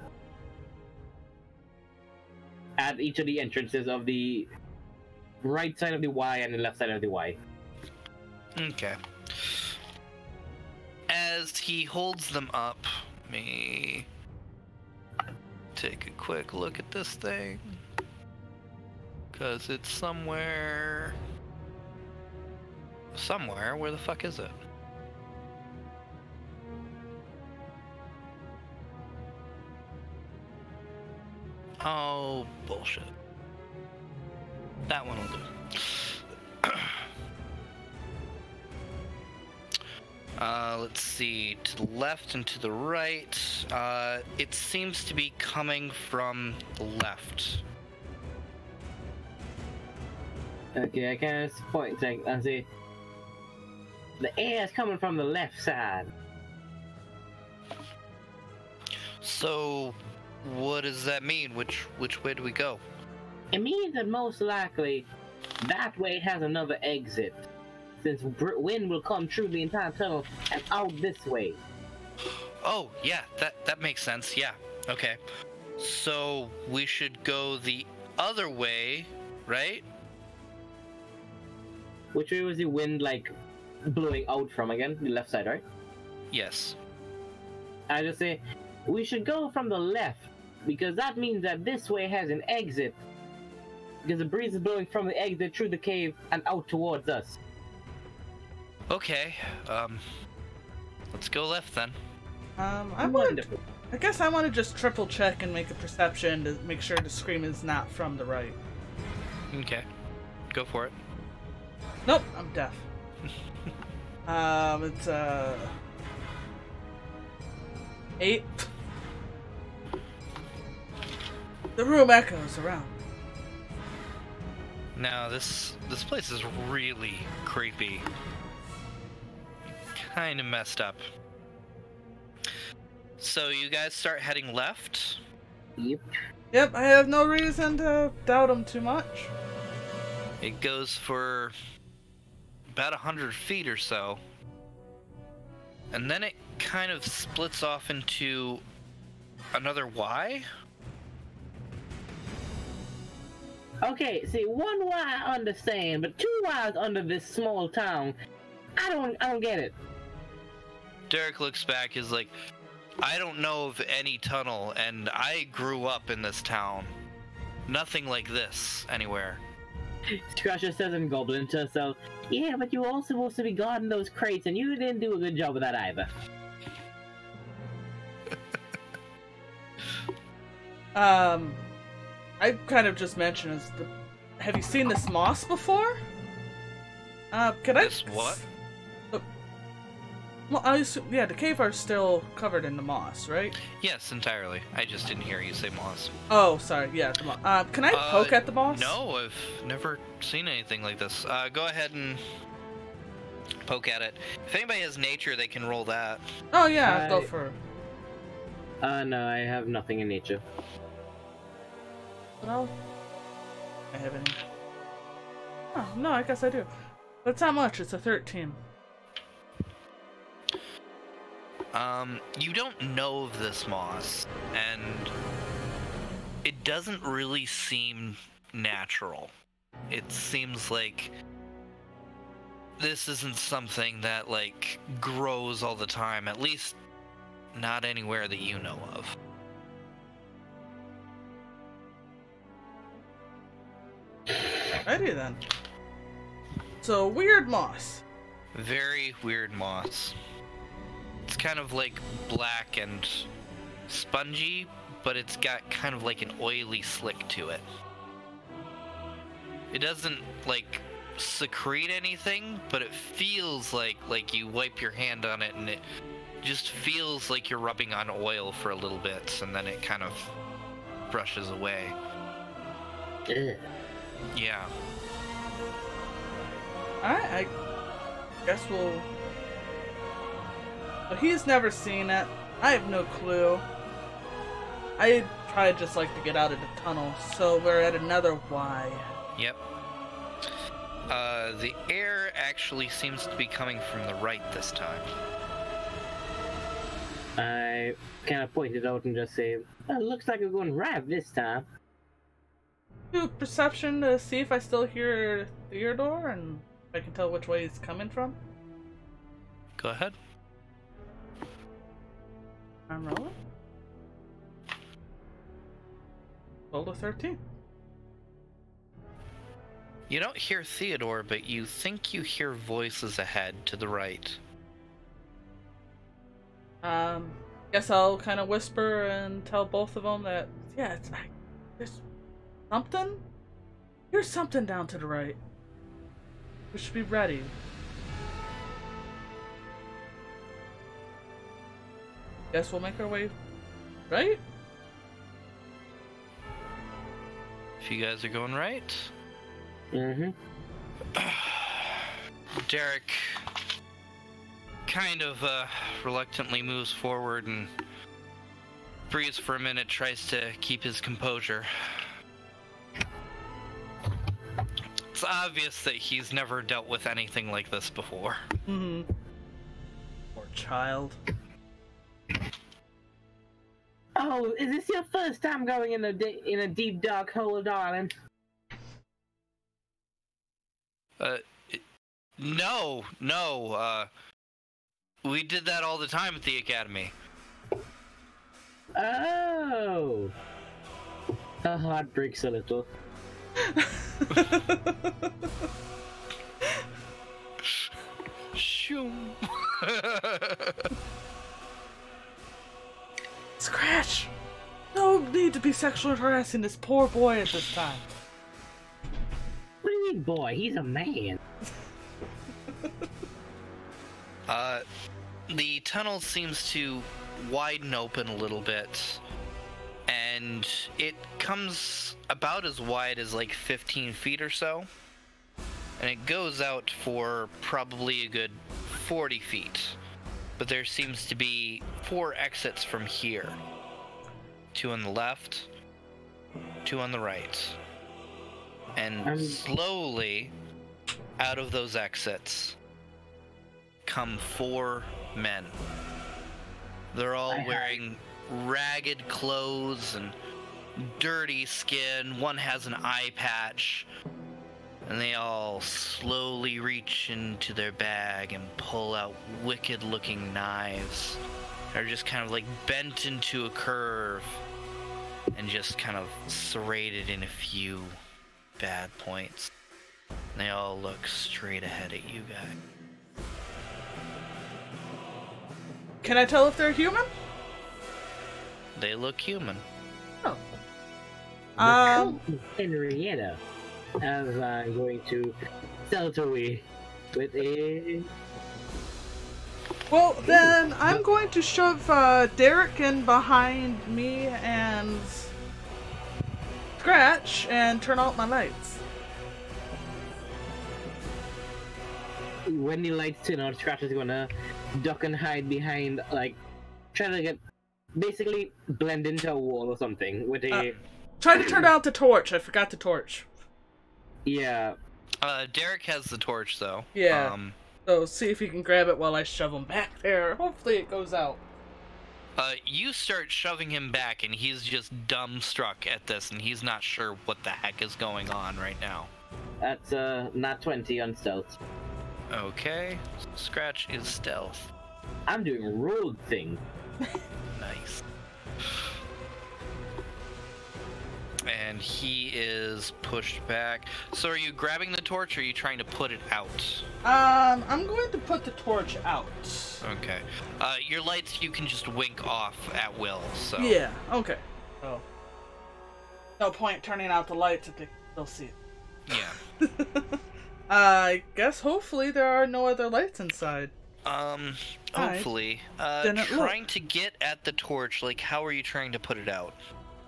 at each of the entrances of the right side of the Y and the left side of the Y. Okay. As he holds them up, let me take a quick look at this thing, because it's somewhere. Where the fuck is it? Oh, bullshit. That one will do. Let's see, to the left and to the right. It seems to be coming from the left. Okay, I kind of point and say, the air is coming from the left side. So, what does that mean? Which way do we go? It means that most likely that way has another exit, since wind will come through the entire tunnel and out this way. Oh, yeah, that makes sense, yeah. Okay. So, we should go the other way, right? Which way was the wind, like, blowing out from again? The left side, right? Yes. I just say, we should go from the left, because that means that this way has an exit. Because the breeze is blowing from the exit through the cave and out towards us. Okay, let's go left then. Wonderful. I guess I want to just triple check and make a perception to make sure the scream is not from the right. Okay, go for it. Nope, I'm deaf. It's 8. The room echoes around. Now this place is really creepy. Kind of messed up. So you guys start heading left? Yep, I have no reason to doubt him too much. It goes for about 100 feet or so. And then it kind of splits off into another Y. Okay, see, one Y I understand, but two Y's under this small town, I don't get it. Derek looks back, is like, I don't know of any tunnel, and I grew up in this town. Nothing like this anywhere. Scratcher says in Goblin to herself, yeah, but you were all supposed to be guarding those crates, and you didn't do a good job of that either. I kind of just mentioned is have you seen this moss before? This what? Well, I assume, yeah, the cave are still covered in the moss, right? Yes, entirely. I just didn't hear you say moss. Oh, sorry. Yeah, the moss. Can I poke at the moss? No, I've never seen anything like this. Go ahead and poke at it. If anybody has nature, they can roll that. Oh yeah, I'll go for. No, I have nothing in nature. Well, I have any. Oh no, I guess I do. But it's not much. It's a 13. You don't know of this moss, and it doesn't really seem natural. It seems like this isn't something that, like, grows all the time, at least not anywhere that you know of. Alrighty then. So, weird moss. Very weird moss. It's kind of like black and spongy, but it's got kind of like an oily slick to it. It doesn't like secrete anything, but it feels like you wipe your hand on it and it just feels like you're rubbing on oil for a little bit, and then it kind of brushes away. Ugh. Yeah. Alright, I guess we'll... But he's never seen it. I have no clue. I'd probably just like to get out of the tunnel, so we're at another Y. Yep. The air actually seems to be coming from the right this time. I kind of point it out and just say, well, it looks like we're going right this time. Do perception to see if I still hear Theodore and if I can tell which way he's coming from. Go ahead. I'm rolling. Rolled a 13. You don't hear Theodore, but you think you hear voices ahead to the right. Guess I'll kind of whisper and tell both of them that, yeah, there's something? Here's something down to the right. We should be ready. Guess we'll make our way right? If you guys are going right. Mm-hmm. Derek kind of reluctantly moves forward and breathes for a minute, tries to keep his composure. It's obvious that he's never dealt with anything like this before. Mm-hmm. Poor child. Oh, is this your first time going in a deep dark hole, darling? No. We did that all the time at the academy. Oh. Her heart breaks a little. Shoom. Scratch! No need to be sexually harassing this poor boy at this time. What do you mean, boy? He's a man. The tunnel seems to widen open a little bit, and it comes about as wide as like 15 feet or so, and it goes out for probably a good 40 feet. But there seems to be 4 exits from here. 2 on the left, 2 on the right. And slowly, out of those exits, come 4 men. They're all wearing ragged clothes and dirty skin. One has an eye patch. And they all slowly reach into their bag and pull out wicked-looking knives. They're just kind of like bent into a curve and just kind of serrated in a few bad points. They all look straight ahead at you guys. Can I tell if they're human? They look human. Oh. Henrietta, as I'm going to stealth away with a... Well, then I'm going to shove Derek in behind me and Scratch and turn out my lights. When the lights turn on, Scratch is gonna duck and hide behind, like, trying to get, basically blend into a wall or something with a... Try to turn out the torch. I forgot the torch. Yeah. Derek has the torch, though. Yeah. So see if you can grab it while I shove him back there. Hopefully it goes out. You start shoving him back, and he's just dumbstruck at this, and he's not sure what the heck is going on right now. That's not 20 on stealth. Okay. Scratch is stealth. I'm doing rogue thing. Nice. And he is pushed back. So are you grabbing the torch, or are you trying to put it out? I'm going to put the torch out. Okay. Your lights you can just wink off at will, so... Yeah, okay. Oh. No point turning out the lights if they'll see it. Yeah. I guess hopefully there are no other lights inside. Hopefully. Trying to get at the torch, like, how are you trying to put it out?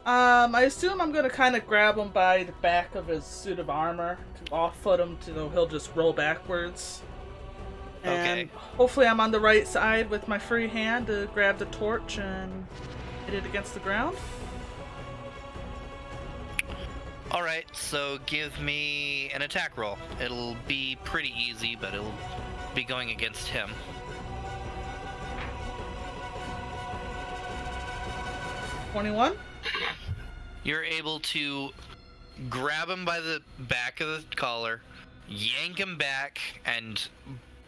I assume I'm gonna kind of grab him by the back of his suit of armor to off-foot him so he'll just roll backwards. And Okay. hopefully I'm on the right side with my free hand to grab the torch and hit it against the ground. Alright, so give me an attack roll. It'll be pretty easy, but it'll be going against him. 21? You're able to grab him by the back of the collar, yank him back, and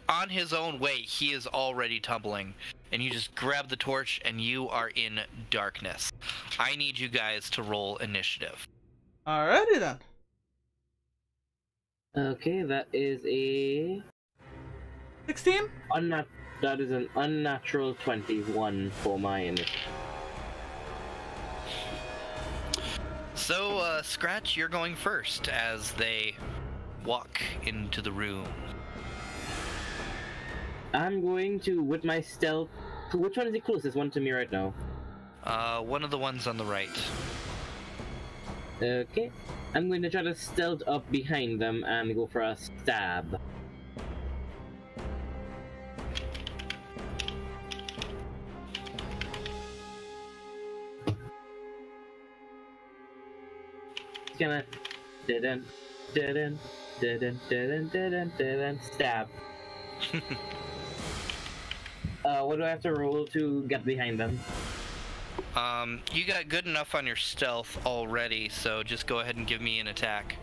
on his own weight, he is already tumbling. And you just grab the torch, and you are in darkness. I need you guys to roll initiative. Alrighty then. Okay, that is a... 16? That is an unnatural 21 for my initiative. So, Scratch, you're going first as they walk into the room. I'm going to, with my stealth... Which one is the closest one to me right now? One of the ones on the right. Okay. I'm going to try to stealth up behind them and go for a stab. It's gonna... Stab. What do I have to roll to get behind them? You got good enough on your stealth already, so just go ahead and give me an attack.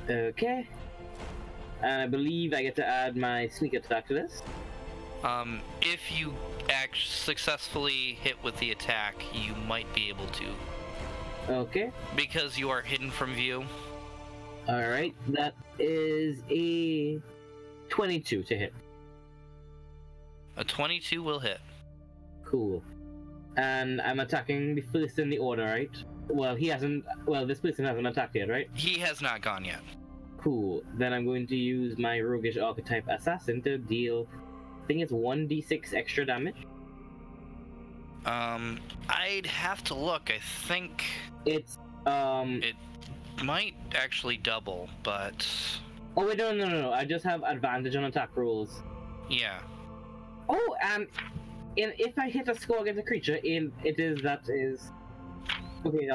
Okay. And I believe I get to add my sneak attack to this. If you successfully hit with the attack, you might be able to. Okay. Because you are hidden from view. Alright, that is a 22 to hit. A 22 will hit. Cool. And I'm attacking the first in the order, right? Well, he hasn't... Well, this person hasn't attacked yet, right? He has not gone yet. Cool. Then I'm going to use my Roguish Archetype Assassin to deal... I think it's 1d6 extra damage. I'd have to look. I think... It's, It might actually double, but... Oh, wait, no. I just have advantage on attack rolls. Yeah. Oh, and if I hit a score against a creature, that is... Okay,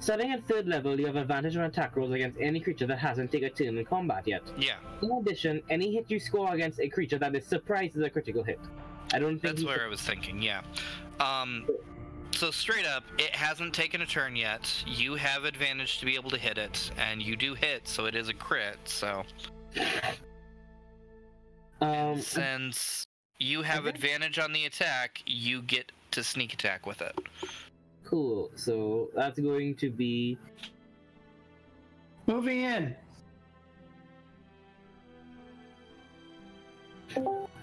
Starting at 3rd level, you have advantage on attack rolls against any creature that hasn't taken a turn in combat yet. Yeah. In addition, any hit you score against a creature that is surprised is a critical hit. I don't think That's where I was thinking, yeah. So straight up, it hasn't taken a turn yet. You have advantage to be able to hit it, and you do hit, so it is a crit, so... Since you have advantage on the attack, you get to sneak attack with it. Cool, so that's going to be... Moving in.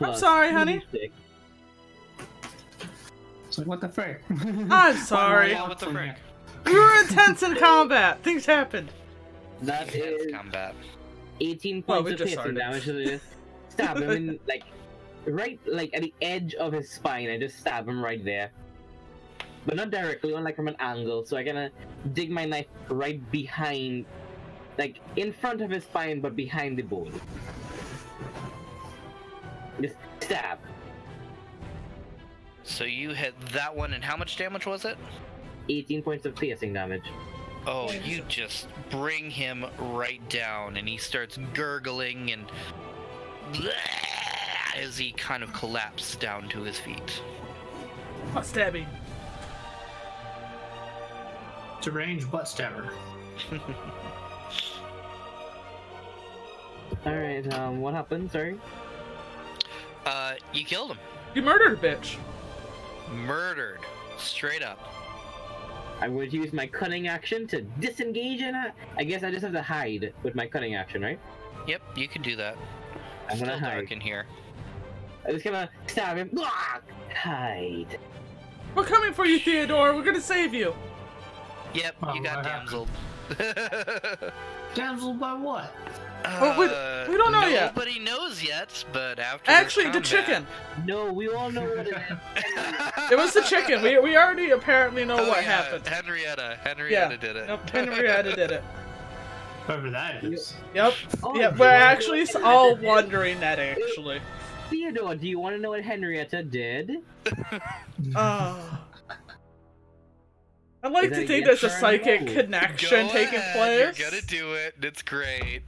I'm sorry, honey. 26. It's like, what the frick? I'm sorry. Yeah, what the frick? We were intense in combat. Things happened. That is Combat. 18 Well, points we of just piercing started. damage. So just stab him in, like, right, like, at the edge of his spine. I just stab him right there. But not directly, on like from an angle. So I gonna dig my knife right behind, like, in front of his spine, but behind the bone. Just stab. So you hit that one, and how much damage was it? 18 points of piercing damage. Oh, you just bring him right down, and he starts gurgling and as he kind of collapses down to his feet. Butt stabbing. It's a ranged butt stabber. Alright, what happened? Sorry? You killed him. You murdered a bitch. Murdered. Straight up. I'm going to use my cunning action to disengage and I guess I just have to hide with my cunning action, right? Yep, you can do that. I'm Still gonna dark hide. in here. I'm just gonna stab him. Blah! Hide. We're coming for you, Theodore. We're gonna save you. Yep, Oh, you got what happened? damseled. Damsel by what? Well, we don't know yet. Nobody knows yet, but after Actually, the this chicken. No, we all know what it is. combat- It was the chicken. We already apparently know Oh, what yeah, happened. Henrietta Yeah. did it. Yep, Henrietta did it. Whoever that is. Yep. Oh, Yeah, do we're you wanna actually know what all Henrietta did? wondering that, actually. Theodore, do you want to know what Henrietta did? Oh. I'd like Is to that think yes there's a or a psychic no? connection Go taking ahead, place. You're gonna do it. It's great.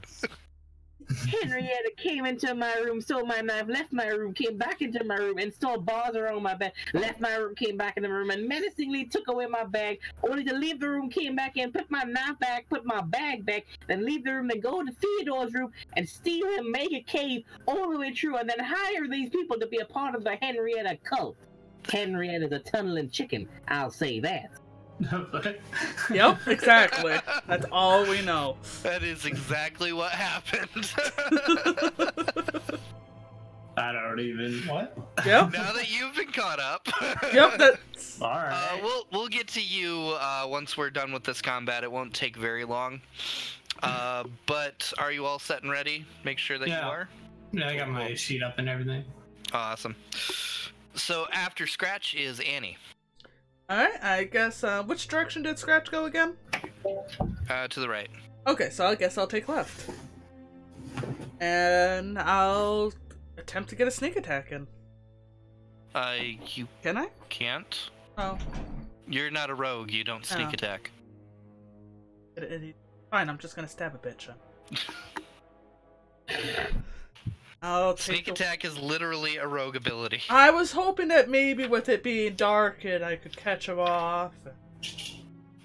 Henrietta came into my room, stole my knife, left my room, came back into my room, installed bars around my bed, left my room, came back in the room, and menacingly took away my bag, only to leave the room, came back in, put my knife back, put my bag back, then leave the room, then go to Theodore's room and steal him, make a cave all the way through, and then hire these people to be a part of the Henrietta cult. Henrietta's a tunneling chicken, I'll say that. Yep, exactly. That's all we know. That is exactly what happened. I don't even. What? Yep. Now that you've been caught up. Yep, that's... Alright. We'll get to you once we're done with this combat. It won't take very long. But are you all set and ready? Make sure that you Yeah. are. Yeah, I got my sheet up and everything. Awesome. So after Scratch is Annie. Alright, I guess, which direction did Scratch go again? To the right. Okay, so I guess I'll take left. And I'll attempt to get a sneak attack in. You Can I? can't. Oh. You're not a rogue. You don't sneak Oh. attack. Fine, I'm just gonna stab a bitch. I'll take Sneak attack is literally a rogue ability. I was hoping that maybe with it being dark and I could catch him off.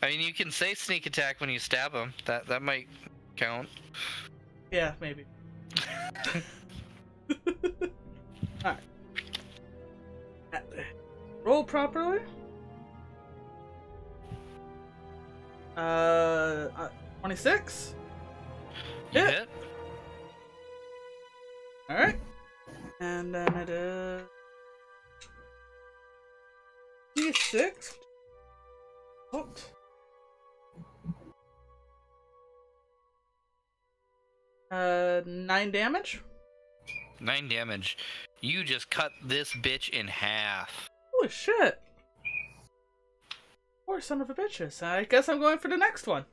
I mean, you can say sneak attack when you stab him. That might count. Yeah, maybe. Alright. Roll properly. 26? You Yeah. hit? Alright. And then it is... D6? What? Nine damage? 9 damage. You just cut this bitch in half. Holy shit. Poor son of a bitches. I guess I'm going for the next one.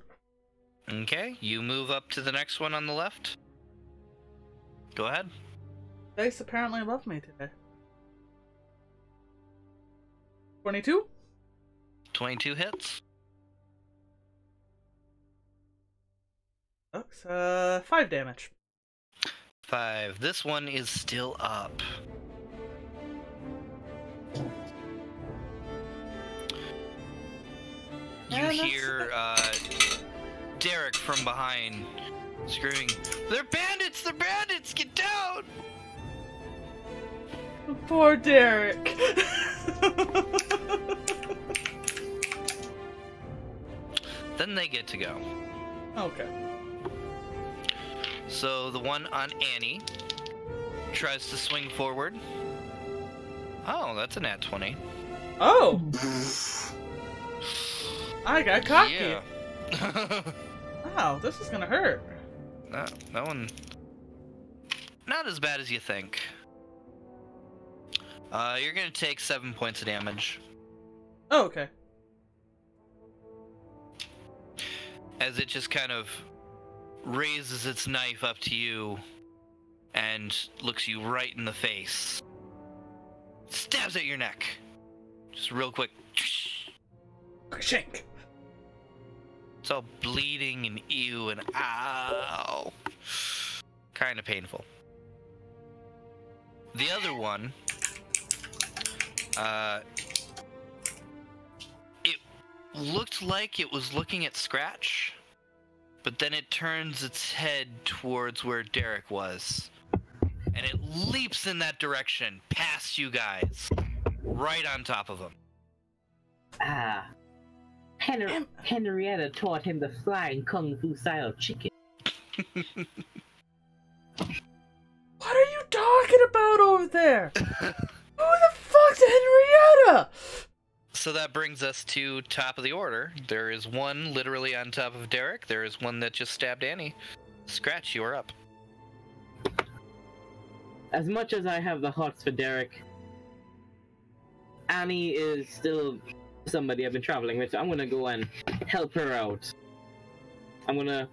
Okay, you move up to the next one on the left. Go ahead. Dice apparently love me today. 22? 22 hits. Looks, 5 damage. 5. This one is still up. You Man, hear Derek from behind screaming, "They're bandits! They're bandits! Get down!" Poor Derek. Then they get to go. Okay. So the one on Annie tries to swing forward. Oh, that's a nat 20. Oh! I got cocky. Yeah. Wow, this is gonna hurt. That one... Not as bad as you think. You're gonna take 7 points of damage. Oh, okay. As it just kind of raises its knife up to you and looks you right in the face. Stabs at your neck. Just real quick. Shank. It's all bleeding and ew and ow. Kind of painful. The other one, it looked like it was looking at Scratch, but then it turns its head towards where Derek was. And it leaps in that direction, past you guys. Right on top of him. Ah. Henrietta taught him the flying kung fu style chicken. What are you talking about over there? Who the fuck's Henrietta? So that brings us to top of the order. There is one literally on top of Derek. There is one that just stabbed Annie. Scratch, you are up. As much as I have the hots for Derek, Annie is still somebody I've been traveling with, so I'm gonna go and help her out. I'm gonna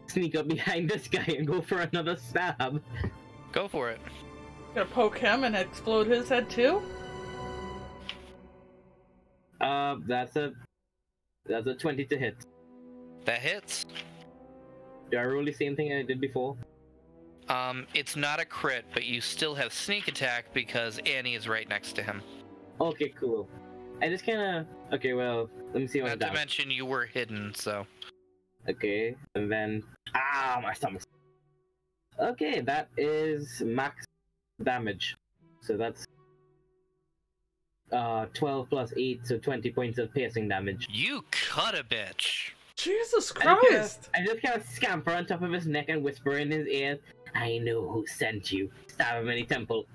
sneak up behind this guy and go for another stab. Go for it. Gonna poke him and explode his head too? That's a 20 to hit. That hits. Do I roll the same thing I did before? It's not a crit, but you still have sneak attack because Annie is right next to him. Okay, cool. I just kinda... Okay, well, let me see what Not to mention you were hidden, so... Okay, and then... Ah, my stomach. Okay, that is max damage. So that's... 12 plus 8, so 20 points of piercing damage. You cut a bitch! Jesus Christ! I just kind of scamper on top of his neck and whisper in his ear, "I know who sent you." Stab him in the temple.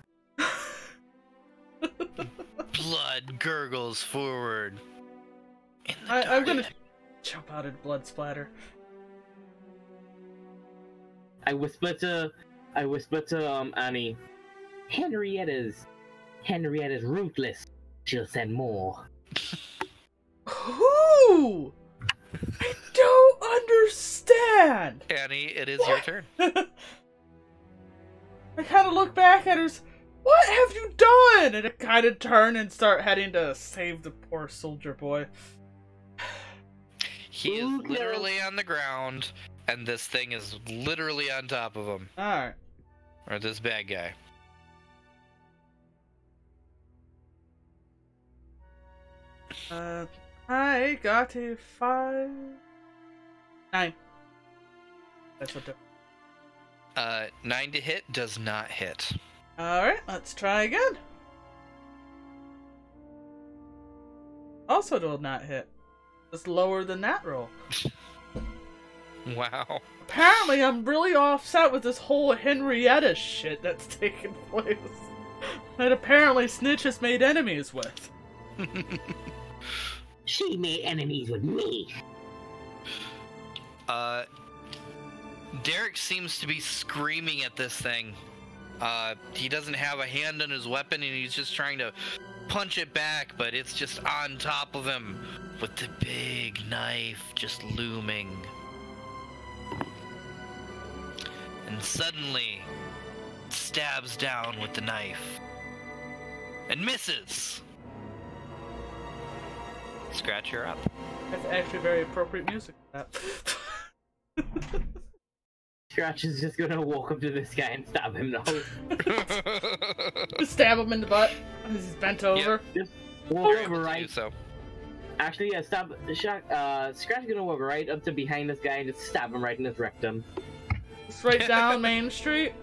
Blood gurgles forward. I'm gonna jump out of blood splatter. I whisper to Annie, Henrietta's ruthless. She'll send more. Who? I don't understand! Annie, it is your turn. I kind of look back at her. What have you done? And I kind of turn and start heading to save the poor soldier boy. He is literally on the ground, and this thing is literally on top of him. Alright. Or this bad guy. I got a 5... 9. That's what 9 to hit does not hit. Alright, let's try again. Also will not hit. It's lower than that roll. Wow. Apparently I'm really offset with this whole Henrietta shit that's taken place. That apparently Snitch has made enemies with. She made enemies with me. Derek seems to be screaming at this thing. He doesn't have a hand on his weapon and he's just trying to punch it back, but it's just on top of him with the big knife just looming. And suddenly, stabs down with the knife. And misses! Scratch, you're up. That's actually very appropriate music for that. Scratch is just gonna walk up to this guy and stab him now. Just stab him in the butt as he's bent over. Just walk Able to right. do so. Actually, yeah, Scratch is gonna walk right up to behind this guy and just stab him right in his rectum. Straight down Main Street.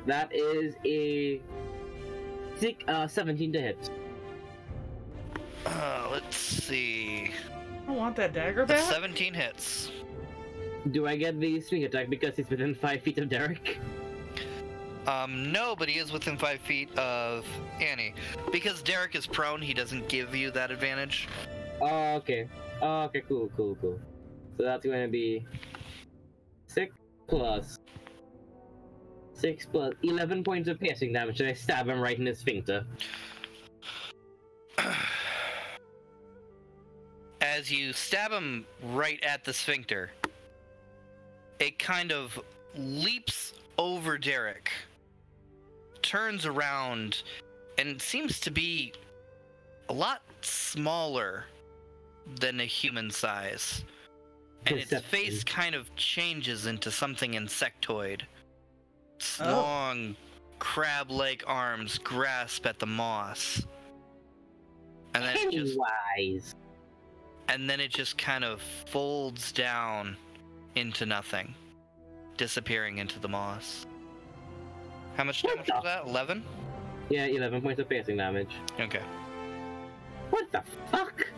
That is a 17 to hit. Let's see. I don't want that dagger back. 17 hits. Do I get the swing attack because he's within 5 feet of Derek? No, but he is within 5 feet of Annie. Because Derek is prone, he doesn't give you that advantage. Oh, okay. Oh, okay, cool. So that's going to be 6 plus 11 points of piercing damage, and I stab him right in his sphincter. As you stab him right at the sphincter, it kind of leaps over Derek, turns around, and seems to be a lot smaller than a human size. And its face kind of changes into something insectoid. Its long, crab-like arms grasp at the moss. And then it just kind of folds down into nothing, disappearing into the moss. How much damage was that? 11? Yeah, 11 points of piercing damage. Okay. What the fuck?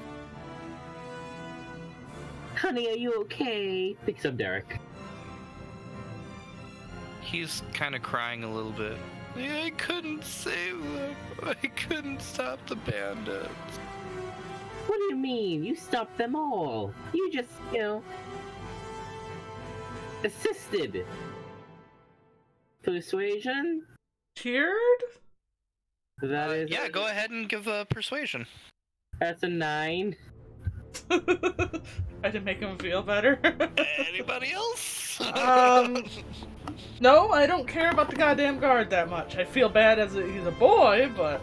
Honey, are you okay? Picks up Derek. He's kind of crying a little bit. I couldn't save them. I couldn't stop the bandits. What do you mean? You stopped them all. You just, assisted. Persuasion? Cheered? That is. Yeah, go ahead and give a persuasion. That's a 9. I didn't make him feel better. Anybody else? No, I don't care about the goddamn guard that much. I feel bad as he's a boy, but...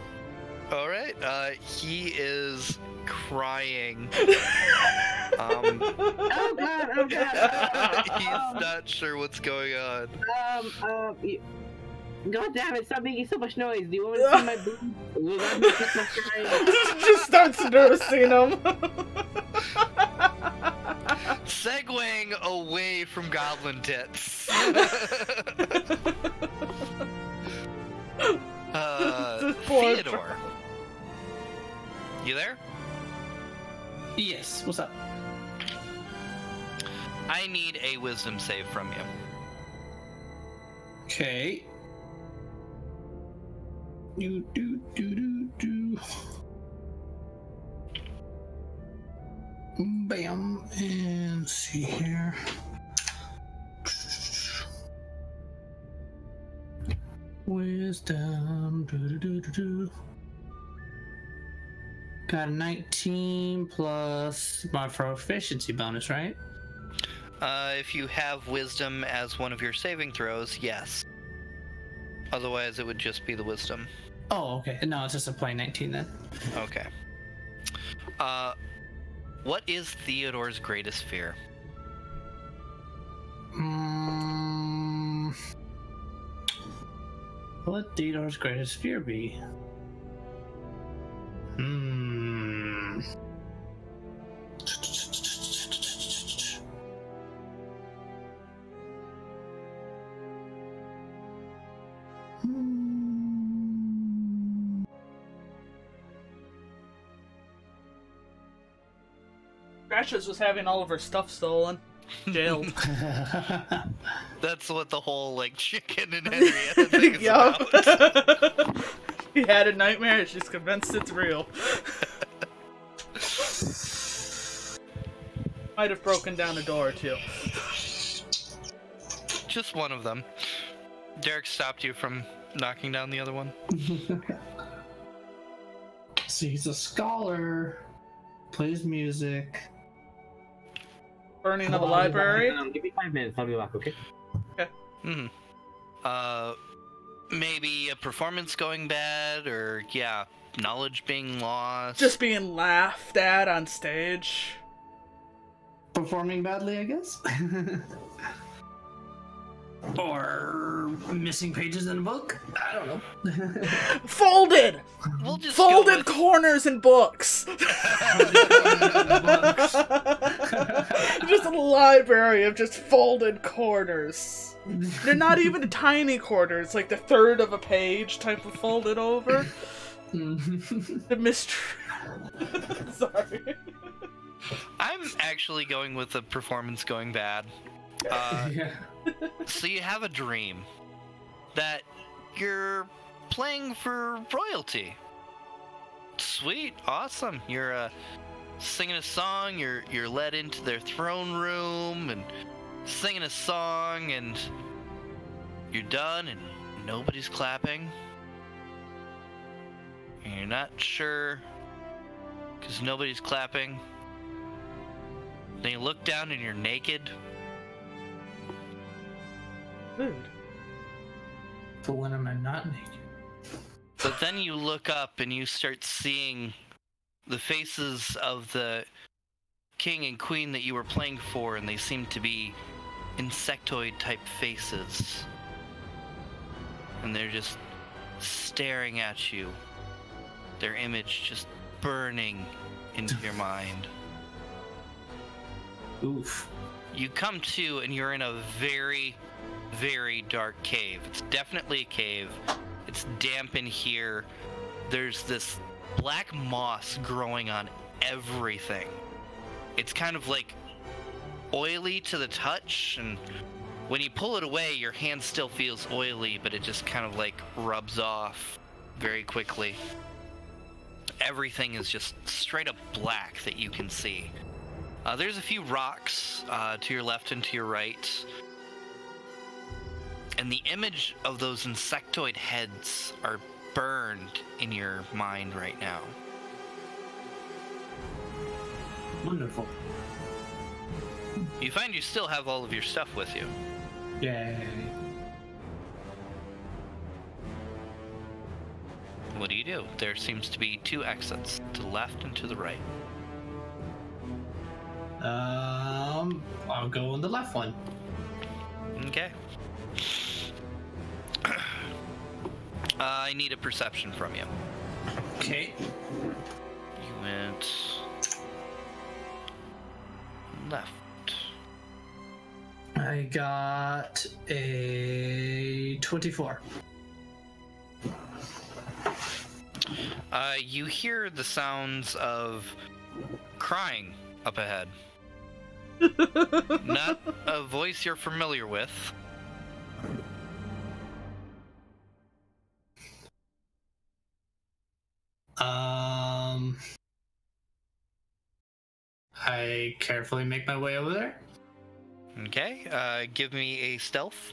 Alright, he is crying. Oh god! He's not sure what's going on. God damn it, stop making so much noise. Do you want me to see my boobs? Will that make it my crying? Just starts nursing him. Segueing away from goblin tits. Theodore. You there? Yes, what's up? I need a wisdom save from you. Okay. Do. Bam, and see here. Wisdom. Got a 19 plus my proficiency bonus, right? If you have wisdom as one of your saving throws, yes. Otherwise, it would just be the wisdom. Oh, okay. No, it's just a plain 19 then. Okay. What is Theodore's greatest fear? What would Theodore's greatest fear be? Scratches was having all of her stuff stolen. Jailed. That's what the whole, like, chicken and Henrietta thing is Yup. about. He had a nightmare and she's convinced it's real. Might have broken down a door or two. Just one of them. Derek stopped you from knocking down the other one. So he's a scholar, plays music. Burning of a library. Give me 5 minutes, I'll be back, okay? Okay. Maybe a performance going bad, or, yeah, knowledge being lost. Just being laughed at on stage. Performing badly, I guess? Or missing pages in a book? I don't know. Folded! We'll just Folded go with... corners in books! Just a library of just folded corners. They're not even tiny corners, like the third of a page type of folded over. The mystery. Sorry. I'm actually going with the performance going bad. Yeah. So you have a dream that you're playing for royalty. Sweet, awesome. You're singing a song. You're led into their throne room and singing a song, and you're done, and nobody's clapping. And you're not sure because nobody's clapping. Then you look down and you're naked. Rude. But when am I not naked? But then you look up and you start seeing the faces of the king and queen that you were playing for, and they seem to be insectoid type faces. And they're just staring at you. Their image just burning into your mind. Oof. You come to and you're in a very, very dark cave. It's definitely a cave. It's damp in here. There's this black moss growing on everything. It's kind of like oily to the touch, and when you pull it away, your hand still feels oily, but it just kind of like rubs off very quickly. Everything is just straight up black that you can see. There's a few rocks to your left and to your right. And the image of those insectoid heads are burned in your mind right now. Wonderful. You find you still have all of your stuff with you. Yay. What do? There seems to be two exits, to the left and to the right. I'll go on the left one. Okay. I need a perception from you. Okay. You went left. I got a 24. You hear the sounds of crying up ahead. Not a voice you're familiar with. I carefully make my way over there. Okay, give me a stealth.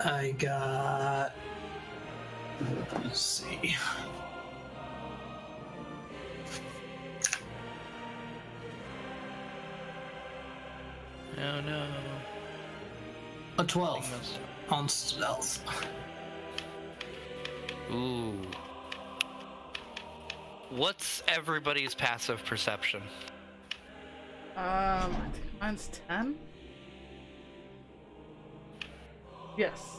I got... Let's see. Oh no. A 12 on stealth. Ooh. What's everybody's passive perception? I think mine's 10? Yes.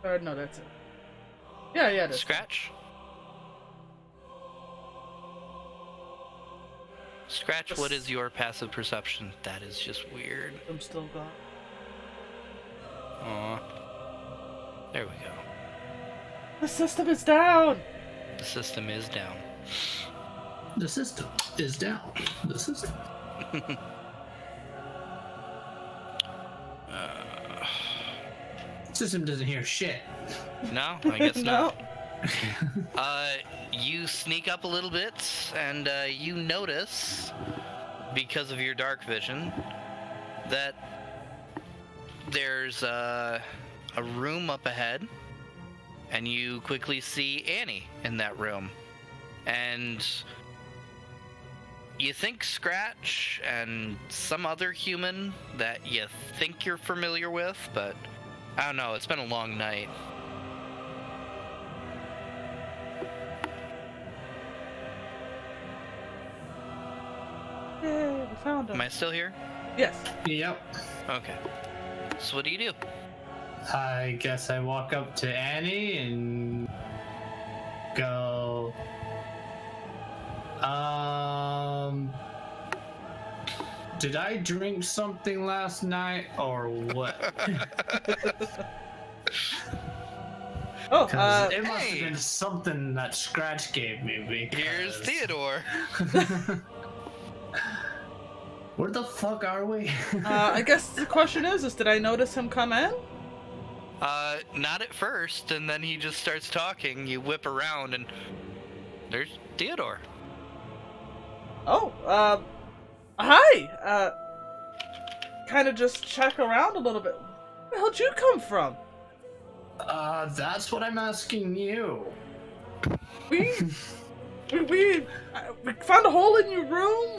Or no, that's it. Yeah, it is. Scratch? Scratch, what is your passive perception? That is just weird. I'm still gone. Aw. There we go. The system is down! The system is down. The system is down. The system. System doesn't hear shit. No, I guess No. not. You sneak up a little bit, and you notice, because of your dark vision, that there's a room up ahead, and you quickly see Annie in that room. And you think Scratch and some other human that you think you're familiar with, but I don't know, it's been a long night. found him. Am I still here? Yes. Yep. Okay. So what do you do? I guess I walk up to Annie and go, did I drink something last night or what? Oh, It must Hey. have been something that Scratch gave me. Here's Because... Theodore. Where the fuck are we? I guess the question is did I notice him come in? Not at first, and then he just starts talking. You whip around, and there's Theodore. Oh, hi! Kind of just check around a little bit. Where the hell'd you come from? That's what I'm asking you. We found a hole in your room,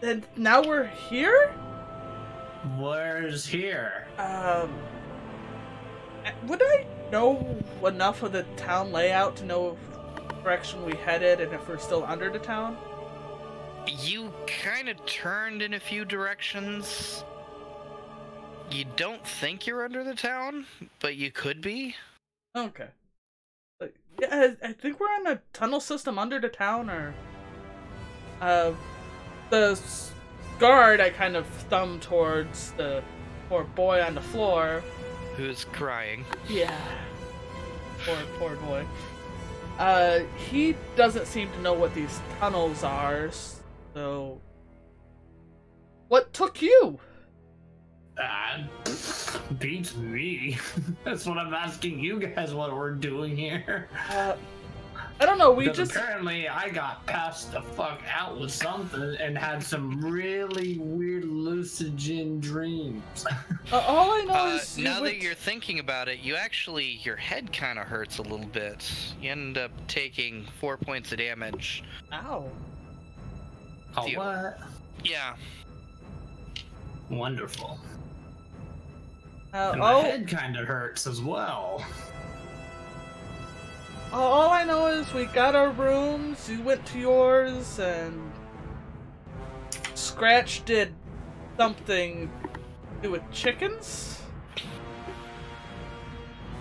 and now we're here? Where's here? Would I know enough of the town layout to know which direction we headed and if we're still under the town? You kind of turned in a few directions. You don't think you're under the town, but you could be. Okay. Yeah, I think we're in a tunnel system under the town, or... the guard, I kind of thumb towards the poor boy on the floor. Who's crying? Yeah. Poor boy. He doesn't seem to know what these tunnels are, so... What took you? Beats me. That's what I'm asking you guys what we're doing here. I don't know, we Because just... apparently I got passed the fuck out with something and had some really weird lucidgen dreams. all I know is... Now that you're thinking about it, your head kind of hurts a little bit. You end up taking 4 points of damage. Ow. Oh, what? Yeah. Wonderful. And my Oh, head kind of hurts as well. all I know is we got our rooms, you went to yours, and Scratch did something to do with chickens?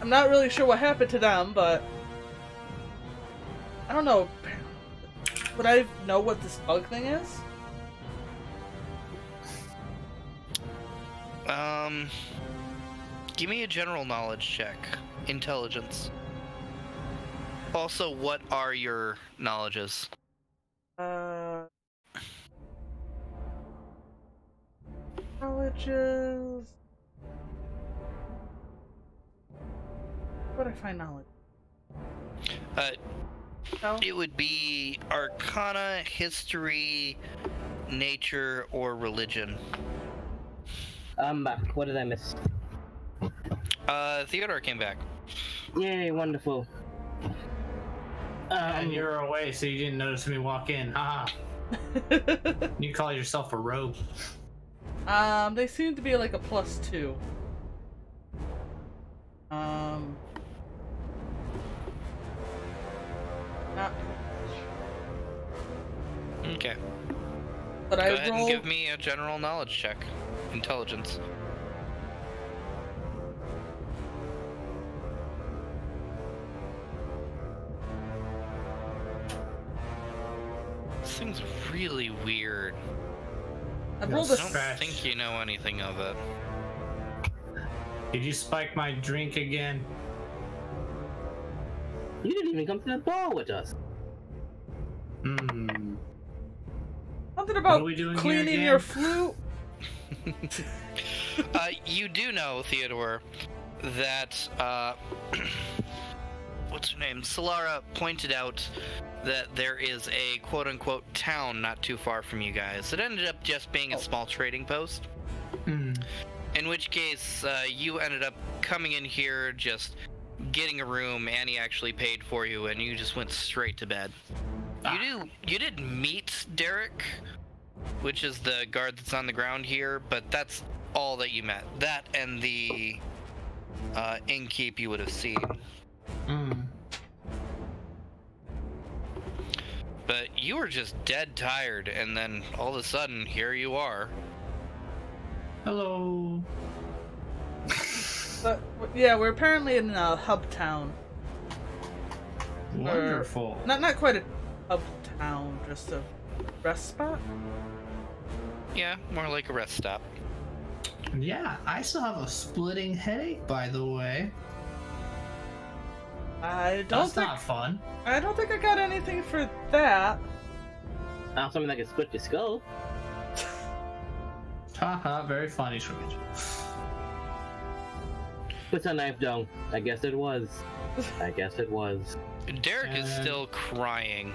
I'm not really sure what happened to them, but I don't know. Would I know what this bug thing is? Give me a general knowledge check. Intelligence. Also, what are your knowledges? Knowledges. Where would I find knowledge? No? It would be Arcana, History, Nature, or Religion. I'm back. What did I miss? Theodore came back. Yay, wonderful. And you're away, so you didn't notice me walk in. Haha. You call yourself a rogue. They seem to be like a +2. Not Okay. but Go I ahead and rolled. give me a general knowledge check. Intelligence. This thing's really weird. I rolled I a don't Scratch. think you know anything of it. Did you spike my drink again? You didn't even come to the bar with us. Hmm. something What about are we doing here cleaning again? your flute. You do know, Theodore, that, what's her name? Solara pointed out that there is a quote-unquote town not too far from you guys. It ended up just being a small trading post. Hmm. In which case, you ended up coming in here, just getting a room. Annie actually paid for you, and you just went straight to bed. You did meet Derek, which is the guard that's on the ground here, but that's all that you met. That and the innkeep you would have seen. Hmm. But you were just dead tired, and then all of a sudden, here you are. Hello. But, yeah, we're apparently in a hub town. Wonderful. Not quite a hub town, just a rest spot. Yeah, more like a rest stop. Yeah, I still have a splitting headache, by the way. That's not fun. I don't think I got anything for that. Something that can split your skull. Haha, very funny, Switch. Puts a knife down. I guess it was. Derek is still crying.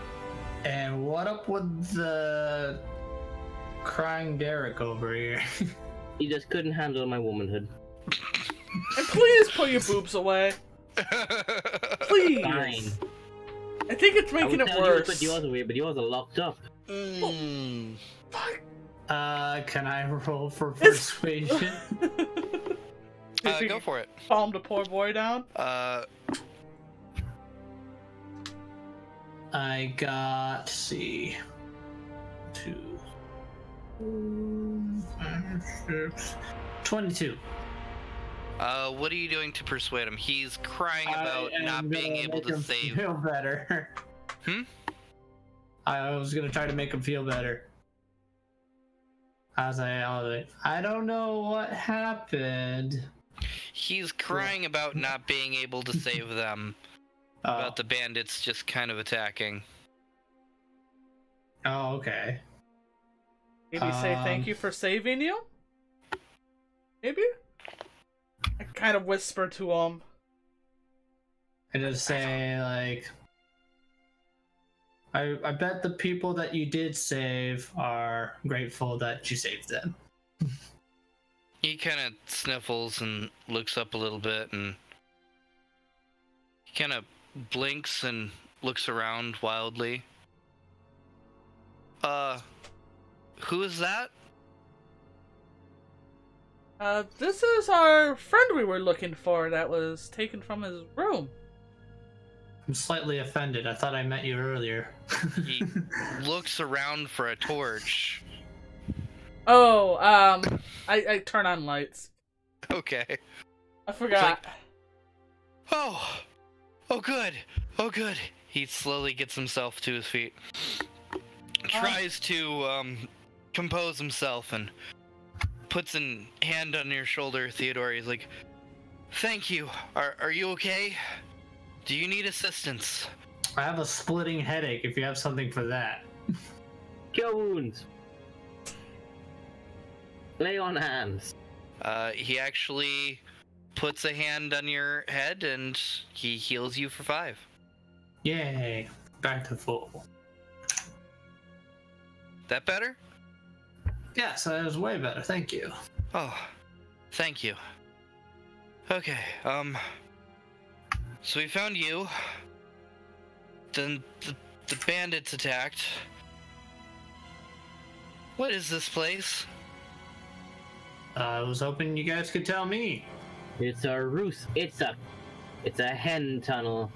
And what up with the crying Derek over here? He just couldn't handle my womanhood. And please put your boobs away. Please. Fine. I think it's making it worse. But yours away, but yours are locked up. Fuck. Can I roll for persuasion? Go for it. Calm the poor boy down. I got, let's see, 2, 5, 6, 22. What are you doing to persuade him? He's crying about not being able to save. Feel better. I was gonna try to make him feel better. I don't know what happened. He's crying about not being able to save them. About the bandits just kind of attacking. Oh, okay. Maybe say thank you for saving you? Maybe? I kind of whisper to him. I just say, like, I bet the people that you did save are grateful that you saved them. He kind of sniffles and looks up a little bit, and he kind of blinks and looks around wildly. Who is that? This is our friend we were looking for that was taken from his room. I'm slightly offended. I thought I met you earlier. He looks around for a torch. Oh, I turn on lights. Okay. I forgot. Oh good. He slowly gets himself to his feet. Tries to, compose himself and puts a hand on your shoulder, Theodore. He's like, thank you. Are you okay? Do you need assistance? I have a splitting headache if you have something for that. Cure wounds. Lay on hands. He actually puts a hand on your head and he heals you for 5. Yay. Back to full. That better? Yes, that was way better. Thank you. Oh, thank you. Okay, so we found you. Then the bandits attacked. What is this place? I was hoping you guys could tell me. It's a roost. It's a hen tunnel.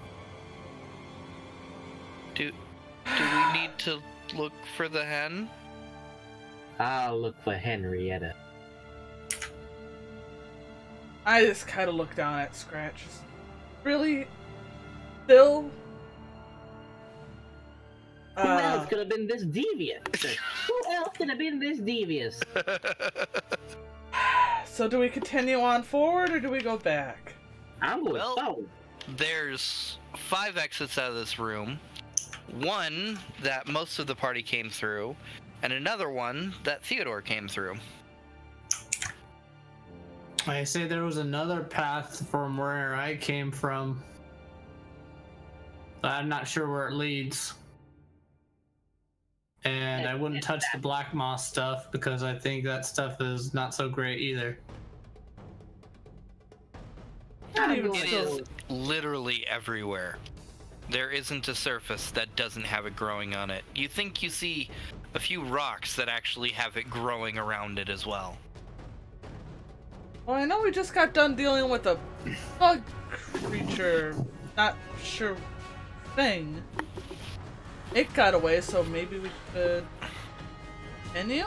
Do we need to look for the hen? I'll look for Henrietta. I just kind of look down at Scratch. Really? Bill? Who else could have been this devious? Who else could have been this devious? So do we continue on forward or do we go back? I'm going forward. There's 5 exits out of this room. One that most of the party came through, and another one that Theodore came through. I say there was another path from where I came from. I'm not sure where it leads. And I wouldn't touch the black moss stuff because I think that stuff is not so great either. It is literally everywhere. There isn't a surface that doesn't have it growing on it. You think you see a few rocks that actually have it growing around it as well. Well, I know we just got done dealing with a bug creature, not sure thing. It got away, so maybe we could... Continue?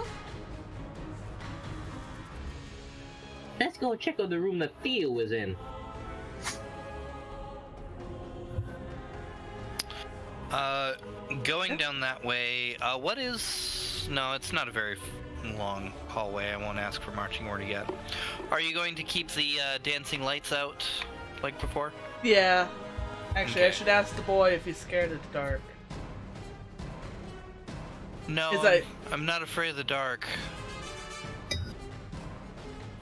Let's go check out the room that Theo was in. Going down that way, what is... No, it's not a very long hallway. I won't ask for marching order yet. Are you going to keep the dancing lights out like before? Yeah. Actually, I Okay. should ask the boy if he's scared of the dark. No, Is I- I'm not afraid of the dark.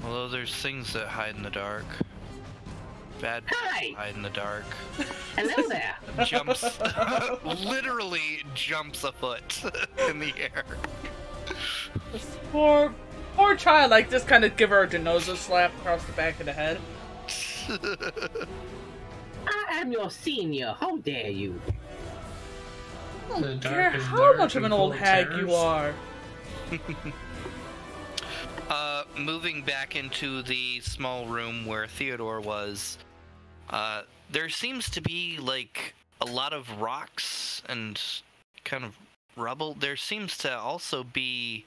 Although there's things that hide in the dark. Bad people Hi! hide in the dark. Hello there! Jumps, literally jumps a foot in the air. This poor child, like, just kind of give her a Denozo slap across the back of the head. I am your senior, how dare you? I The don't dark care is how dark much of and an old full of hag terrors. you are. Moving back into the small room where Theodore was, there seems to be, like, a lot of rocks and kind of rubble. There seems to also be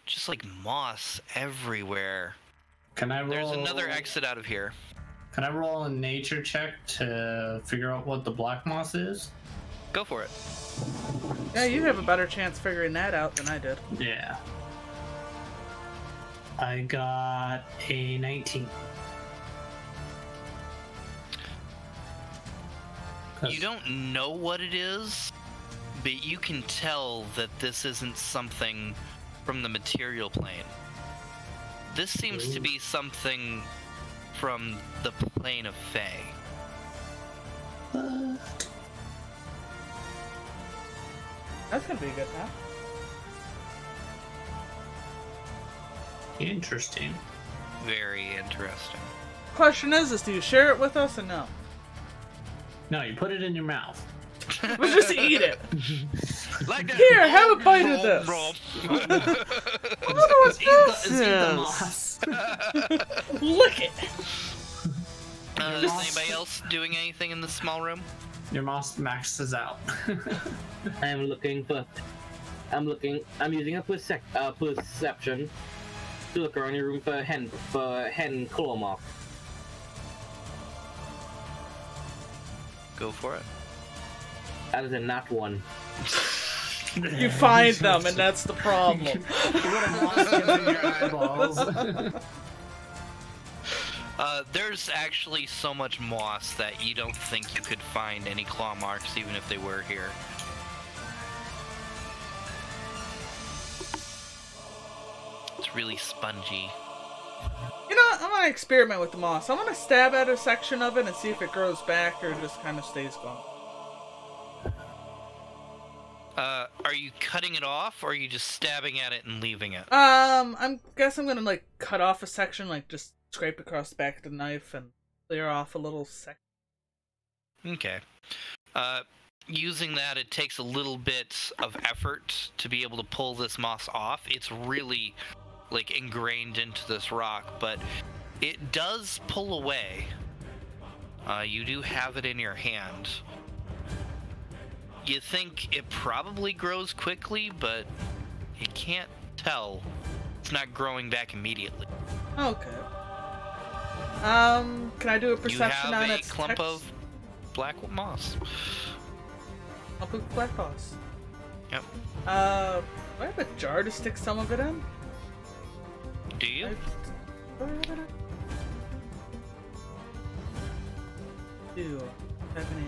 just, like, moss everywhere. Can I roll? There's another exit out of here. Can I roll a nature check to figure out what the black moss is? Go for it. Yeah, you have a better chance figuring that out than I did. Yeah. I got a 19. You don't know what it is, but you can tell that this isn't something from the material plane. This seems to be something from the plane of Fae. That's gonna be a good time. Interesting. Very interesting. Question is do you share it with us or no? No, you put it in your mouth. We just eat it. Like that. Here, have a bite of Roll, this. roll. I wonder what Let's eat the this is. moss. Lick it. Is anybody else doing anything in this small room? Your moss maxes out. I'm using a perception to look around your room for hen claw mark. Go for it. That is a nat one. You find them, and that's the problem. What a moss gets in your eyeballs. There's actually so much moss that you don't think you could find any claw marks even if they were here. It's really spongy. You know what? I'm gonna experiment with the moss. I'm gonna stab at a section of it and see if it grows back or just kind of stays gone. Are you cutting it off, or are you just stabbing at it and leaving it? I'm gonna like cut off a section, like just scrape across the back of the knife and clear off a little section. Okay. Using that, it takes a little bit of effort to be able to pull this moss off. It's really, like, ingrained into this rock, but it does pull away. You do have it in your hand. You think it probably grows quickly, but you can't tell. It's not growing back immediately. Okay. Can I do a You perception on have a its clump text? of black moss. Clump of black moss. Yep. Do I have a jar to stick some of it in? Do you? Do have any?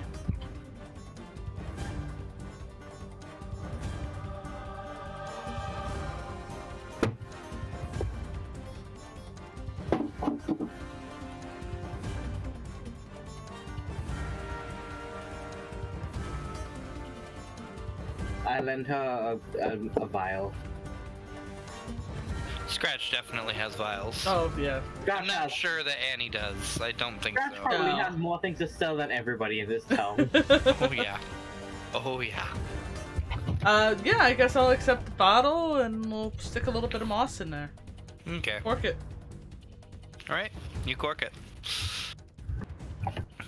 I lend her a vial. Scratch definitely has vials. Oh yeah. I'm not sure that Annie does. I don't think Scratch so. probably No. has more things to sell than everybody in this town. Oh yeah. Oh yeah. Yeah, I guess I'll accept the bottle and we'll stick a little bit of moss in there. Okay. Cork it. Alright, you cork it.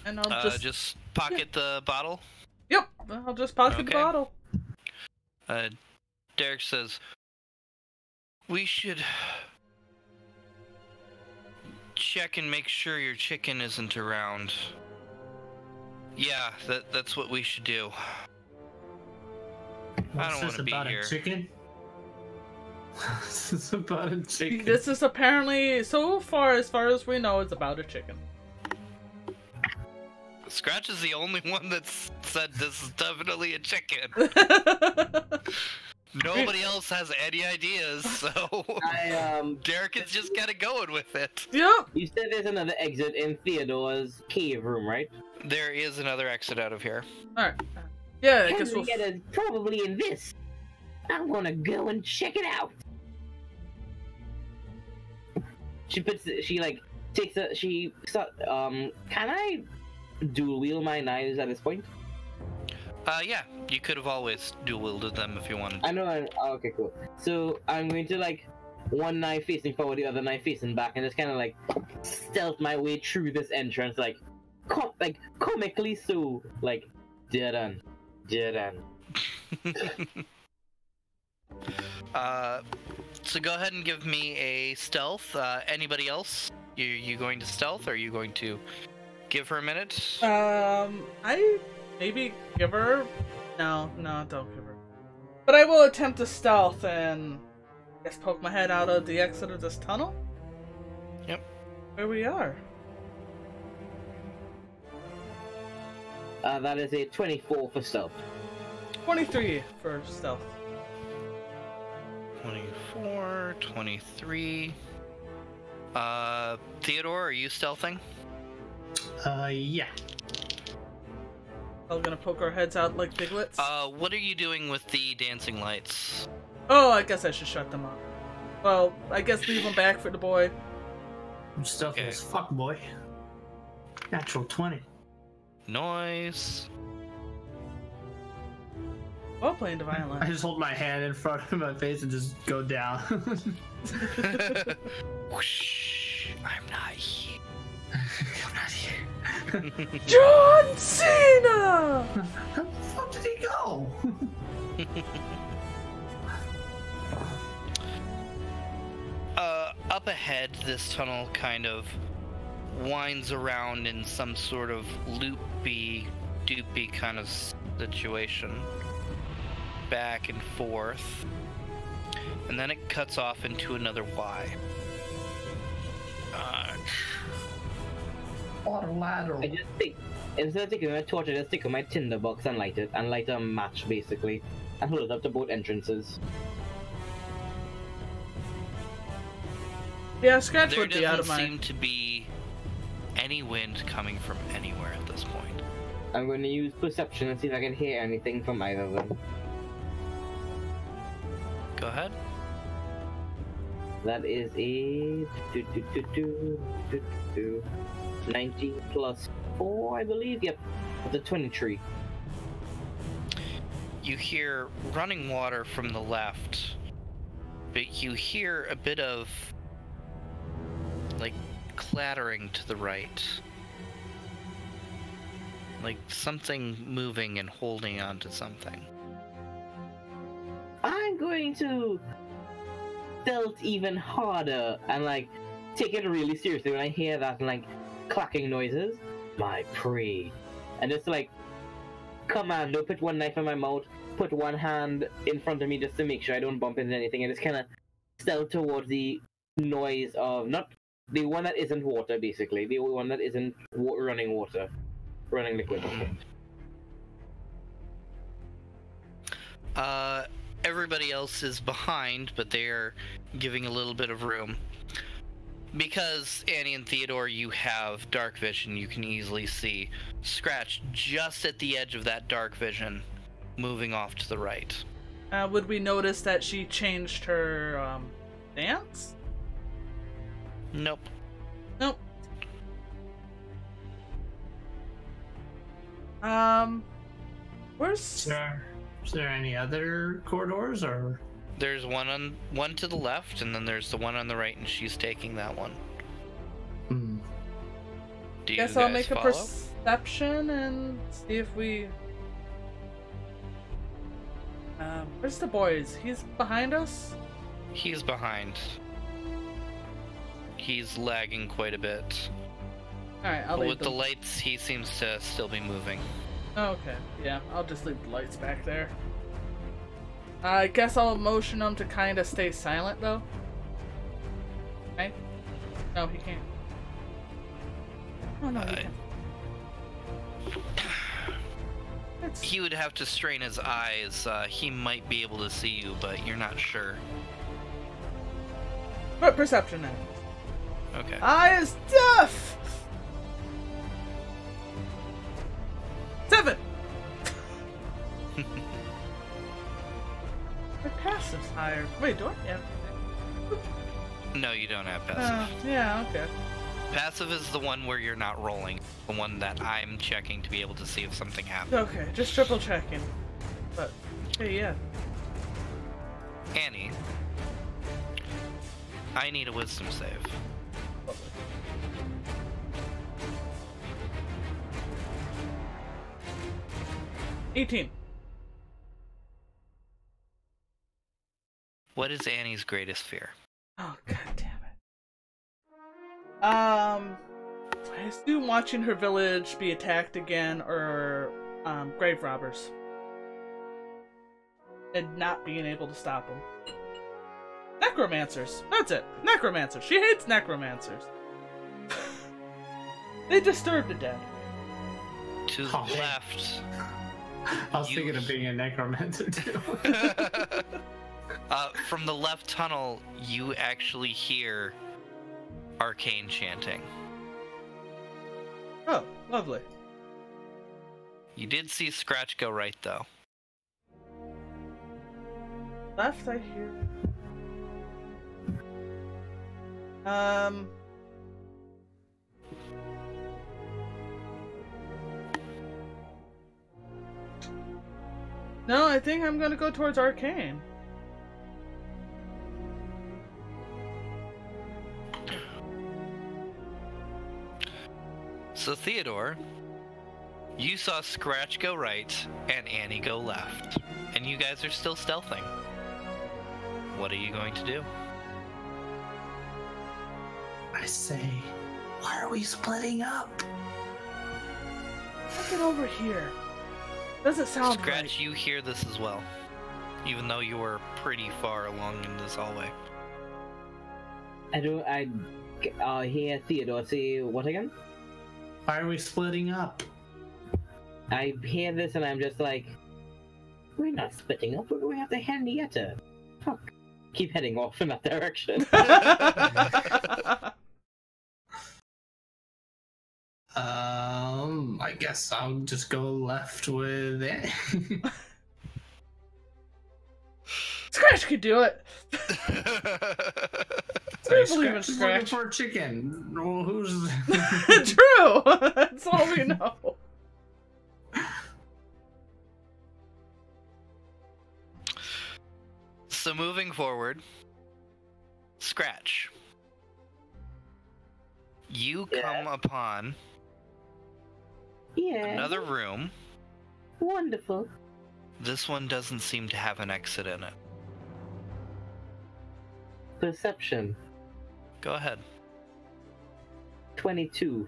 And I'll Just pocket the bottle. Yep, I'll just pocket the Okay. bottle. Derek says, we should check and make sure your chicken isn't around. Yeah, that's what we should do. I don't want to be about here. A chicken? This is about a chicken. This is apparently, so far as we know, it's about a chicken. Scratch is the only one that's said this is definitely a chicken. Nobody else has any ideas, so Derek is just kind of going with it. Yep. You said there's another exit in Theodore's cave room, right? There is another exit out of here. Alright. Yeah, I guess we'll... Henrietta's probably in this. I'm gonna go and check it out. Can I dual wield my knives at this point? Yeah, you could have always dual wielded them if you wanted to. I know. Okay, cool. So I'm going to like one knife facing forward, the other knife facing back, and just kind of like stealth my way through this entrance, like comically so, like dead end. So go ahead and give me a stealth. Anybody else? You going to stealth, or are you going to give her a minute? I maybe give her... No, don't give her. But I will attempt to stealth and I guess poke my head out of the exit of this tunnel. Yep. Where we are. That is a 24 for stealth. 23 for stealth. 24, 23. Theodore, are you stealthing? Yeah. I'm gonna poke our heads out like piglets. What are you doing with the dancing lights? Oh, I guess I should shut them off. Well, I guess leave them back for the boy. I'm stealthy Okay. as fuck, boy. Natural 20. Noise. Well, playing the I violin. just hold my hand in front of my face and just go down. Whoosh, I'm not here. I'm not here. John Cena! How the fuck did he go? Up ahead, this tunnel kind of winds around in some sort of loopy-doopy kind of situation. Back and forth. And then it cuts off into another Y. Quadrilateral. I just think instead of taking my torch, I just stick on my tinder box and light it, and light a match basically, and hold it up to both entrances. Yeah, Scratch There would be out of doesn't my... seem to be any wind coming from anywhere at this point. I'm going to use perception and see if I can hear anything from either of them. Go ahead. That is a 90 plus 4, I believe. Yep, it's a 23. You hear running water from the left, but you hear a bit of like clattering to the right. Like something moving and holding onto something. I'm going to stealth even harder and like take it really seriously when I hear that like clacking noises. My prey. And just like commando, put one knife in my mouth, put one hand in front of me just to make sure I don't bump into anything, and just kind of stealth towards the noise of not the one that isn't water, basically the one that isn't running water, running liquid. Everybody else is behind, but they're giving a little bit of room. Because, Annie and Theodore, you have dark vision, you can easily see Scratch just at the edge of that dark vision, moving off to the right. Would we notice that she changed her, dance? Nope. Nope. Where's... Is there any other corridors, or? There's one to the left, and then there's the one on the right, and she's taking that one. Hmm. Do you Guess guys I'll make follow? a perception and see if we Where's the boys? He's behind us? He's behind. He's lagging quite a bit. Alright, I'll But leave with them. the lights, he seems to still be moving. Okay, yeah, I'll just leave the lights back there. I guess I'll motion him to kind of stay silent, though. Okay? No, he can't. Oh, no, he can't. It's... He would have to strain his eyes. He might be able to see you, but you're not sure. What perception then? Okay. Eye is deaf! 7! My passive's higher. Wait, do I? Yeah. No, you don't have passive. Yeah, okay. Passive is the one where you're not rolling. The one that I'm checking to be able to see if something happens. Okay, just triple checking. But, hey, yeah. Annie, I need a wisdom save. 18. What is Annie's greatest fear? Oh, god damn it. I assume watching her village be attacked again, or, grave robbers. And not being able to stop them. Necromancers! That's it! Necromancers! She hates necromancers! They disturb the dead. To the left. I was thinking of being a necromancer too. From the left tunnel, you actually hear arcane chanting. Oh, lovely. You did see Scratch go right, though. Left, I hear. No, I think I'm gonna go towards arcane. So Theodore, you saw Scratch go right and Annie go left, and you guys are still stealthing. What are you going to do? I say, why are we splitting up? Get over here. Doesn't sound Scratch, right. you hear this as well, even though you were pretty far along in this hallway. I hear Theodore say what again? Why are we splitting up? I hear this and I'm just like, we're not splitting up, we're going after Henrietta. Fuck. Keep heading off in that direction. I guess I'll just go left with it. Scratch could do it. I believe in Looking Scratch. for a chicken. Well, who's? True. That's all we know. So moving forward, Scratch, you come upon another room. Wonderful. This one doesn't seem to have an exit in it. Perception. Go ahead. 22.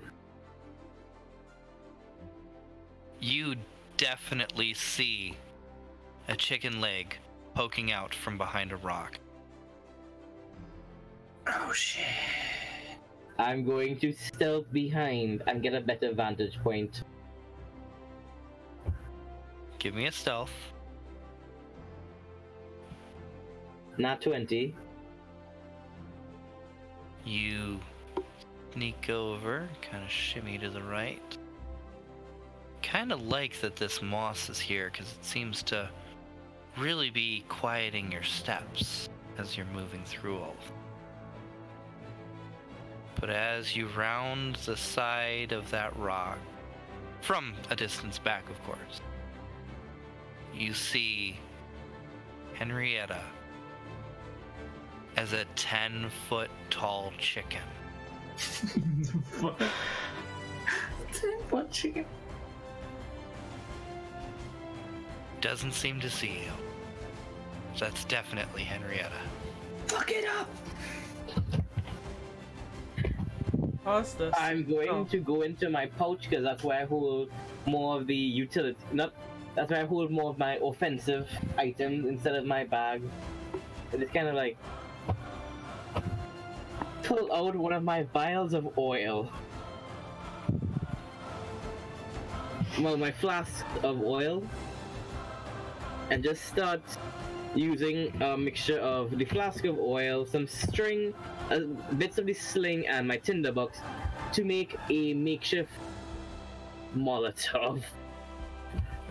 You definitely see a chicken leg poking out from behind a rock. Oh shit. I'm going to stealth behind and get a better vantage point. Give me a stealth. Not 20. You sneak over, kind of shimmy to the right. Kind of like that this moss is here because it seems to really be quieting your steps as you're moving through all of them. But as you round the side of that rock, from a distance back of course, you see Henrietta as a 10-foot tall chicken. 10-foot chicken. Doesn't seem to see you. That's definitely Henrietta. Fuck it up! Pause this. I'm going to go into my pouch because that's where I hold more of the utility. That's where I hold more of my offensive items instead of my bag. And it's kind of like pull out one of my vials of oil. Well, my flask of oil, and just start using a mixture of the flask of oil, some string, bits of the sling, and my tinderbox to make a makeshift Molotov.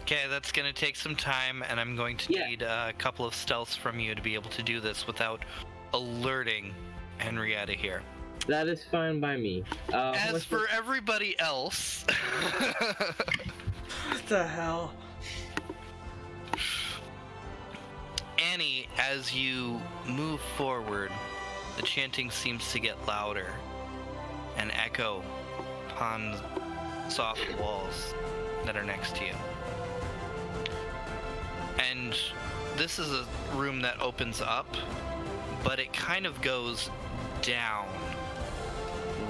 Okay, that's gonna take some time, and I'm going to need a couple of stealths from you to be able to do this without alerting Henrietta here. That is fine by me. As for everybody else... What the hell? Annie, as you move forward, the chanting seems to get louder and echo upon soft walls that are next to you. And this is a room that opens up, but it kind of goes down,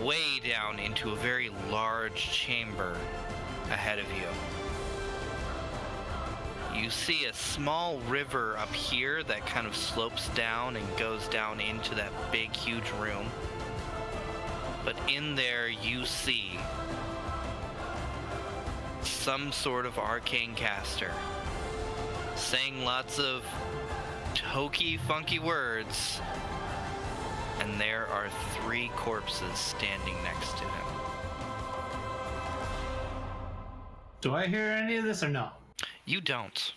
way down into a very large chamber ahead of you. You see a small river up here that kind of slopes down and goes down into that big, huge room. But in there you see some sort of arcane caster saying lots of hokey, funky words, and there are 3 corpses standing next to him. Do I hear any of this or no? You don't.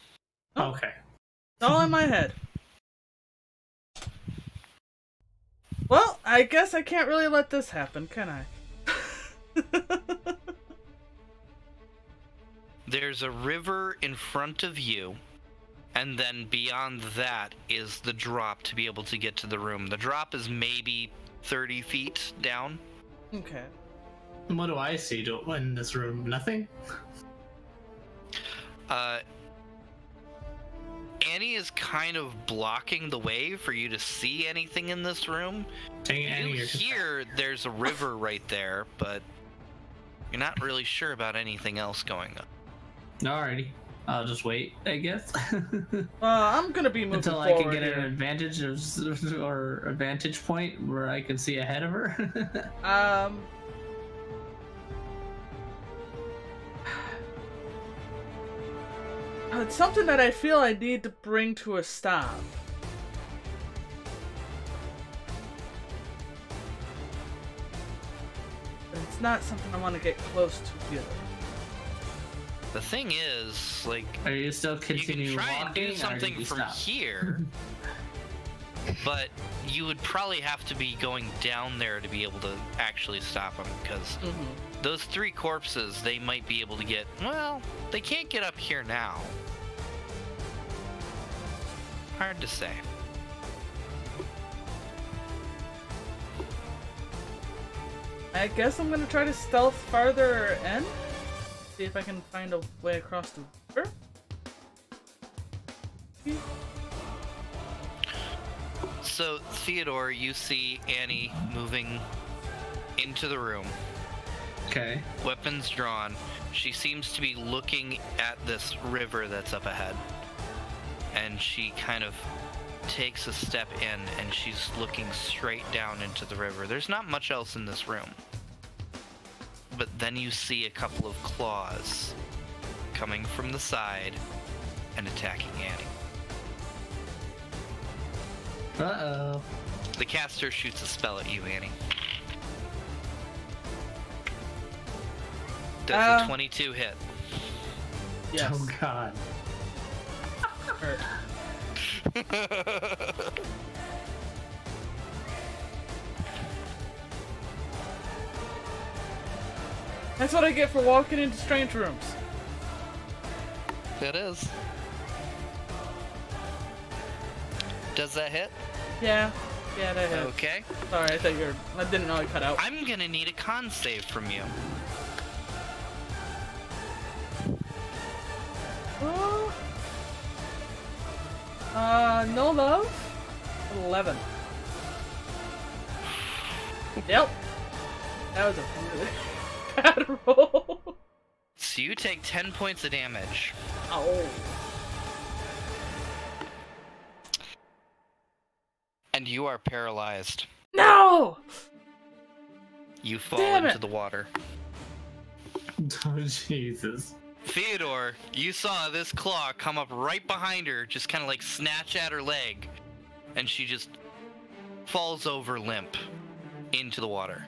Oh. Okay. It's all in my head. Well, I guess I can't really let this happen, can I? There's a river in front of you, and then beyond that is the drop to be able to get to the room. The drop is maybe 30 feet down. Okay. And what do I see in this room? Nothing? Annie is kind of blocking the way for you to see anything in this room. Dang it, Annie, You you're just- hear there's a river right there, but you're not really sure about anything else going on. Alrighty. I'll just wait, I guess. I'm gonna be moving Until I can forward get here. an advantage or a vantage point where I can see ahead of her. It's something that I feel I need to bring to a stop. But it's not something I want to get close to either. The thing is, like, Are you still you continuing can try walking? and do or something did you from stop? here, but you would probably have to be going down there to be able to actually stop them, because those 3 corpses, they might be able to get, well, they can't get up here now. Hard to say. I guess I'm gonna try to stealth farther in. See if I can find a way across the river. So, Theodore, you see Annie moving into the room. Okay. Weapons drawn. She seems to be looking at this river that's up ahead. And she kind of takes a step in, and she's looking straight down into the river. There's not much else in this room. But then you see a couple of claws coming from the side and attacking Annie. Uh-oh. The caster shoots a spell at you, Annie. Does a 22 hit? Yes. Oh god. Hurt. That's what I get for walking into strange rooms. It is. Does that hit? Yeah. Yeah, that hits. Okay. Sorry, I didn't know I cut out. I'm gonna need a con save from you. No love. 11. Yep. That was a really bad roll. So you take 10 points of damage. Oh. And you are paralyzed. No! You fall Damn into it. the water. Oh, Jesus. Theodore, you saw this claw come up right behind her, just kind of like snatch at her leg, and she just falls over limp into the water.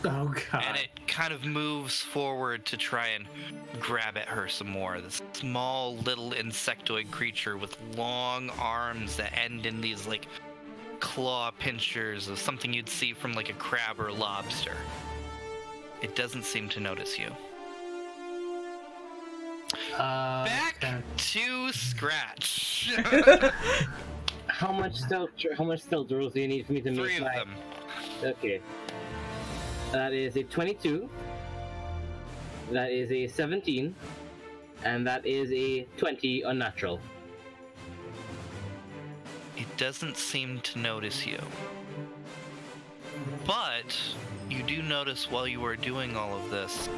Oh, God. And it kind of moves forward to try and grab at her some more. This small little insectoid creature with long arms that end in these like claw pinchers of something you'd see from like a crab or a lobster. It doesn't seem to notice you. Back okay. to scratch. How much stealth rolls do you need for me to make 3 of my... them. Okay. That is a 22. That is a 17. And that is a 20 unnatural. It doesn't seem to notice you. But you do notice while you are doing all of this,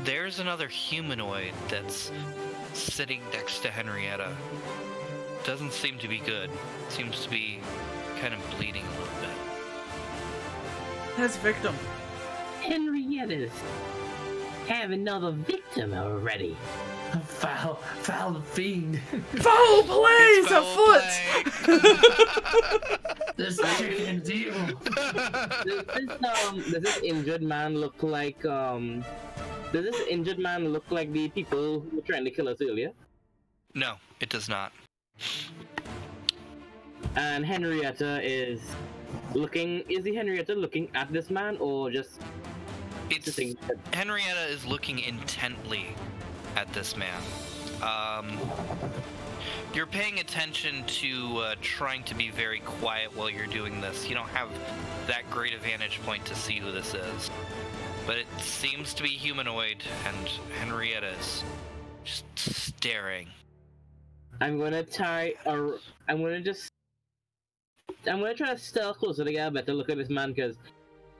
there's another humanoid that's sitting next to Henrietta. Doesn't seem to be good. Seems to be kind of bleeding a little bit. That's victim. Henrietta's have another victim already. Foul fiend. Foul plays It's foul afoot! This chicken's evil. Does this injured man look like the people who were trying to kill us earlier? No, it does not. And Henrietta is looking. Is the Henrietta looking at this man or just? It's Henrietta is looking intently at this man. You're paying attention to trying to be very quiet while you're doing this. You don't have that great a vantage point to see who this is. But it seems to be humanoid, and Henrietta is just staring. I'm gonna try to stealth closer to get a better look at this man because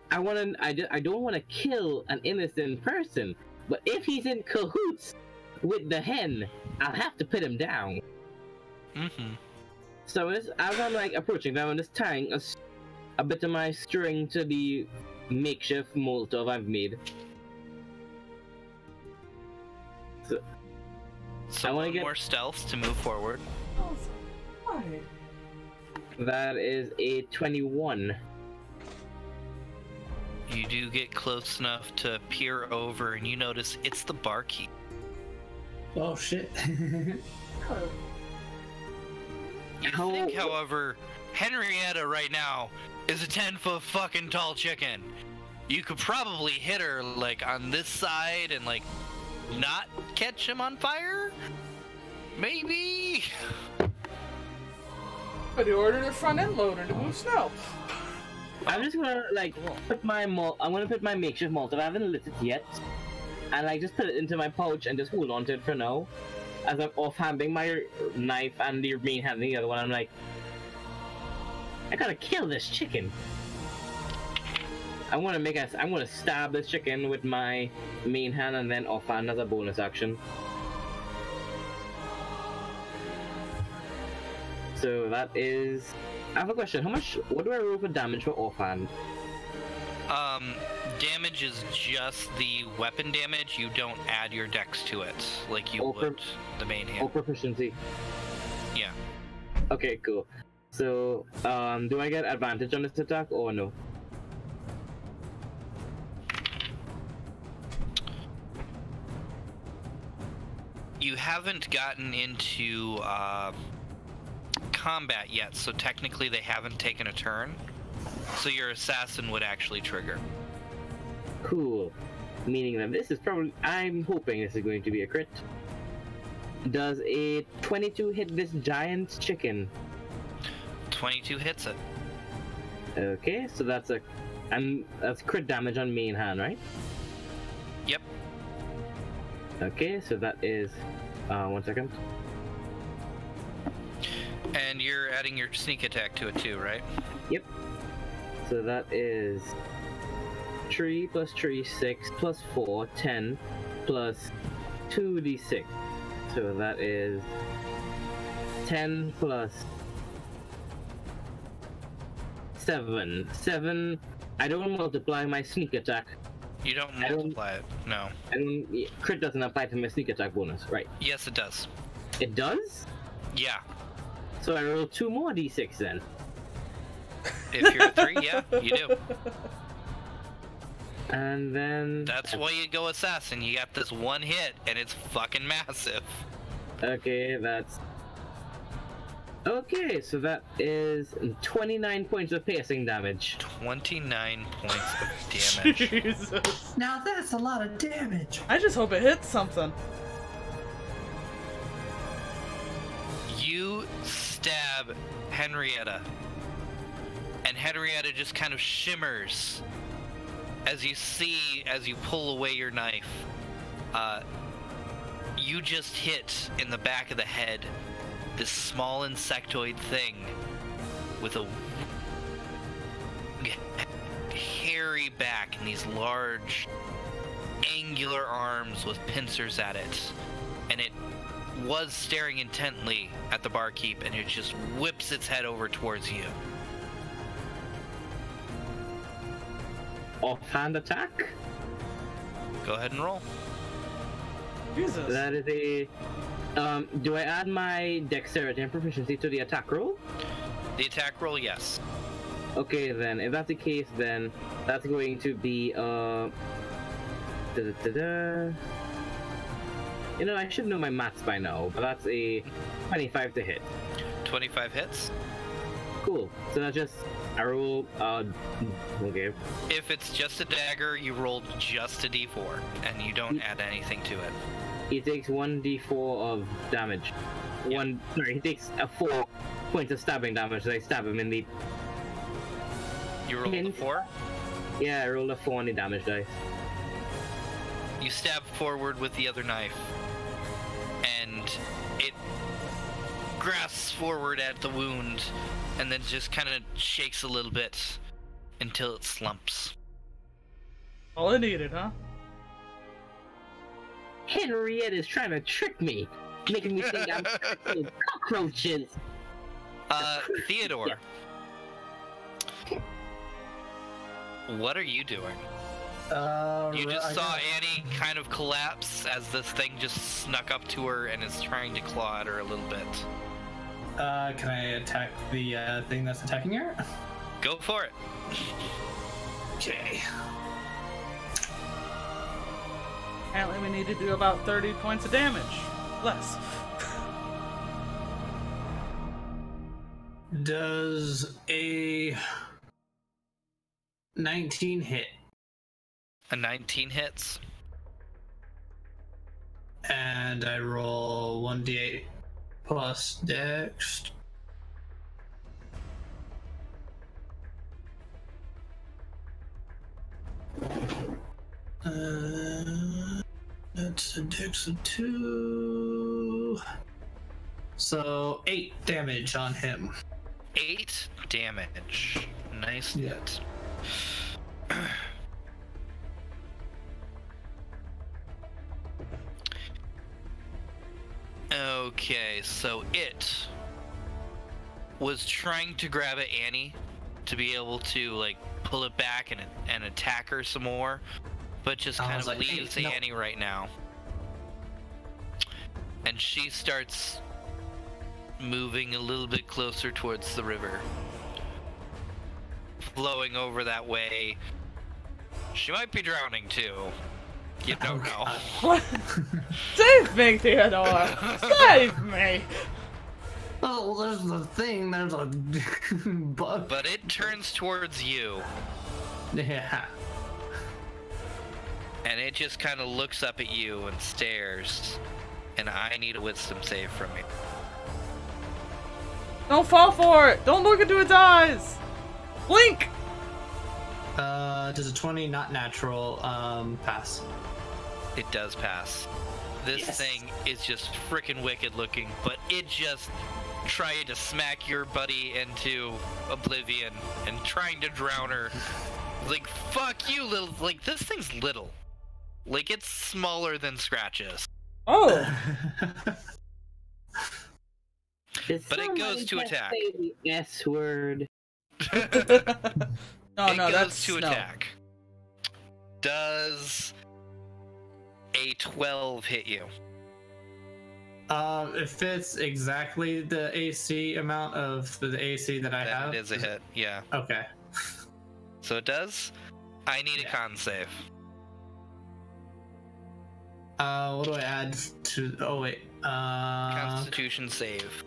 I don't want to kill an innocent person. But if he's in cahoots with the hen, I'll have to put him down. Mm-hmm. So as I'm like approaching them, I'm just tying a bit of my string to the makeshift Molotov I've made. So I wanna one get- more stealth to move forward. That is a 21. You do get close enough to peer over, and you notice it's the barkeep. Oh, shit. You How- think, however, Henrietta right now is a 10-foot fucking tall chicken. You could probably hit her, like, on this side and, like, not catch him on fire? Maybe? But he ordered a front end loader to move snow. I'm just gonna like put my I'm gonna put my makeshift Molotov. I haven't lit it yet, and like just put it into my pouch and just hold on to it for now. As I'm off-handing my knife and the main handing the other one, I'm like, I gotta kill this chicken. I'm gonna stab this chicken with my main hand and then offhand as a bonus action. So that is. I have a question. What do I roll for damage for offhand? Damage is just the weapon damage. You don't add your dex to it like you would the main Or hand. proficiency? Yeah. Okay, cool. So, do I get advantage on this attack or no? You haven't gotten into combat yet, so technically they haven't taken a turn. So your assassin would actually trigger. Cool. Meaning that this is probably. I'm hoping this is going to be a crit. Does a 22 hit this giant chicken? 22 hits it. Okay, so that's that's crit damage on main hand, right? Yep. Okay, so that is 1 second. And you're adding your sneak attack to it too, right? Yep. So that is 3 plus 3, 6 plus 4, 10 plus 2d6. So that is 10 plus 7. 7. I don't multiply my sneak attack. You don't multiply it, no. Crit doesn't apply to my sneak attack bonus, right? Yes, it does. It does? Yeah. So I roll 2 more d6 then. If you're a 3, yeah, you do. And then... That's why you go assassin. You got this one hit, and it's fucking massive. Okay, that's... Okay, so that is 29 points of piercing damage. 29 points of damage. Jesus. Now that's a lot of damage. I just hope it hits something. You stab Henrietta, and Henrietta just kind of shimmers as you pull away your knife. You just hit in the back of the head this small insectoid thing with a hairy back and these large angular arms with pincers at it, and it was staring intently at the barkeep, and it just whips its head over towards you. Offhand attack? Go ahead and roll. Jesus. That is a... do I add my dexterity and proficiency to the attack roll? The attack roll, yes. Okay, then, if that's the case, then that's going to be, You know, I should know my maths by now, but that's a 25 to hit. 25 hits. Cool. So that's just... I roll, okay. If it's just a dagger, you roll just a d4, and you don't add anything to it. He takes 1d4 of damage. He takes a 4 points of stabbing damage as I stab him in the... You rolled a 4? Yeah, I rolled a 4 on the damage dice. You stab forward with the other knife, and it grasps forward at the wound, and then just kind of shakes a little bit until it slumps. All it needed, huh? Henrietta's trying to trick me, making me think I'm cockroaches. Theodore. What are you doing? You just saw Annie kind of collapse as this thing just snuck up to her and is trying to claw at her a little bit. Can I attack the thing that's attacking her? Go for it. Okay. Apparently we need to do about 30 points of damage. Less. Does a 19 hit? A 19 hits. And I roll 1d8 plus dex. That's a dex of 2. So 8 damage on him. 8 damage. Nice hit. Okay, so it was trying to grab at Annie to be able to like pull it back and attack her some more, but just kind of leaves Annie right now. And she starts moving a little bit closer towards the river, flowing over that way. She might be drowning too. You don't know. What? Save me, Theodore! Save me! Oh, there's the thing, there's a bug. But it turns towards you. Yeah. And it just kind of looks up at you and stares. And I need a wisdom save from you. Don't fall for it! Don't look into its eyes! Blink! Does a 20 not natural pass? It does pass. This thing is just freaking wicked looking, but it just trying to smack your buddy into oblivion and trying to drown her. Like, fuck you, little. Like, this thing's little. Like, it's smaller than Scratch is. Oh. But it goes to attack. Say the S word. No, It goes that's to no. attack. Does a 12 hit you? It fits exactly the AC amount of the AC that I Then have. it is a hit, yeah. Okay. So it does. I need a con save. What do I add to? Oh wait. Constitution save.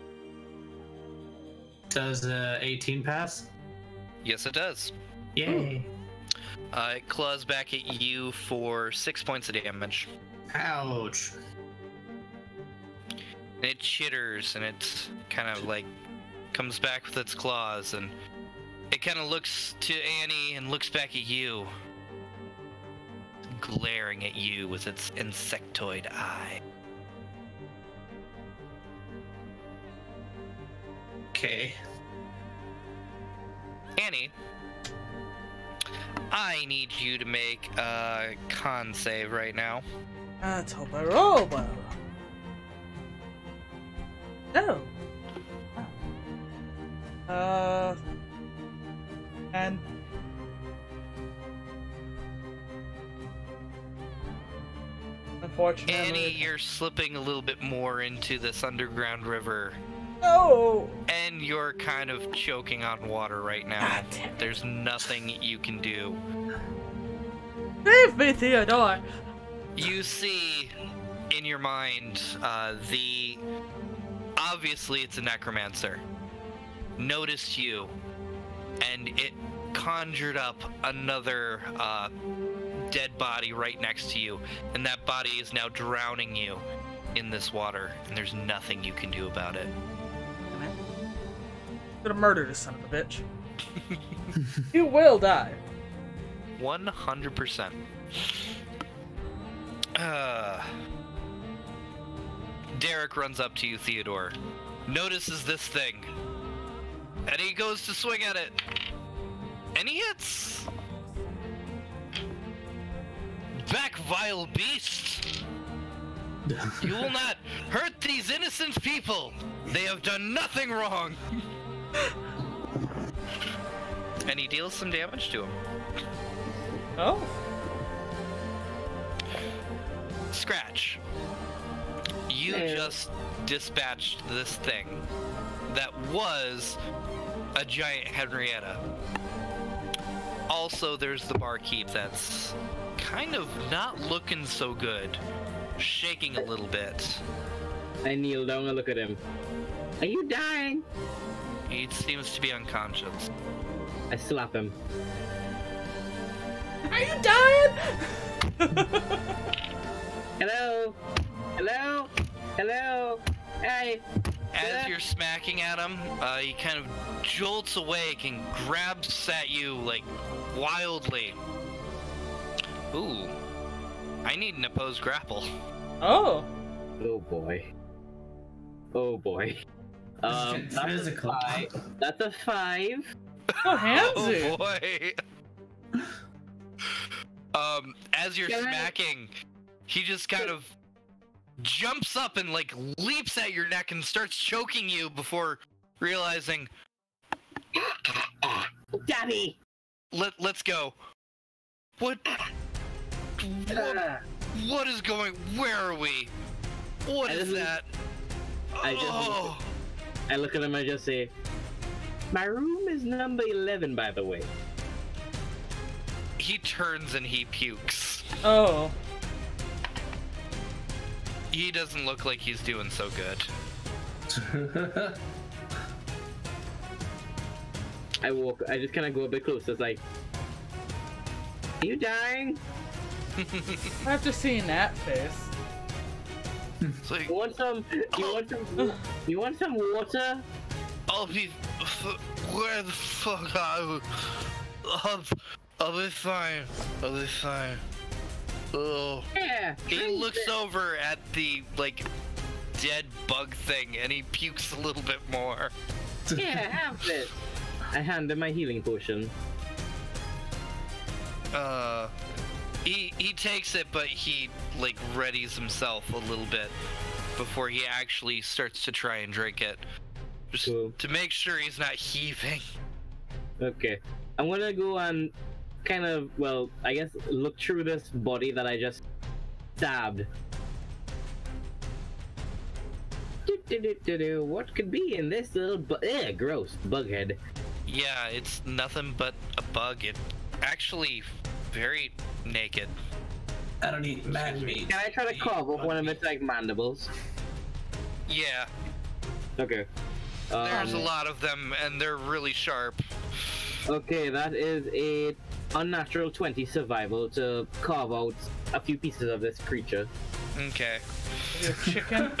Does 18 pass? Yes, it does. Yay! It claws back at you for 6 points of damage. Ouch! And it chitters and it kind of like comes back with its claws and it kind of looks to Annie and looks back at you, glaring at you with its insectoid eye. Okay. Annie, I need you to make a con save right now. Let's hope I roll well. No. And unfortunately, Annie, you're slipping a little bit more into this underground river, no. and you're kind of choking on water right now. God damn it. There's nothing you can do. Save me, Theodore. You see in your mind obviously it's a necromancer. Noticed you, and it conjured up another dead body right next to you, and that body is now drowning you in this water, and there's nothing you can do about it. I'm gonna murder this son of a bitch. You will die. 100%. Derek runs up to you, Theodore. Notices this thing. And he goes to swing at it. And he hits. Back, vile beast. You will not hurt these innocent people. They have done nothing wrong. And he deals some damage to him. Oh. Scratch. You just dispatched this thing that was a giant Henrietta. Also, there's the barkeep that's kind of not looking so good, shaking a little bit. I kneel down and look at him. Are you dying? He seems to be unconscious. I slap him. Are you dying? Hello? Hello? Hello? Hey! As you're smacking at him, he kind of jolts awake and grabs at you, like, wildly. Ooh. I need an opposed grapple. Oh. Oh boy. Oh boy. Getting That's physical. that's a 5. Oh, handsy. Oh boy. As you're smacking, he just kind of jumps up and like leaps at your neck and starts choking you before realizing, Daddy! let's go. What is going? Where are we? What is that? Oh. I look at him and I just say, my room is number 11, by the way. He turns and he pukes. Oh. He doesn't look like he's doing so good. I just kind of go a bit closer. It's like, are you dying? After seeing that face. It's like, You want some? You want some water? I'll be. Where the fuck are you? I'll be fine. I'll be fine. Oh. Yeah. He looks over at the, like, dead bug thing, and he pukes a little bit more. Yeah, have this. I hand him my healing potion. He takes it, but he like readies himself a little bit before he actually starts to try and drink it, just Cool. to make sure he's not heaving. Okay. I'm gonna go and kind of, well, I guess look through this body that I just stabbed. What could be in this little gross bughead? Yeah, it's nothing but a bug. It actually very naked. I don't eat man meat. Can I try to carve off one of its like mandibles? Yeah, Okay. there's a lot of them, and they're really sharp. Okay, that is a unnatural 20 survival to carve out a few pieces of this creature. Okay. Your chicken.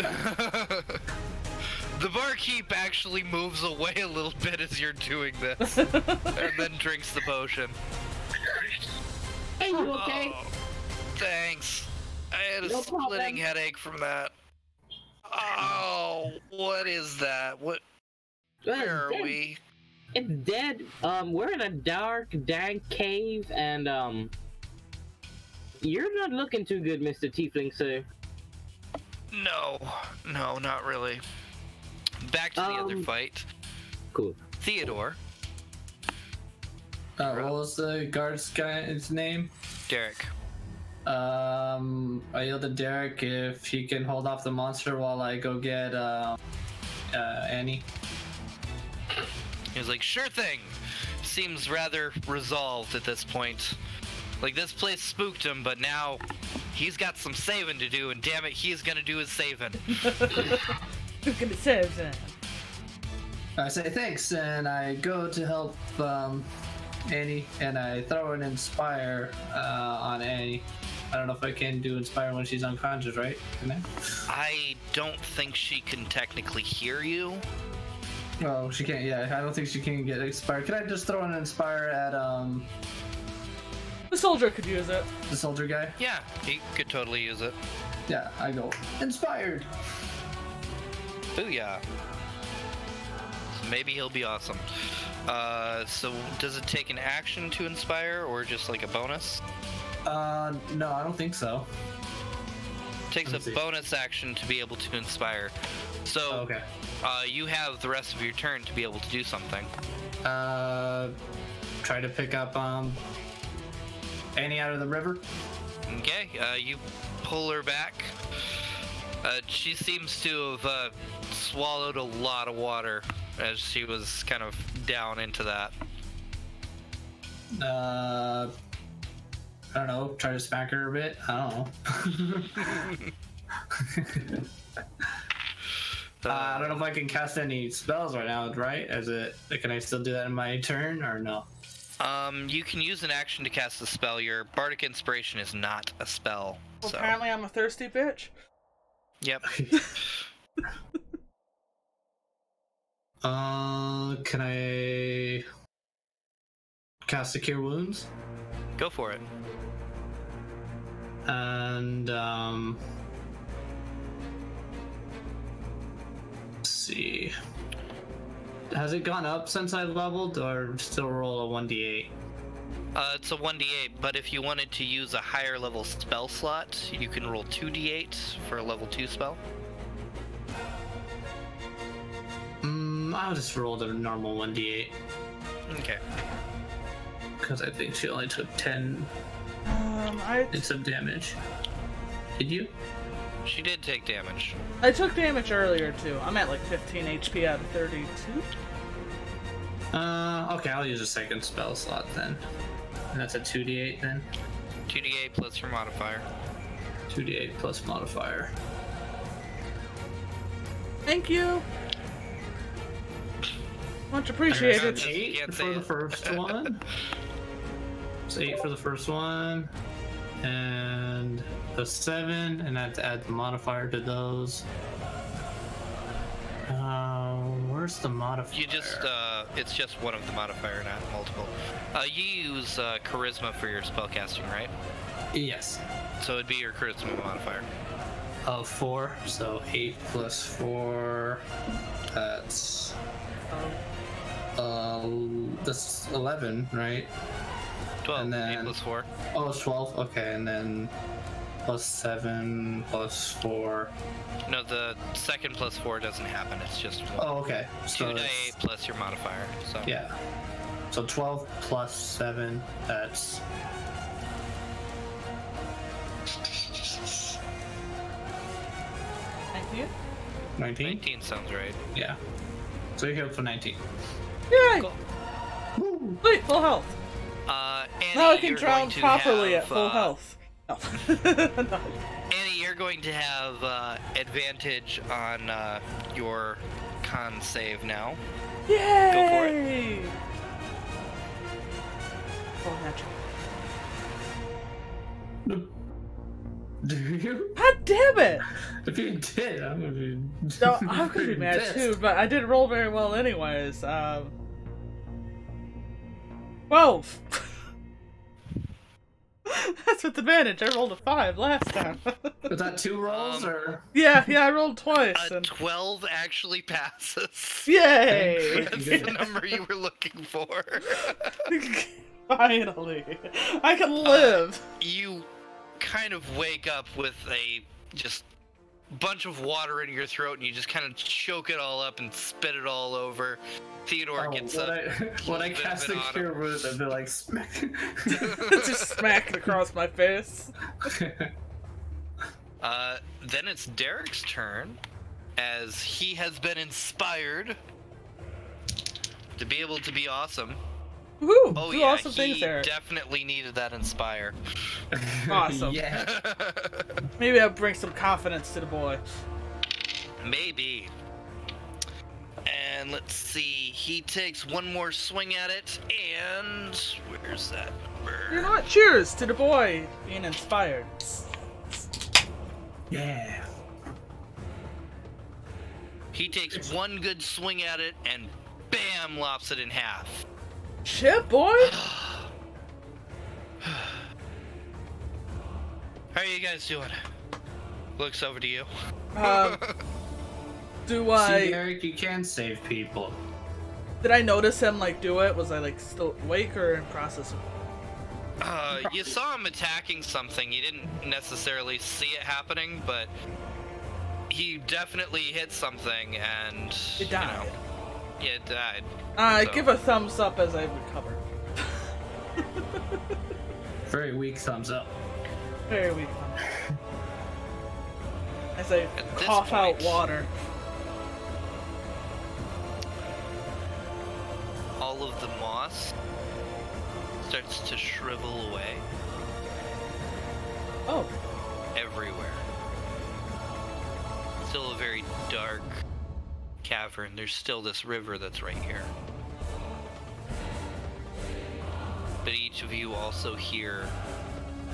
The barkeep actually moves away a little bit as you're doing this, and then drinks the potion. Hey, you okay? Oh, thanks. I had a No splitting problem. headache from that. Oh, what is that? What? Well, Where are it's dead. we? It's dead. We're in a dark, dank cave, and you're not looking too good, Mr. Tiefling, sir. No, not really. Back to the other fight. Cool. Theodore, What was the guard's guy's name? Derek. I yelled at Derek if he can hold off the monster while I go get Annie. He was like, sure thing. Seems rather resolved at this point. Like, this place spooked him, but now he's got some saving to do, and damn it, he's gonna do his saving. Who's gonna save that? I say thanks, and I go to help Annie, and I throw an inspire on Annie. I don't know if I can do inspire when she's unconscious, right? Can I? I don't think she can technically hear you. Oh, she can't. Yeah, I don't think she can get inspired. Can I just throw an inspire at The soldier could use it. the soldier guy? Yeah, he could totally use it. Yeah, I go inspired. Booyah. So maybe he'll be awesome. So does it take an action to inspire, or just like a bonus? No, I don't think so. Takes Let's a see. bonus action to be able to inspire. So Oh, okay. you have the rest of your turn to be able to do something. Try to pick up Annie out of the river. Okay, you pull her back. She seems to have swallowed a lot of water as she was kind of down into that. I don't know. Try to smack her a bit. I don't know. I don't know if I can cast any spells right now, right? Can I still do that in my turn or no? You can use an action to cast a spell. Your Bardic Inspiration is not a spell. Well, So. apparently I'm a thirsty bitch. Yep. Can I cast a Cure Wounds? Go for it. And let's see. Has it gone up since I leveled, or still roll a 1d8? It's a 1d8, but if you wanted to use a higher level spell slot, you can roll 2d8 for a level 2 spell. I'll just roll the normal 1d8 Okay. because I think she only took 10 I hits of damage. Did you? She did take damage. took damage earlier too. I'm at like 15 HP out of 32. Okay, I'll use a second spell slot then. And that's a 2d8 then. 2d8 plus your modifier. 2d8 plus modifier. Thank you. Much appreciated. That's 8 Can't for say the it. first one. It's 8 for the first one. And the 7, and I have to add the modifier to those. Where's the modifier? You just, it's just one of the modifier, not multiple. You use charisma for your spellcasting, right? Yes. So it'd be your charisma modifier. of 4, so 8 plus 4. That's 11, right? 12. And then 8 plus 4. Oh, it's 12. Okay, and then plus 7 plus 4. No, the second plus 4 doesn't happen. It's just 1. Oh, okay. So 2 die it's- 8 plus your modifier. So Yeah. So 12 plus 7, that's... Thank you. 19? 19 sounds right. Yeah. So you're healed for 19. Yay! Cool. Sweet, full health. Annie, Now I can you're drown going to properly have, at full health. No. No. Annie, you're going to have advantage on your con save now. Yay! Go for it. Oh, natural. Do you? God damn it! If you did, I'm gonna be... No, I'm gonna be mad pissed. too, but I didn't roll very well anyways. 12! That's with advantage. I rolled a 5 last time. Was that 2 rolls, or...? yeah, I rolled twice. A And... 12 actually passes. Yay! That's the number you were looking for. Finally. I can live! You kind of wake up with a just bunch of water in your throat, and you just kind of choke it all up and spit it all over. Theodore gets up. When I cast the cure wound, I'd be like, smack. Just smacked across my face. Then it's Derek's turn, as he has been inspired to be able to be awesome. Woohoo! Oh Do yeah, awesome he things there. definitely needed that inspire. Awesome. Yeah. Maybe I'll bring some confidence to the boy. Maybe. And let's see, he takes one more swing at it, and where's that number? You know what? Cheers to the boy being inspired. Yeah. He takes one good swing at it, and bam, lops it in half. Shit, boy! How are you guys doing? Looks over to you. Do See, I... Eric, you can save people. Did I notice him, like, do it? Was I, like, still awake or in process? You saw him attacking something. You didn't necessarily see it happening, but he definitely hit something, and It died. You know, yeah, it died. I So- give a thumbs up as I recover. Very weak thumbs up. Very weak thumbs. As I At this cough out point- water. All of the moss starts to shrivel away Oh, everywhere. Still a very dark cavern. There's still this river that's right here. But each of you also hear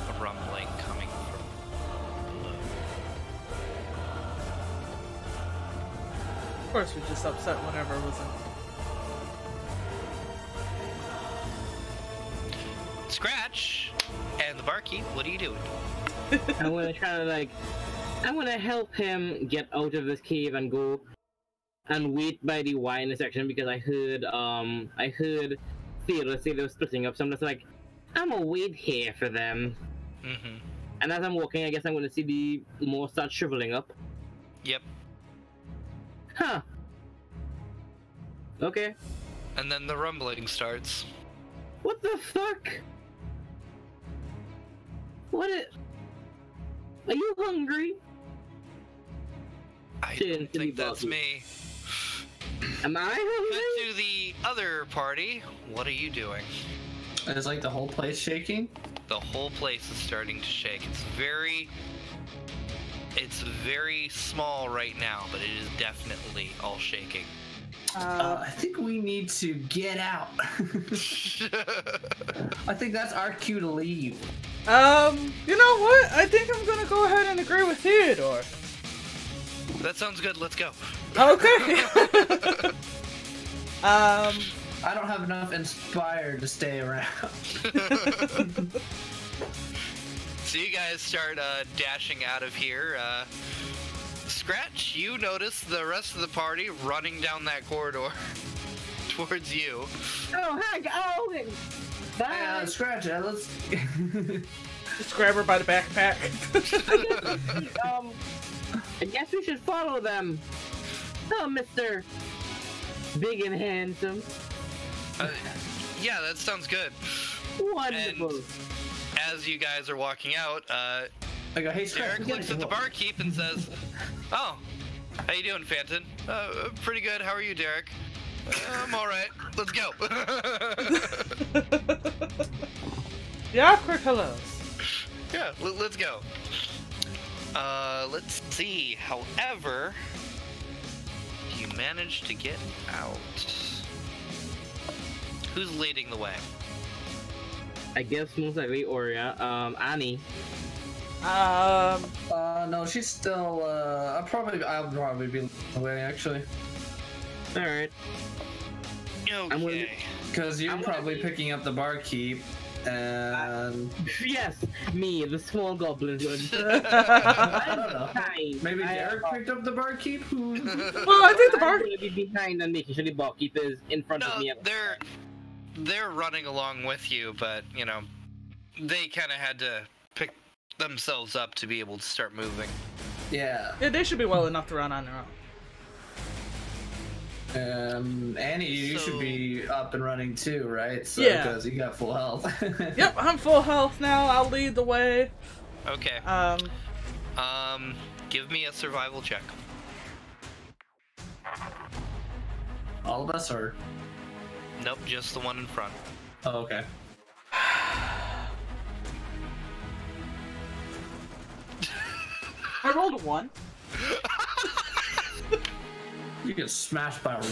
a rumbling coming from below. of course we just upset whatever was in. Scratch and the barkeep, what are you doing? I'm gonna try to like, I'm gonna help him get out of this cave and go and wait by the Y intersection because I heard Theodore say they were splitting up, so I'm just like, I'm gonna wait here for them. Mm-hmm. And as I'm walking, I guess I'm gonna see the moss start shriveling up. Yep. Huh. Okay. And then the rumbling starts. What the fuck? What is... Are you hungry? I Shit, don't think that's Bobby. me. Am I Cut hungry? to the other party. What are you doing? Is like the whole place shaking? The whole place is starting to shake. It's very small right now, but it is definitely all shaking. I think we need to get out. I think that's our cue to leave. You know what? I think I'm gonna go ahead and agree with Theodore. That sounds good. Let's go. Okay. I don't have enough inspired to stay around. So you guys start dashing out of here. Scratch, you notice the rest of the party running down that corridor towards you. Oh, heck! Oh, bye! Scratch, let's... Just grab her by the backpack. I guess we should follow them. Oh, Mr. Big and Handsome. Yeah, that sounds good. Wonderful. And as you guys are walking out, I go, hey, Scratch, Derek looks at the barkeep and says, "Oh, how you doing, Phantom? Pretty good. How are you, Derek? I'm all right. Let's go." Yeah, quick hellos. Yeah, let's go. Let's see. However, you managed to get out. Who's leading the way? I guess most likely Oria. Annie. no, she's still, I'll probably be away, actually. Alright. Okay. Because you're probably picking up the barkeep, and... Yes, me, the small goblin. I don't know. Fine. Maybe Derek picked up the barkeep? Well, I think the I'm bar. gonna be behind and making sure the barkeep is in front of No, me. they're running along with you, but you know, they kind of had to pick themselves up to be able to start moving. Yeah. Yeah, they should be well enough to run on their own. Annie, you So- should be up and running too, right? So, Yeah. Because you got full health. Yep, I'm full health now. I'll lead the way. Okay. Give me a survival check. All of us, or? Nope, just the one in front. Oh, okay. I rolled a 1. You get smashed by a rock.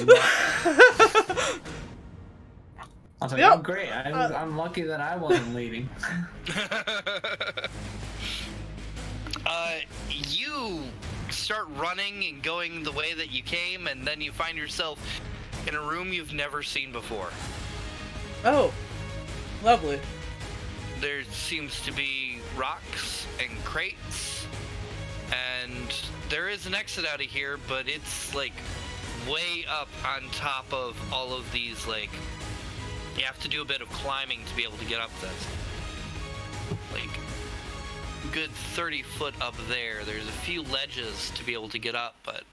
I was like, Yep. oh, great. I'm lucky that I wasn't leading. You start running and going the way that you came, and then you find yourself in a room you've never seen before. Oh, lovely. There seems to be rocks and crates, and there is an exit out of here, but it's like way up on top of all of these, like, you have to do a bit of climbing to be able to get up this. Like, good 30 foot up there. There's a few ledges to be able to get up, but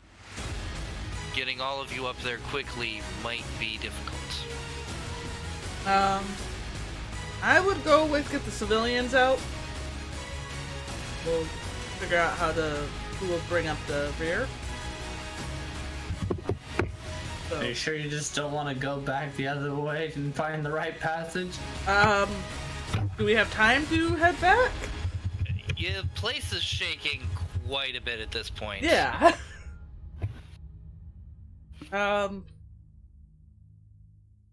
getting all of you up there quickly might be difficult. I would go with get the civilians out. We'll figure out who will bring up the rear. So, Are you sure you just don't want to go back the other way and find the right passage? do we have time to head back? Yeah, the place is shaking quite a bit at this point. Yeah.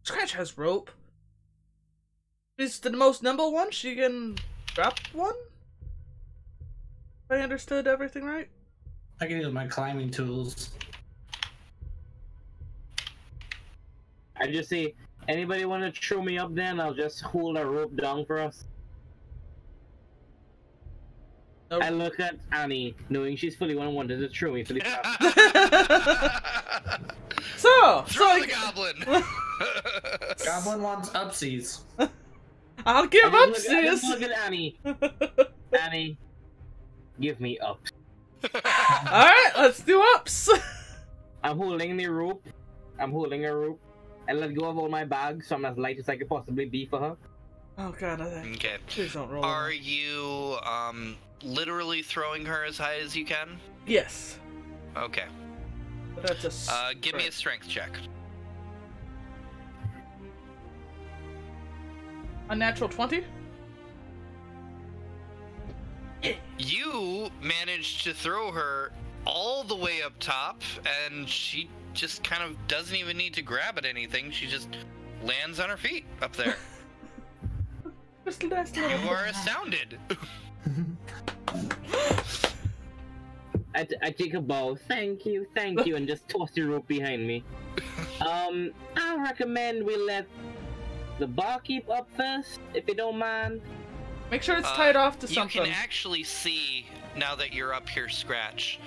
Scratch has rope. She's the most nimble one. She can drop one. If I understood everything right. I can use my climbing tools. I just say, anybody want to throw me up then? I'll just hold a rope down for us. Nope. I look at Annie, knowing she's fully wanted to throw me for the top. So Throw the goblin! Goblin wants upsies. I'll give I up, just sis. look at Annie. Annie, give me up. Alright, let's do ups. I'm holding the rope. I'm holding a rope. I let go of all my bags, so I'm as light as I could possibly be for her. Oh god, I think. Okay. Please don't roll. Are you, literally throwing her as high as you can? Yes. Okay. But that's a Give me a strength check. unnatural 20? You managed to throw her all the way up top, and she just kind of doesn't even need to grab at anything. She just lands on her feet up there. Just a nice little. You are astounded. I take a bow. Thank you, and just toss the rope behind me. I recommend we let the barkeep up first, if you don't mind. Make sure it's tied off to You something. can actually see now that you're up here, Scratch,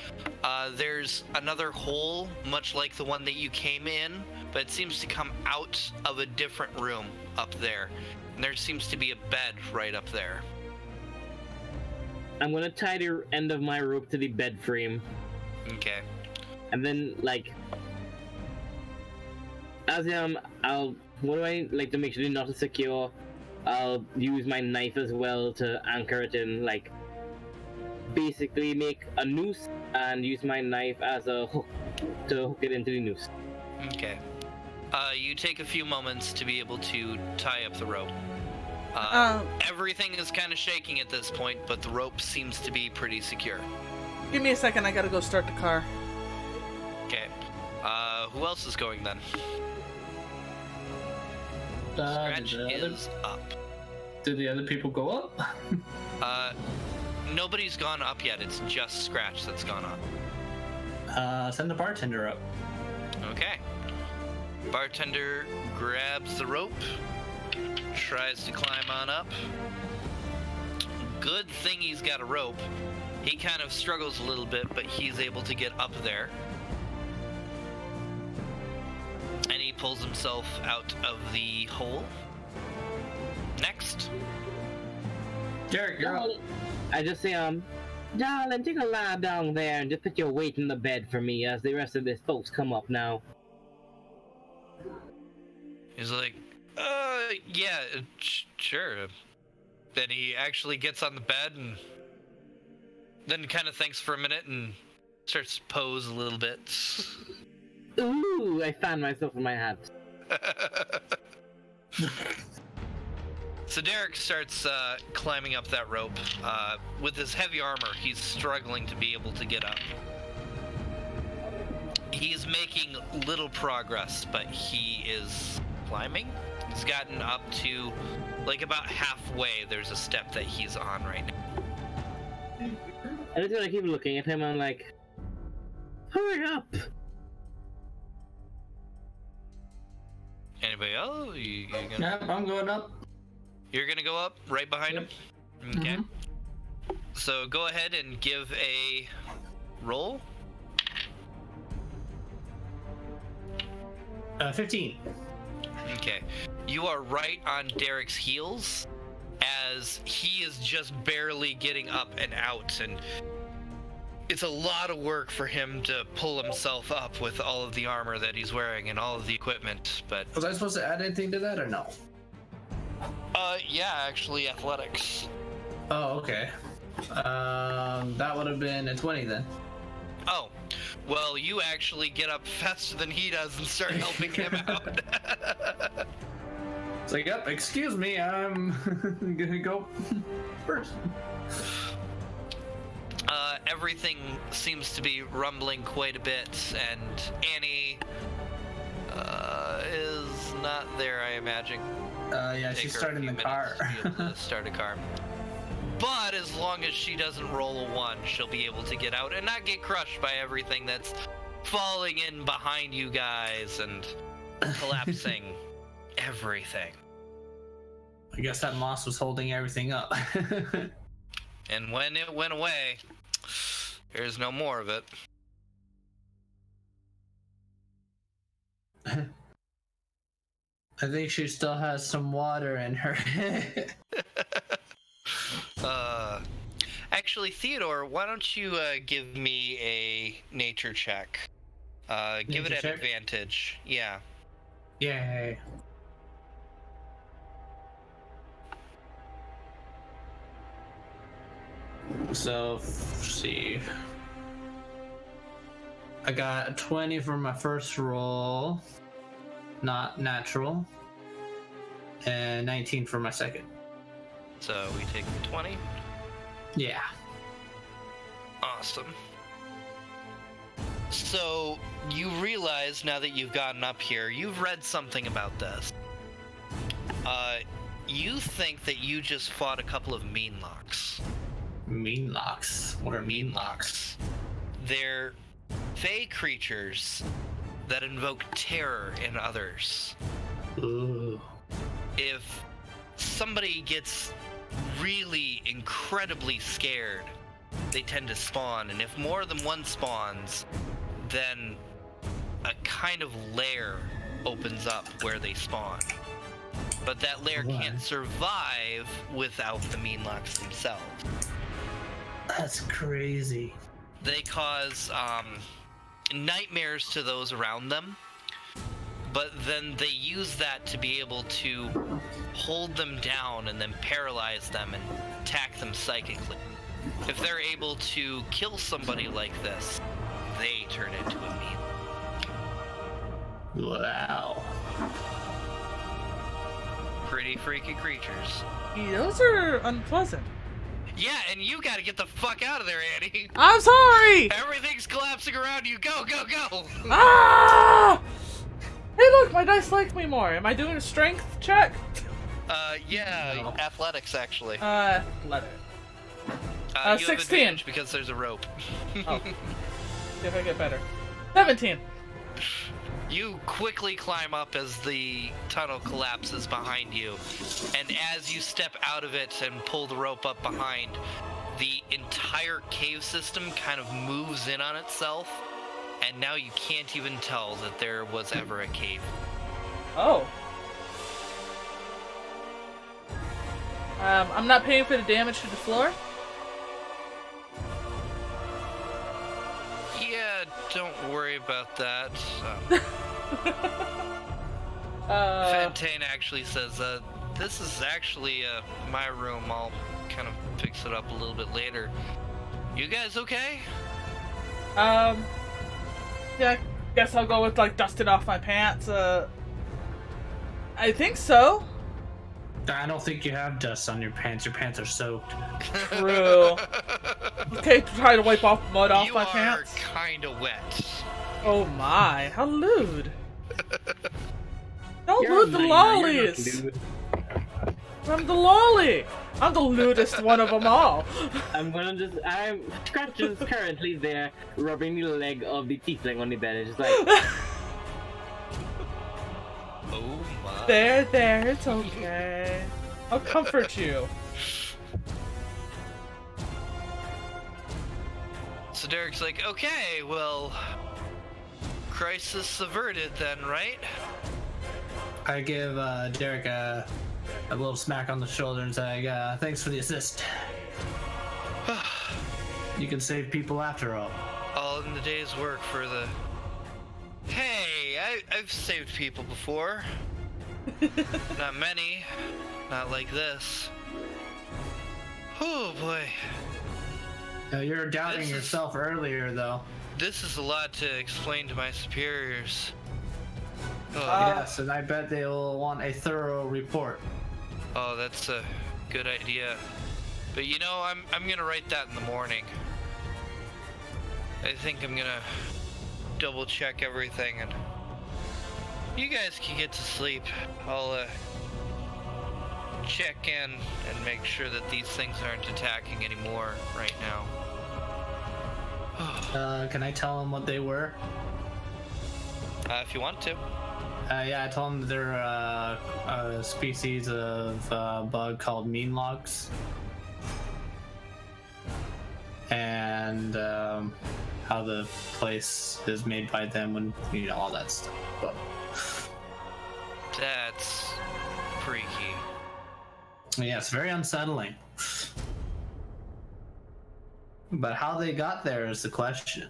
there's another hole, much like the one that you came in, but it seems to come out of a different room up there. And there seems to be a bed right up there. I'm gonna tie the end of my rope to the bed frame. Okay. And then, like, as I'll, what do I like to make sure the knot is secure? I'll use my knife as well to anchor it in, like, basically make a noose and use my knife as a hook to hook it into the noose. Okay. You take a few moments to be able to tie up the rope. Everything is kind of shaking at this point, but the rope seems to be pretty secure. Give me a second, I gotta go start the car. Okay. Who else is going then? Scratch is up. Did the other people go up? Nobody's gone up yet. It's just Scratch that's gone up. Send the bartender up. Okay. Bartender grabs the rope, tries to climb on up. Good thing he's got a rope. He kind of struggles a little bit, but he's able to get up there. And he pulls himself out of the hole. Next. Derek, you're up. I just say, darling, take a lie down there and just put your weight in the bed for me as the rest of these folks come up now. He's like, yeah, sure. Then he actually gets on the bed and then kind of thinks for a minute and starts to pose a little bit. Ooh, I found myself in my hat. So Derek starts climbing up that rope. With his heavy armor, he's struggling to be able to get up. He's making little progress, but he is climbing. He's gotten up to, like, about halfway. There's a step that he's on right now. I just gonna keep looking at him and I'm like, hurry up! Anybody else? You gonna... Yep, I'm going up. You're gonna go up right behind him? Okay. So go ahead and give a roll. 15. Okay. You are right on Derek's heels as he is just barely getting up and out, and it's a lot of work for him to pull himself up with all of the armor that he's wearing and all of the equipment, but... Was I supposed to add anything to that or no? Yeah, actually, athletics. Oh, okay. That would have been a 20 then. Oh, well, you actually get up faster than he does and start helping him out. It's like, yep, excuse me, I'm gonna go first. Everything seems to be rumbling quite a bit, and Annie is not there, I imagine. Yeah, she's starting the car. Start a car. But as long as she doesn't roll a 1, she'll be able to get out and not get crushed by everything that's falling in behind you guys and collapsing everything. I guess that moss was holding everything up. And when it went away, there's no more of it. I think she still has some water in her. Actually, Theodore, why don't you give me a nature check? Give it an advantage. Yeah. Yay. So, let's see. I got a 20 for my first roll. Not natural. And 19 for my second. So we take the 20. Yeah. Awesome. So you realize now that you've gotten up here, you've read something about this. You think that you just fought a couple of mean locks. Mean locks? What are mean locks? They're fey creatures that invoke terror in others. Ooh. If somebody gets really incredibly scared, they tend to spawn, and if more than one spawns, then a kind of lair opens up where they spawn. But that lair can't survive without the Meanlocks themselves. That's crazy. They cause nightmares to those around them, but then they use that to be able to hold them down and then paralyze them and attack them psychically. If they're able to kill somebody like this, they turn into a Meanlock. Wow. Pretty freaky creatures. Those are unpleasant. Yeah, and you gotta get the fuck out of there, Annie. I'm sorry! Everything's collapsing around you. Go, go, go! Ah! Hey, look, my dice like me more. Am I doing a strength check? Yeah, No. athletics, actually. Let it. You 16. have advantage because there's a rope. Oh. See if I get better. 17. You quickly climb up as the tunnel collapses behind you, and as you step out of it and pull the rope up behind, the entire cave system kind of moves in on itself, and now you can't even tell that there was ever a cave. Oh. I'm not paying for the damage to the floor? Yeah, don't worry about that. Fantane actually says, this is actually my room. I'll kind of fix it up a little bit later. You guys okay? Yeah, I guess I'll go with, like, dusting off my pants. I think so. I don't think you have dust on your pants. Your pants are soaked. True. Okay, try to wipe off mud off my You are pants. kinda wet. Oh my, how lewd. Don't You're loot the a minor, lollies! you're not lewd. I'm the lolly! I'm the lewdest one of them all. Scratch is currently there, rubbing the leg of the tiefling on the bed. It's just like, Oh my. There, it's okay. I'll comfort you. So Derek's like, okay, well, crisis averted then, right? I give Derek a little smack on the shoulder and say, thanks for the assist. You can save people after all. All in the day's work for the... Hey, I've saved people before. Not many. Not like this. Oh boy. You're doubting This is- yourself earlier, though. This is a lot to explain to my superiors. Oh, Yes, and I bet they'll want a thorough report. oh, that's a good idea. But you know, I'm gonna write that in the morning. I think I'm gonna double check everything, and you guys can get to sleep. I'll check in and make sure that these things aren't attacking anymore right now. Can I tell them what they were? If you want to. Yeah, I told them they're a species of bug called Meanlocks. And how the place is made by them when, all that stuff. But, That's freaky. yeah, it's very unsettling. But how they got there is the question.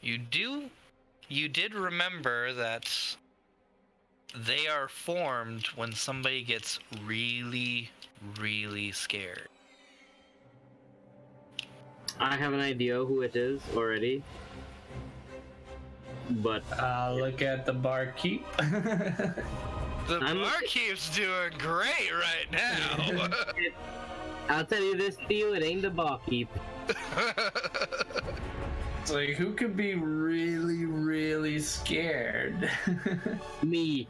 You did remember that they are formed when somebody gets really, really scared. I have an idea who it is already. But Look at the barkeep. The barkeep's doing great right now. I'll tell you this, Theo, it ain't the barkeep. It's like, who could be really, really scared? Me.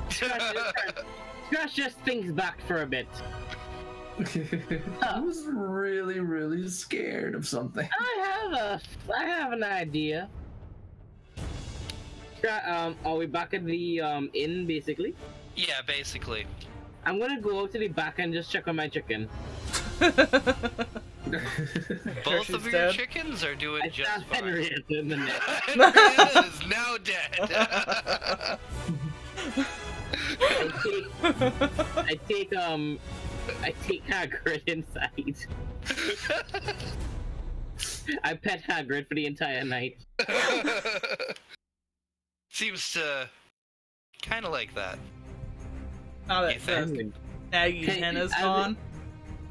Scratch just thinks back for a bit. Who's really, really scared of something? I have an idea. Are we back at the inn basically? Yeah, basically. I'm gonna go out to the back and just check on my chicken. Both she's of your dead. chickens are doing I just found fine. Henrietta in the net. Henrietta is now dead. I take Hagrid inside. I pet Hagrid for the entire night. Seems to kind of like that. Now You that think? the Naggy Hey, hen is I- gone.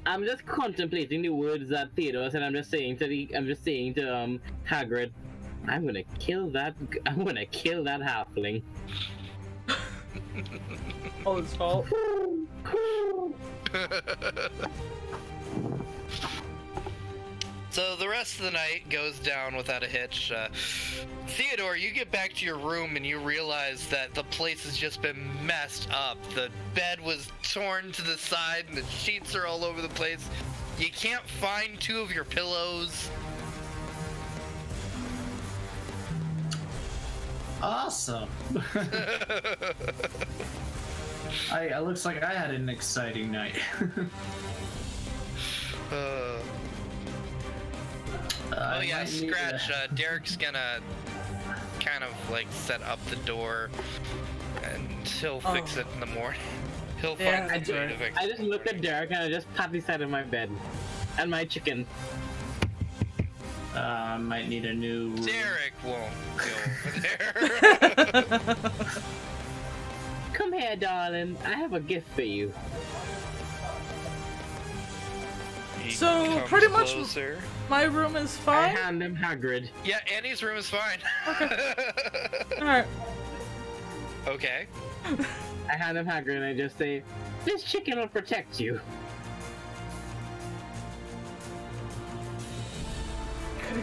I'm just contemplating the words that Theodore said. I'm just saying to Hagrid, I'm gonna kill that halfling. All his fault. So the rest of the night goes down without a hitch. Theodore, you get back to your room and you realize that the place has just been messed up. The bed was torn to the side and the sheets are all over the place. You can't find two of your pillows. Awesome. It looks like I had an exciting night. Oh yeah, Scratch, Derek's gonna kind of like set up the door and he'll fix it in the morning. He'll Yeah, find some way to fix I it. just look at Derek and I just pat the side of my bed. And my chicken. Might need a new room. Derek won't go over there. Come here, darling. I have a gift for you. He So, comes pretty much- closer. My room is I fine. hand him Hagrid. Yeah, Annie's room is fine. Alright. Okay. I hand him Hagrid and I just say, this chicken will protect you.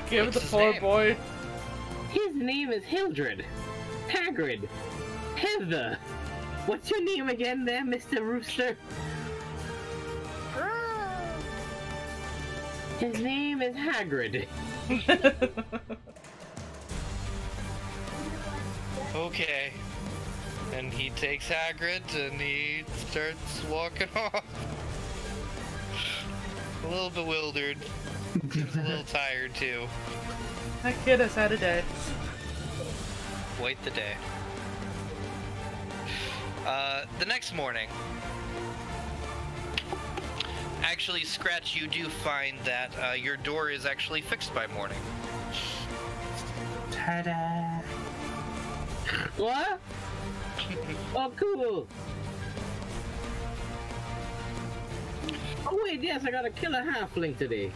Give What's the his poor name? boy. His name is Hildred. Hagrid. Heather. What's your name again there, Mr. Rooster? His name is Hagrid. Okay. And he takes Hagrid and he starts walking off. A little bewildered. He's a little tired too. That kid has had a day. Quite the day. The next morning. Actually, Scratch, you do find that your door is actually fixed by morning. Ta-da! What? Oh, cool. Oh, wait, yes, I gotta kill a halfling today.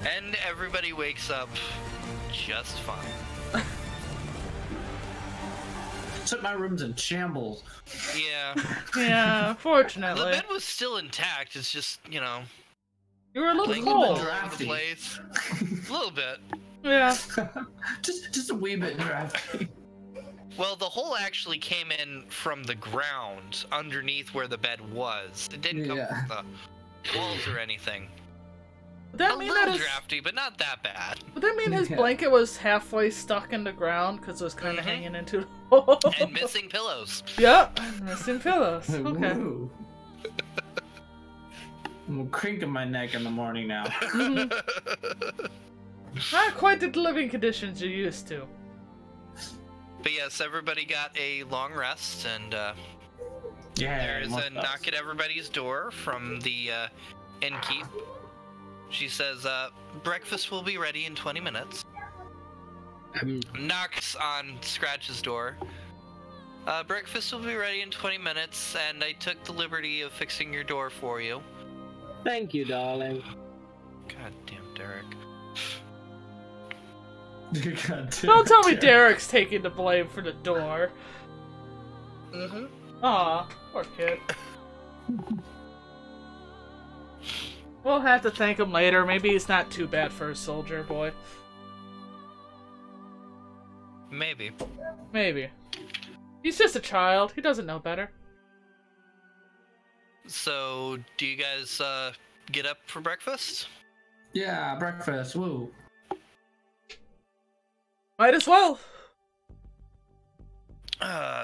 And everybody wakes up just fine. Except my room's in shambles. Yeah. Yeah, The fortunately. bed was still intact. It's just, you know, You were a little like all cold. over the Drafty. place. A little bit. Yeah. just a wee bit drafty. Well, the hole actually came in from the ground underneath where the bed was. It didn't come Yeah. from the walls or anything. Would that A mean little that his, drafty, but not that bad. would that mean his Yeah. blanket was halfway stuck in the ground because it was kind of Mhm. hanging into the hole? And missing pillows. Yep, and missing pillows. Okay. Woo. I'm crinking my neck in the morning now. Mhm. Not quite the living conditions you're used to. But yes, everybody got a long rest, and Yeah. there's a knock at everybody's door from the innkeep. She says, breakfast will be ready in 20 minutes. Knocks on Scratch's door. Breakfast will be ready in 20 minutes, and I took the liberty of fixing your door for you. Thank you, darling. God damn, Derek. God damn Don't tell me it. Derek's taking the blame for the door. Mm-hmm. Aw, poor kid. We'll have to thank him later. Maybe he's not too bad for a soldier boy. Maybe. Maybe. He's just a child. He doesn't know better. So, do you guys get up for breakfast? Yeah, breakfast. Woo. Might as well.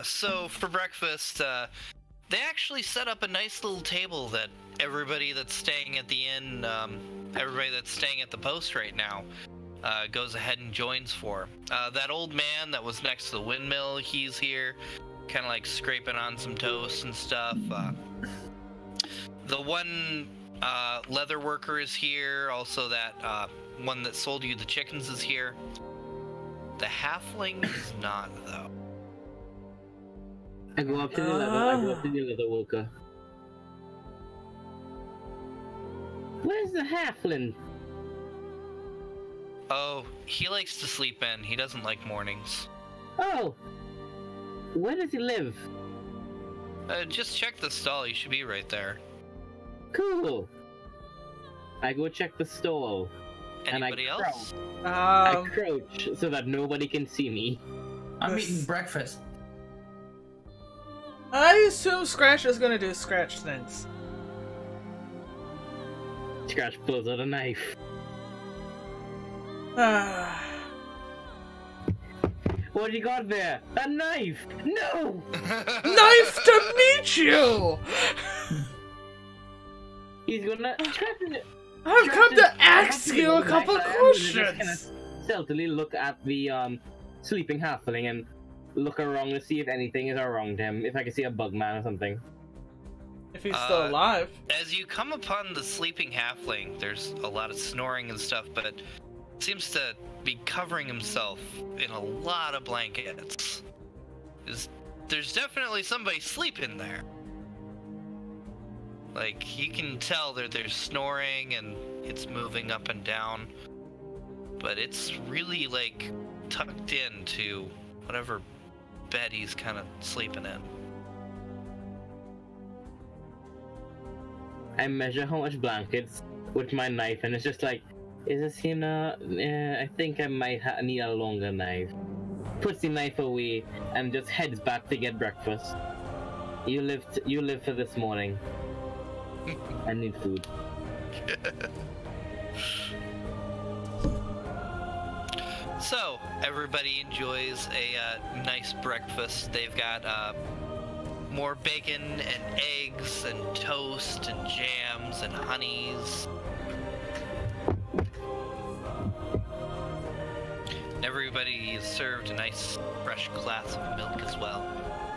So for breakfast, They actually set up a nice little table that everybody that's staying at the inn, everybody that's staying at the post right now, goes ahead and joins for. That old man that was next to the windmill, he's here, kind of like scraping on some toast and stuff. The one leather worker is here. Also, that one that sold you the chickens is here. The halfling is not, though. I go up to the leather worker. Where's the halfling? Oh, he likes to sleep in. He doesn't like mornings. Oh! Where does he live? Just check the stall. He should be right there. Cool! I go check the stall. Anybody else? I crouch so that nobody can see me. I'm eating breakfast. I assume Scratch is gonna do Scratch things. Scratch pulls out a knife. What do you got there? A knife! No! Knife to meet you! He's gonna... I've come to ask you a couple questions! Just kinda stealthily look at the sleeping halfling and look around to see if anything is wrong to him. If I can see a bug man or something. If he's still alive. As you come upon the sleeping halfling, there's a lot of snoring and stuff, but it seems to be covering himself in a lot of blankets. There's definitely somebody sleeping there. Like, you can tell that there's snoring and it's moving up and down, but it's really, like, tucked into whatever bed he's kind of sleeping in. I measure how much blankets with my knife, and it's just like, is this enough? I think I might need a longer knife. Puts the knife away and just heads back to get breakfast. You live for this morning. I need food. So, everybody enjoys a nice breakfast. They've got more bacon and eggs and toast and jams and honeys. And everybody is served a nice fresh glass of milk as well.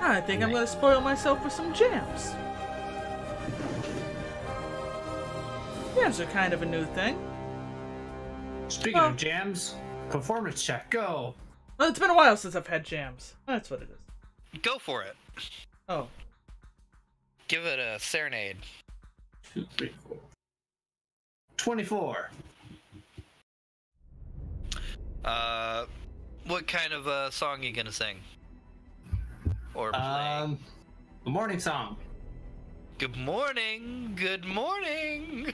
I think I'm gonna spoil myself with some jams. Jams are kind of a new thing. Speaking of jams, performance check, go! Well, it's been a while since I've had jams. That's what it is. Go for it. Oh. Give it a serenade. 2, 3, 4. 24. What kind of song are you gonna sing? Or play? The morning song. Good morning, good morning.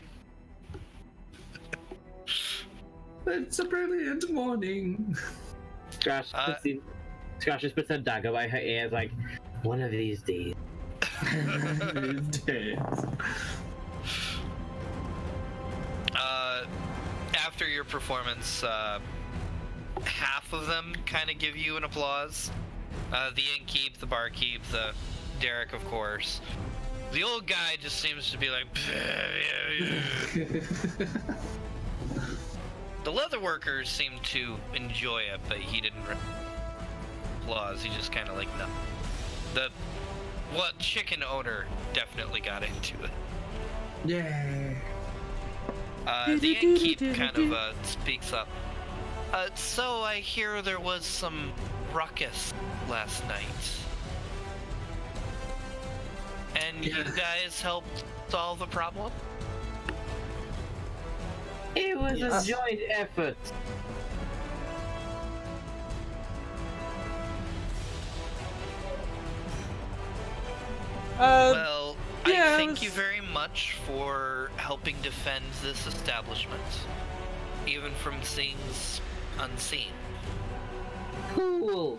It's a brilliant morning. Scratch just puts a dagger by her ears like, one of these days. After your performance, half of them kind of give you an applause. The innkeep, the barkeep, the Derek, of course. The old guy just seems to be like... The leather workers seem to enjoy it, but he didn't applause. He just kind of like, no. The chicken owner definitely got into it. Yay. The innkeep kind of speaks up. So I hear there was some ruckus last night. And you guys helped solve the problem? It was a joint effort. Well, yeah, I thank you very much for helping defend this establishment, even from things unseen. Cool.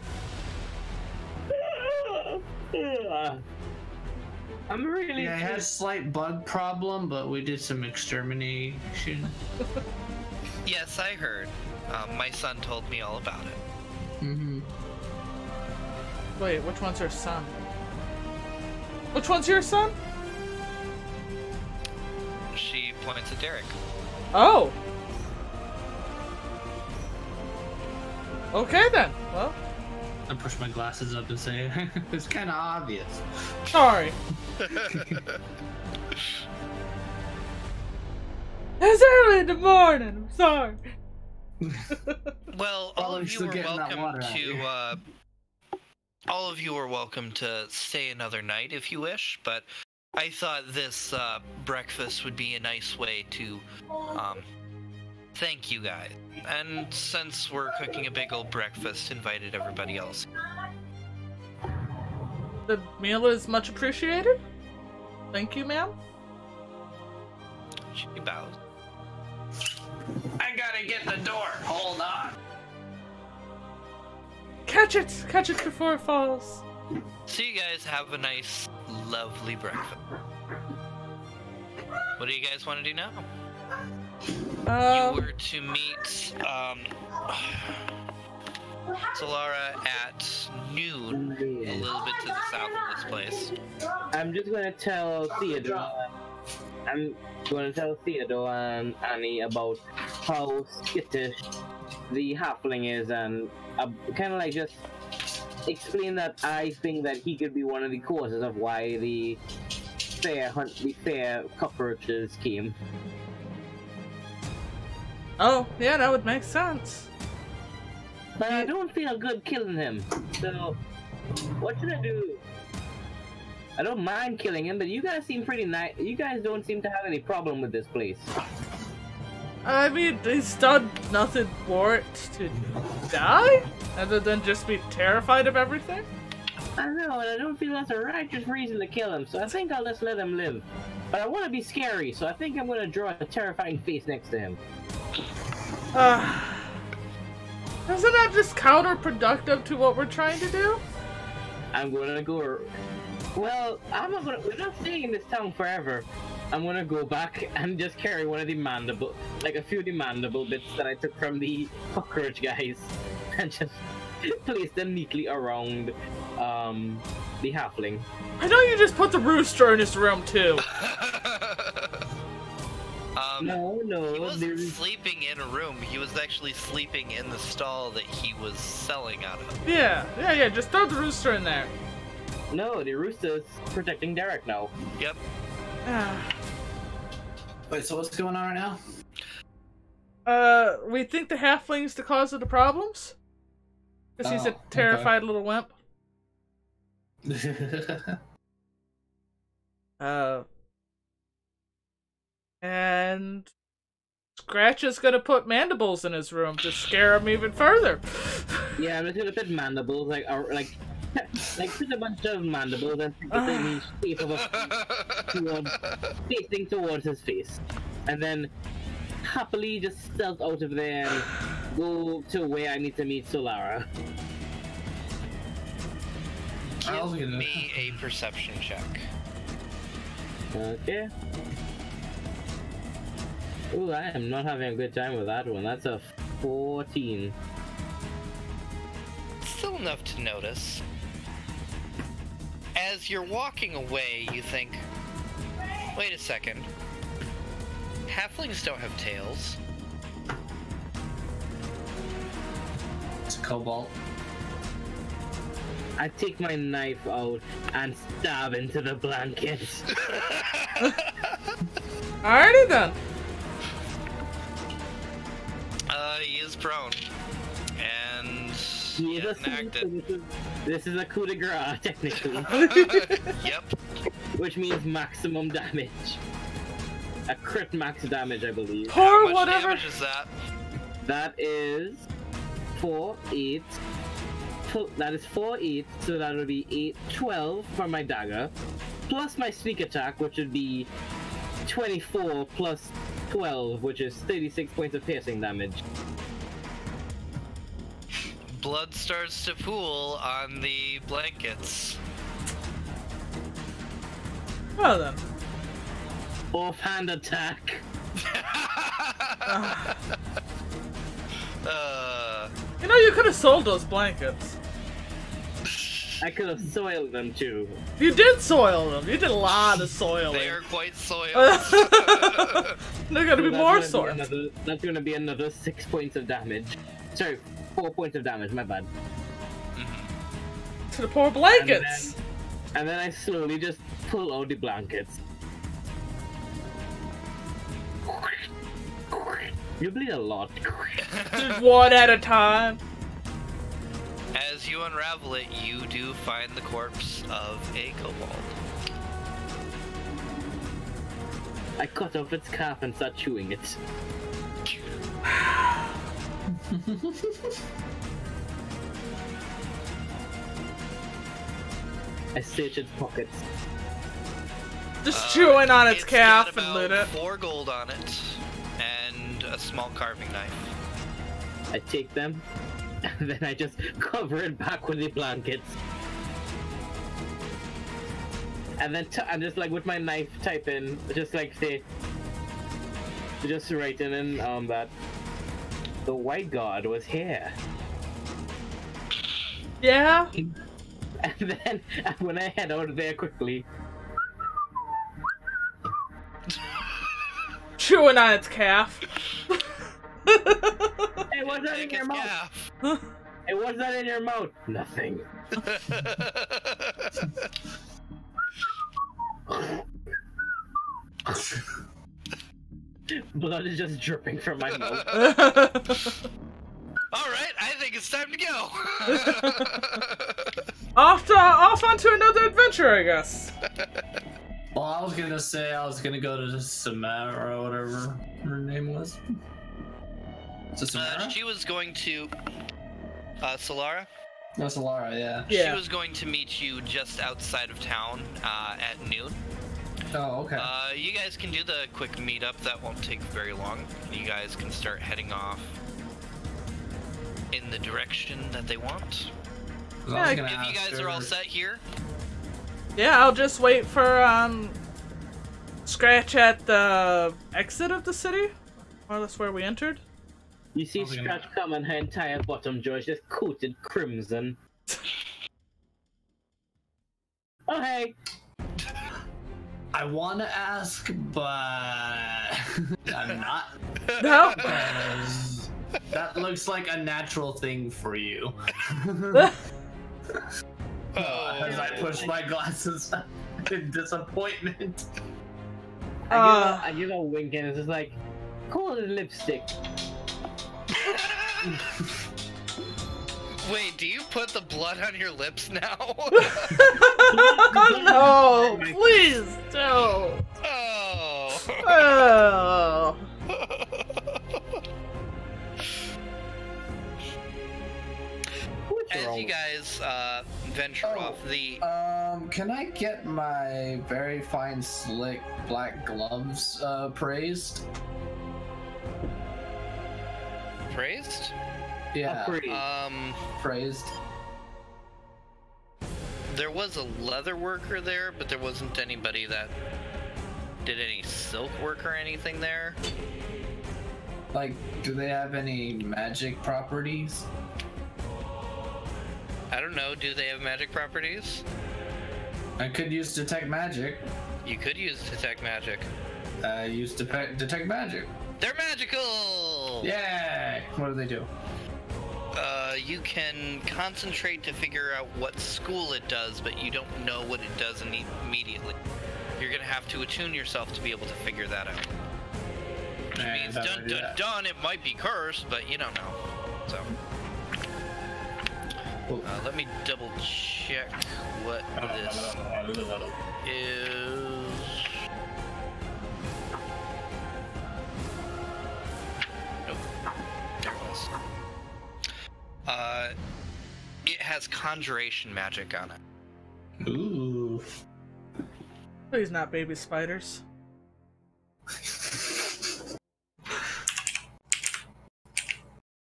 I'm really. Yeah, I had a slight bug problem, but we did some extermination. Yes, I heard. My son told me all about it. Mm-hmm. Wait, which one's her son? Which one's your son? She points at Derek. Oh. Okay then. Well, I push my glasses up and say, it's kind of obvious. sorry. It's early in the morning. I'm sorry. Well, All of you are welcome to stay another night if you wish, but I thought this breakfast would be a nice way to thank you guys. And since we're cooking a big old breakfast, invited everybody else. The meal is much appreciated. Thank you, ma'am. She bows. I gotta get the door. Hold on. Catch it before it falls. So you guys have a nice, lovely breakfast. What do you guys want to do now? You were to meet Solara at noon, a little bit to the south of this place. I'm just gonna tell Theodore. I'm going to tell Theodore and Annie about how skittish the halfling is, and kind of like just explain that I think that he could be one of the causes of why the fair cockroaches came. Oh, yeah, that would make sense. But I don't feel good killing him, so what should I do? I don't mind killing him, but you guys seem pretty nice. You guys don't seem to have any problem with this place. I mean, he's done nothing for it to die, other than just be terrified of everything. I know, and I don't feel that's a righteous reason to kill him, so I think I'll just let him live. But I want to be scary, so I think I'm going to draw a terrifying face next to him. Isn't that just counterproductive to what we're trying to do? I'm going to go... Well, we're not staying in this town forever. I'm gonna go back and just carry one of the a few of the mandible bits that I took from the cockroach guys, and just place them neatly around the halfling. I know you just put the rooster in his room too. No. He wasn't sleeping in a room. He was actually sleeping in the stall that he was selling out of. Yeah. Just throw the rooster in there. No, the rooster's protecting Derek now. Yep. Wait, so what's going on right now? We think the halfling's the cause of the problems? Because he's a terrified little wimp. And Scratch is gonna put mandibles in his room to scare him even further. Yeah, I'm just gonna put mandibles, like put a bunch of mandibles and put them in the shape of a facing towards his face, and then happily just stealth out of there and go to where I need to meet Solara. Give me a perception check. Okay. Ooh, I am not having a good time with that one. That's a 14. Still enough to notice. As you're walking away, you think, wait a second. Halflings don't have tails. It's a cobalt. I take my knife out and stab into the blanket. Alrighty then. He is prone. And He is this is a coup de grace, technically. Yep. Which means maximum damage. A crit max damage, I believe. How much damage is that? That is 4, 8. That is 4, 8, so that would be 8, 12 for my dagger. Plus my sneak attack, which would be 24 plus 12, which is 36 points of piercing damage. Blood starts to pool on the blankets. Well then. Offhand attack. You know, you could have sold those blankets. I could have soiled them too. You did soil them. You did a lot of soiling. They are quite soiled. They're gonna be more soiled. That's gonna be another 6 points of damage. Sorry, 4 points of damage. My bad. To the poor blankets. And then I slowly just pull out the blankets. You bleed a lot. Just one at a time. As you unravel it, you do find the corpse of a kobold. I cut off its calf and start chewing it. I search its pockets. Just chewing on its It's calf got and lit it. 4 gold on it, and a small carving knife. I take them, and then I just cover it back with the blankets. And then I'm just like with my knife type in, just like say, just writing in that the white god was here. Yeah? And then when I head out there quickly, Chewing on its calf. hey, what's that in your mouth? Hey, what's that in your mouth? Nothing. Blood is just dripping from my mouth. Alright, I think it's time to go! Off onto another adventure, I guess. Well, I was gonna say I was gonna go to Samara or whatever her name was. Is it Samara? She was going to... Solara? No, Solara, yeah. Yeah. She was going to meet you just outside of town at noon. Oh, okay. You guys can do the quick meetup. That won't take very long. You guys can start heading off in the direction that they want. Yeah, If you guys are all set here, Yeah, I'll just wait for Scratch at the exit of the city. Or that's where we entered. You see Scratch come and her entire bottom jaw is just coated crimson. Oh hey! I want to ask, but I'm not. No. Because that looks like a natural thing for you. As I push my glasses in disappointment. I give a wink and it's just like, call it lipstick. wait, do you put the blood on your lips now? No, please don't. Oh. Oh. As you guys venture off, the Can I get my very fine, slick black gloves praised? praised? Yeah, praised. There was a leather worker there, but there wasn't anybody that did any silk work or anything there. Like, do they have any magic properties? I don't know, do they have magic properties? I could use detect magic. You could use detect magic. Use detect magic. They're magical! Yay! What do they do? You can concentrate to figure out what school it does, but you don't know what it does immediately. You're gonna have to attune yourself to be able to figure that out. Which means, dun dun dun, it might be cursed, but you don't know. So. Let me double check what this is. Nope. There it was. It has conjuration magic on it. Ooh. Please not baby spiders.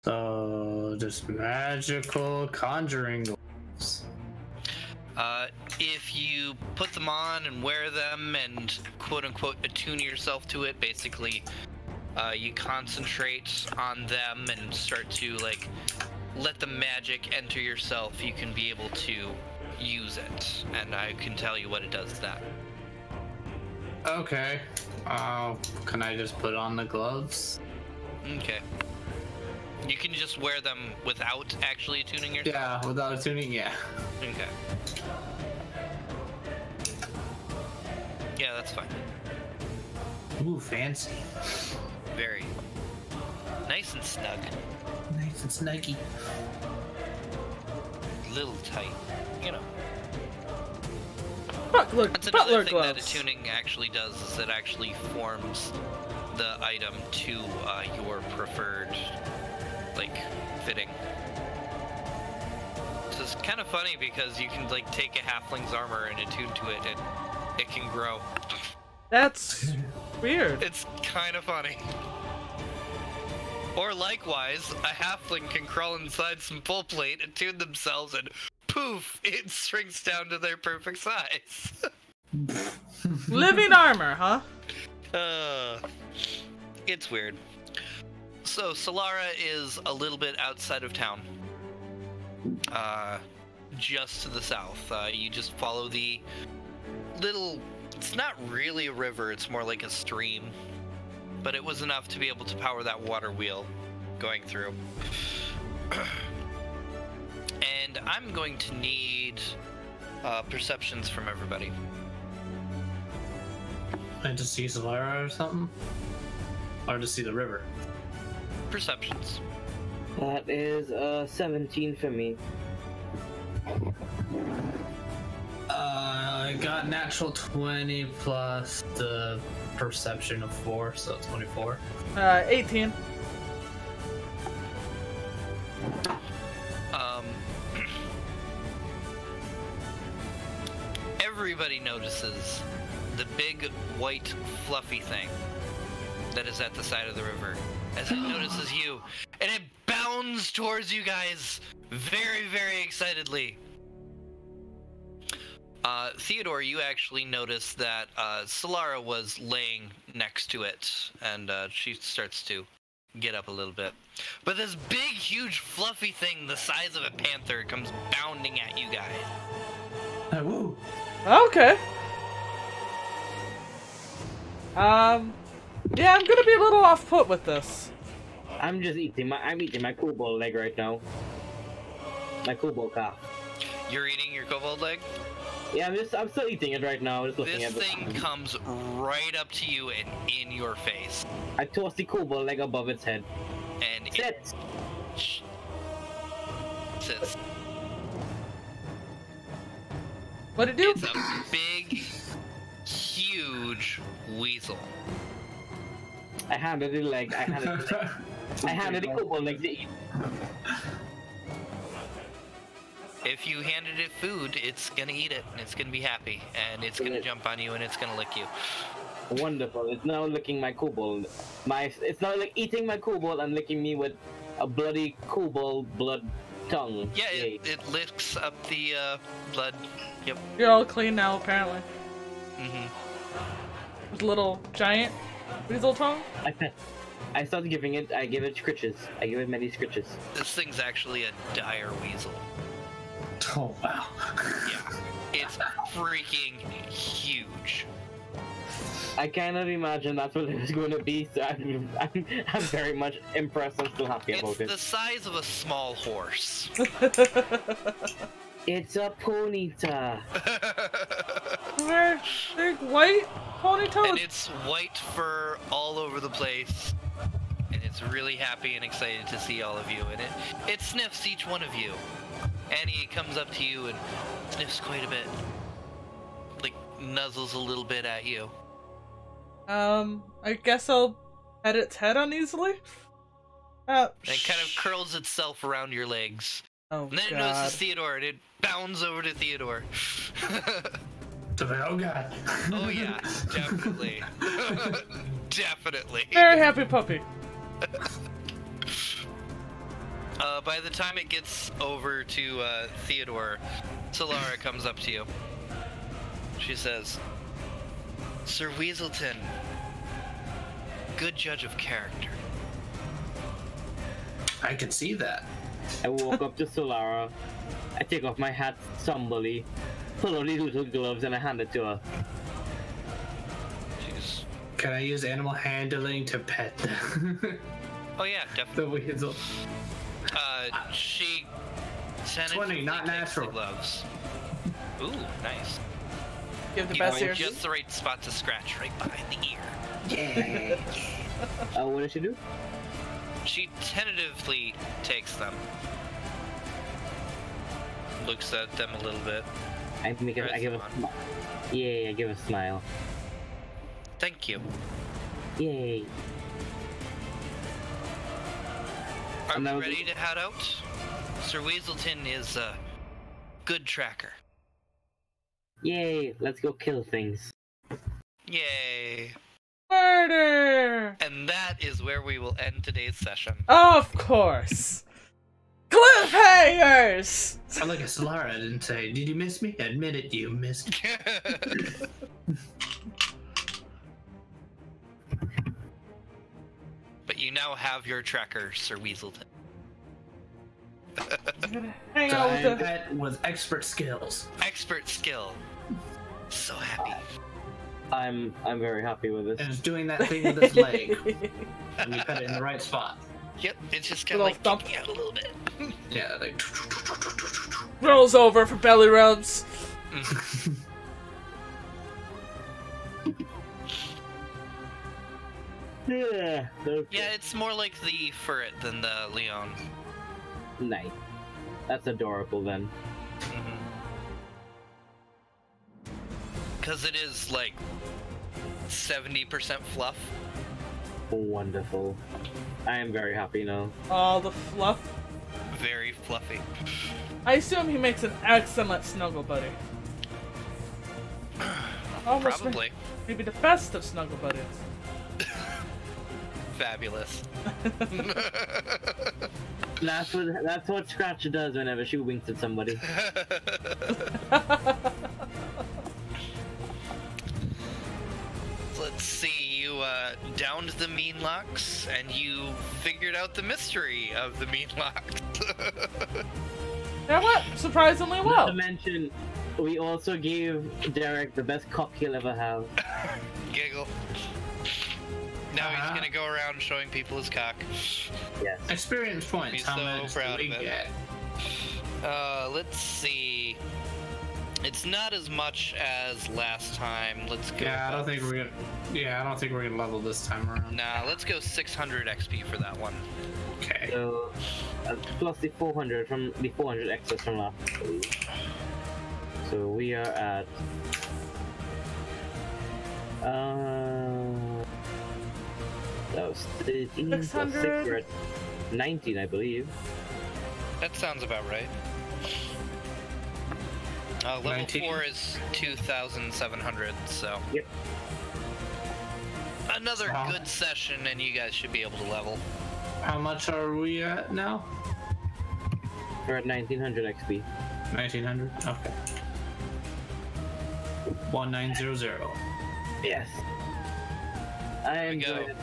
So, just magical conjuring gloves. If you put them on and wear them and quote-unquote attune yourself to it, basically, you concentrate on them and start to, like, let the magic enter yourself, you can be able to use it, and I can tell you what it does then. Okay. Can I just put on the gloves? Okay. You can just wear them without actually attuning yourself? Yeah, without attuning, yeah. Okay. Yeah, that's fine. Ooh, fancy. Very. Nice and snug. Nice and snuggy. Little tight. You know. Butler That's another thing that gloves. attuning actually does, is it actually forms the item to your preferred, like, fitting. So it's kind of funny because you can, like, take a halfling's armor and attune to it, and it can grow. That's weird. It's kind of funny. Or likewise, a halfling can crawl inside some full plate, attune themselves, and poof, it shrinks down to their perfect size. Living armor, huh? It's weird. So, Solara is a little bit outside of town. Just to the south. You just follow the little... It's not really a river, it's more like a stream. But it was enough to be able to power that water wheel going through. And I'm going to need perceptions from everybody. And to see Solara or something? Or to see the river? Perceptions. That is 17 for me. I got natural 20 plus the perception of 4, so 24. 18. Everybody notices the big white fluffy thing that is at the side of the river as it notices you, and it bounds towards you guys very, very excitedly. Theodore, you actually notice that Solara was laying next to it, and she starts to get up a little bit. But this big, huge, fluffy thing the size of a panther comes bounding at you guys. Woo! Okay. Yeah, I'm gonna be a little off put with this. I'm eating my kobold leg right now. My kobold calf. You're eating your kobold leg? Yeah, I'm still eating it right now. Just looking This at it. thing comes right up to you and in your face. I toss the kobold leg above its head. And Sit! it sits. What'd it do? It's a big, huge weasel. I handed the leg. I handed the kobold leg to eat. If you handed it food, it's gonna eat it, and it's gonna be happy, and it's gonna jump on you, and it's gonna lick you. Wonderful. It's now licking my kobold. It's now like eating my kobold and licking me with a bloody kobold blood tongue. Yeah, it licks up the blood. Yep. You're all clean now, apparently. Mm-hmm. With a little giant weasel tongue. I started giving it. I give it scritches. I give it many scritches. This thing's actually a dire weasel. Oh, wow. Yeah. It's freaking huge. I cannot imagine that's what it was going to be, so I'm very much impressed and still happy It's about it. the size of a small horse. It's a ponyta. Big white ponytail. And it's white fur all over the place. And it's really happy and excited to see all of you. And it sniffs each one of you. Annie comes up to you and sniffs quite a bit. Like, nuzzles a little bit at you. I guess I'll pet its head uneasily. And it kind of curls itself around your legs. Oh, And then it God. notices Theodore, and it bounds over to Theodore. Oh, God. Oh yeah, definitely. Definitely. Very happy puppy. By the time it gets over to Theodore, Solara comes up to you. She says, Sir Weaselton, good judge of character. I can see that. I walk up to Solara I take off my hat somberly, pull out these little gloves, and I hand it to her. Jeez. Can I use animal handling to pet the, Oh yeah, the definitely. weasel? She 20, not takes natural. the gloves. Ooh, nice. Give the You best go ear. just the right spot to scratch right behind the ear. Yeah. What does she do? She tentatively takes them. Looks at them a little bit. I give a smile. Yay, I give a smile. Thank you. Yay. Are And we that was- ready to head out? Sir Weaselton is a good tracker. Yay, let's go kill things. Yay. Murder! And that is where we will end today's session. Of course! Cliffhangers! I look at Solara and say, "Did you miss me? Admit it, you missed." But you now have your tracker, Sir Weaselton. I'm gonna hang So out I with am the... pet with expert skills. Expert skill. So happy. I'm very happy with this. And it's doing that thing with its leg. And you pet it in the right spot. Yep, it's just kind of Little like thump. kicking out a little bit. Yeah, like. Rolls over for belly rubs. Yeah, okay. Yeah, it's more like the ferret than the Leon. Nice. That's adorable then. Because it is like 70% fluff. Wonderful. I am very happy now. All the fluff. Very fluffy. I assume he makes an excellent snuggle buddy. Almost Probably. maybe the best of snuggle buddies. Fabulous. That's what Scratch does whenever she winks at somebody. Let's see, you downed the mean locks, and you figured out the mystery of the mean locks. That went surprisingly Not well. to mention, we also gave Derek the best cock he'll ever have. Giggle. Now he's gonna go around showing people his cock. Yes. Experience points. He's How so much proud do we of it. get? Let's see. It's not as much as last time. Let's go. Yeah, I don't think we're gonna. Yeah, I don't think we're gonna level this time around. Nah, let's go 600 XP for that one. Okay. So, plus the 400 from the 400 excess from last week. So we are at. That was 13 plus 6, 600. we're at 19, I believe. That sounds about right. Level 19. 4 is 2,700, so. Yep. Another Wow. good session, and you guys should be able to level. How much are we at now? We're at 1900 XP. 1900. Okay. 1900. Yes. I we go. enjoyed it.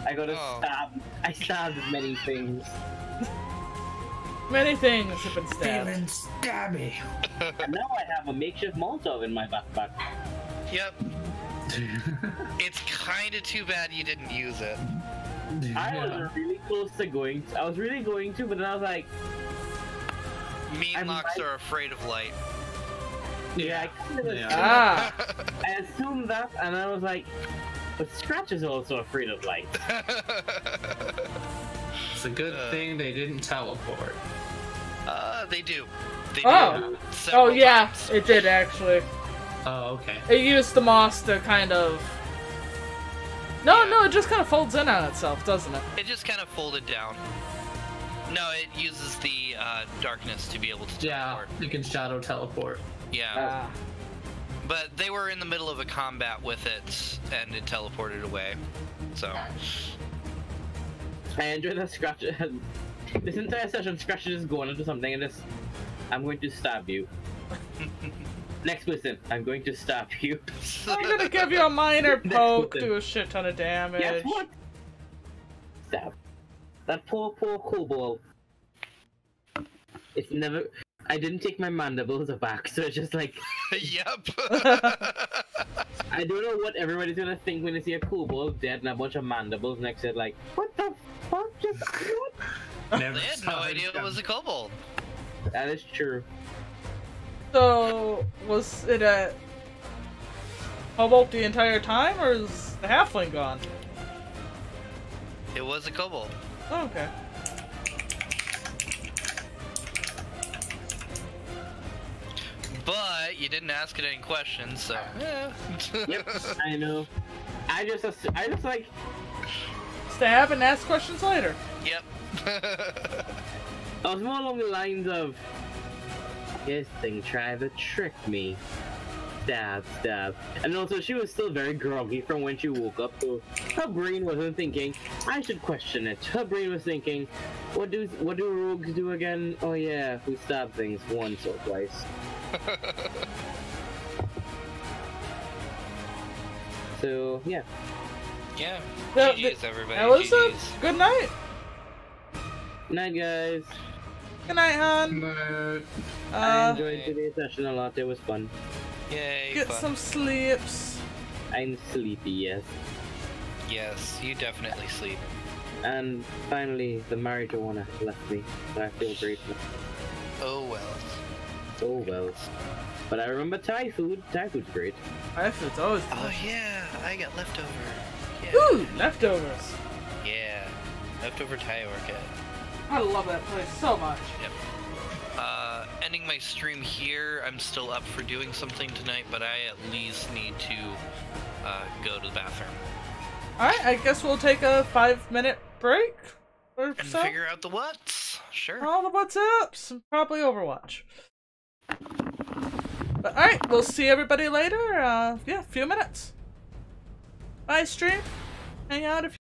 I got to Oh. stab. I stabbed many things. Many things have been stabbed. Feeling stabby. And now I have a makeshift Molotov in my backpack. Yep. It's kind of too bad you didn't use it. I was really close to going. I was really going to, but then I was like, Mean I'm locks right- are afraid of light. yeah, I kind of Yeah. Ah! I assumed that, and I was like, but Scratch is also afraid of light. It's a good thing they didn't teleport. They do. They Oh. do. Oh several yeah, times. it did actually. Oh, okay. It used the moss to kind of... No, Yeah. no, it just kind of folds in on itself, doesn't it? It just kind of folded down. No, it uses the darkness to be able to Yeah, teleport. you can shadow teleport. Yeah. Ah. But they were in the middle of a combat with it, and it teleported away. So, I enjoy that Scratch. This entire session, Scratch is just going into something, and this, I'm going to stab you. Next person, I'm going to stab you. I'm gonna give you a minor poke, listen. do a shit ton of damage. Guess what? Stab. That poor kobold. It's never. I didn't take my mandibles back, so it's just like Yep. I don't know what everybody's gonna think when they see a kobold dead and a bunch of mandibles next to it. Like, what the fuck? Just what? Never They had no saw idea it was a kobold. That is true. So, was it a kobold the entire time, or is the halfling gone? It was a kobold. Oh, okay. But you didn't ask it any questions, so yeah. Yep, I know. I just like, Stab and ask questions later. Yep. I was more along the lines of, this thing tried to trick me. Stab, stab. And also, she was still very groggy from when she woke up, so her brain wasn't thinking, I should question it. Her brain was thinking, what do rogues do again? Oh yeah, we stab things once or twice. So, yeah. Yeah. Well, GG's, everybody. Alyssa, GG's. good night. Night, guys. Good night, hon. But I Uh, enjoyed today's session a lot. It was fun. Yay, get fun. some sleeps. I'm sleepy, yes. Yes, you definitely sleep. And finally, the marijuana left me, so I feel grateful. Oh well. Oh well. But I remember Thai food. Thai food's great. My food's always Oh delicious. yeah, I got leftover. Yeah. Ooh, leftovers. Yeah. Leftover Thai orchid. I love that place so much. Yep. Ending my stream here. I'm still up for doing something tonight, but I at least need to go to the bathroom Alright, I guess we'll take a 5-minute break or and so. figure out the what's. Sure. All the what's ups and probably Overwatch. But alright, we'll see everybody later. Yeah, a few minutes. Bye, stream. Hang out if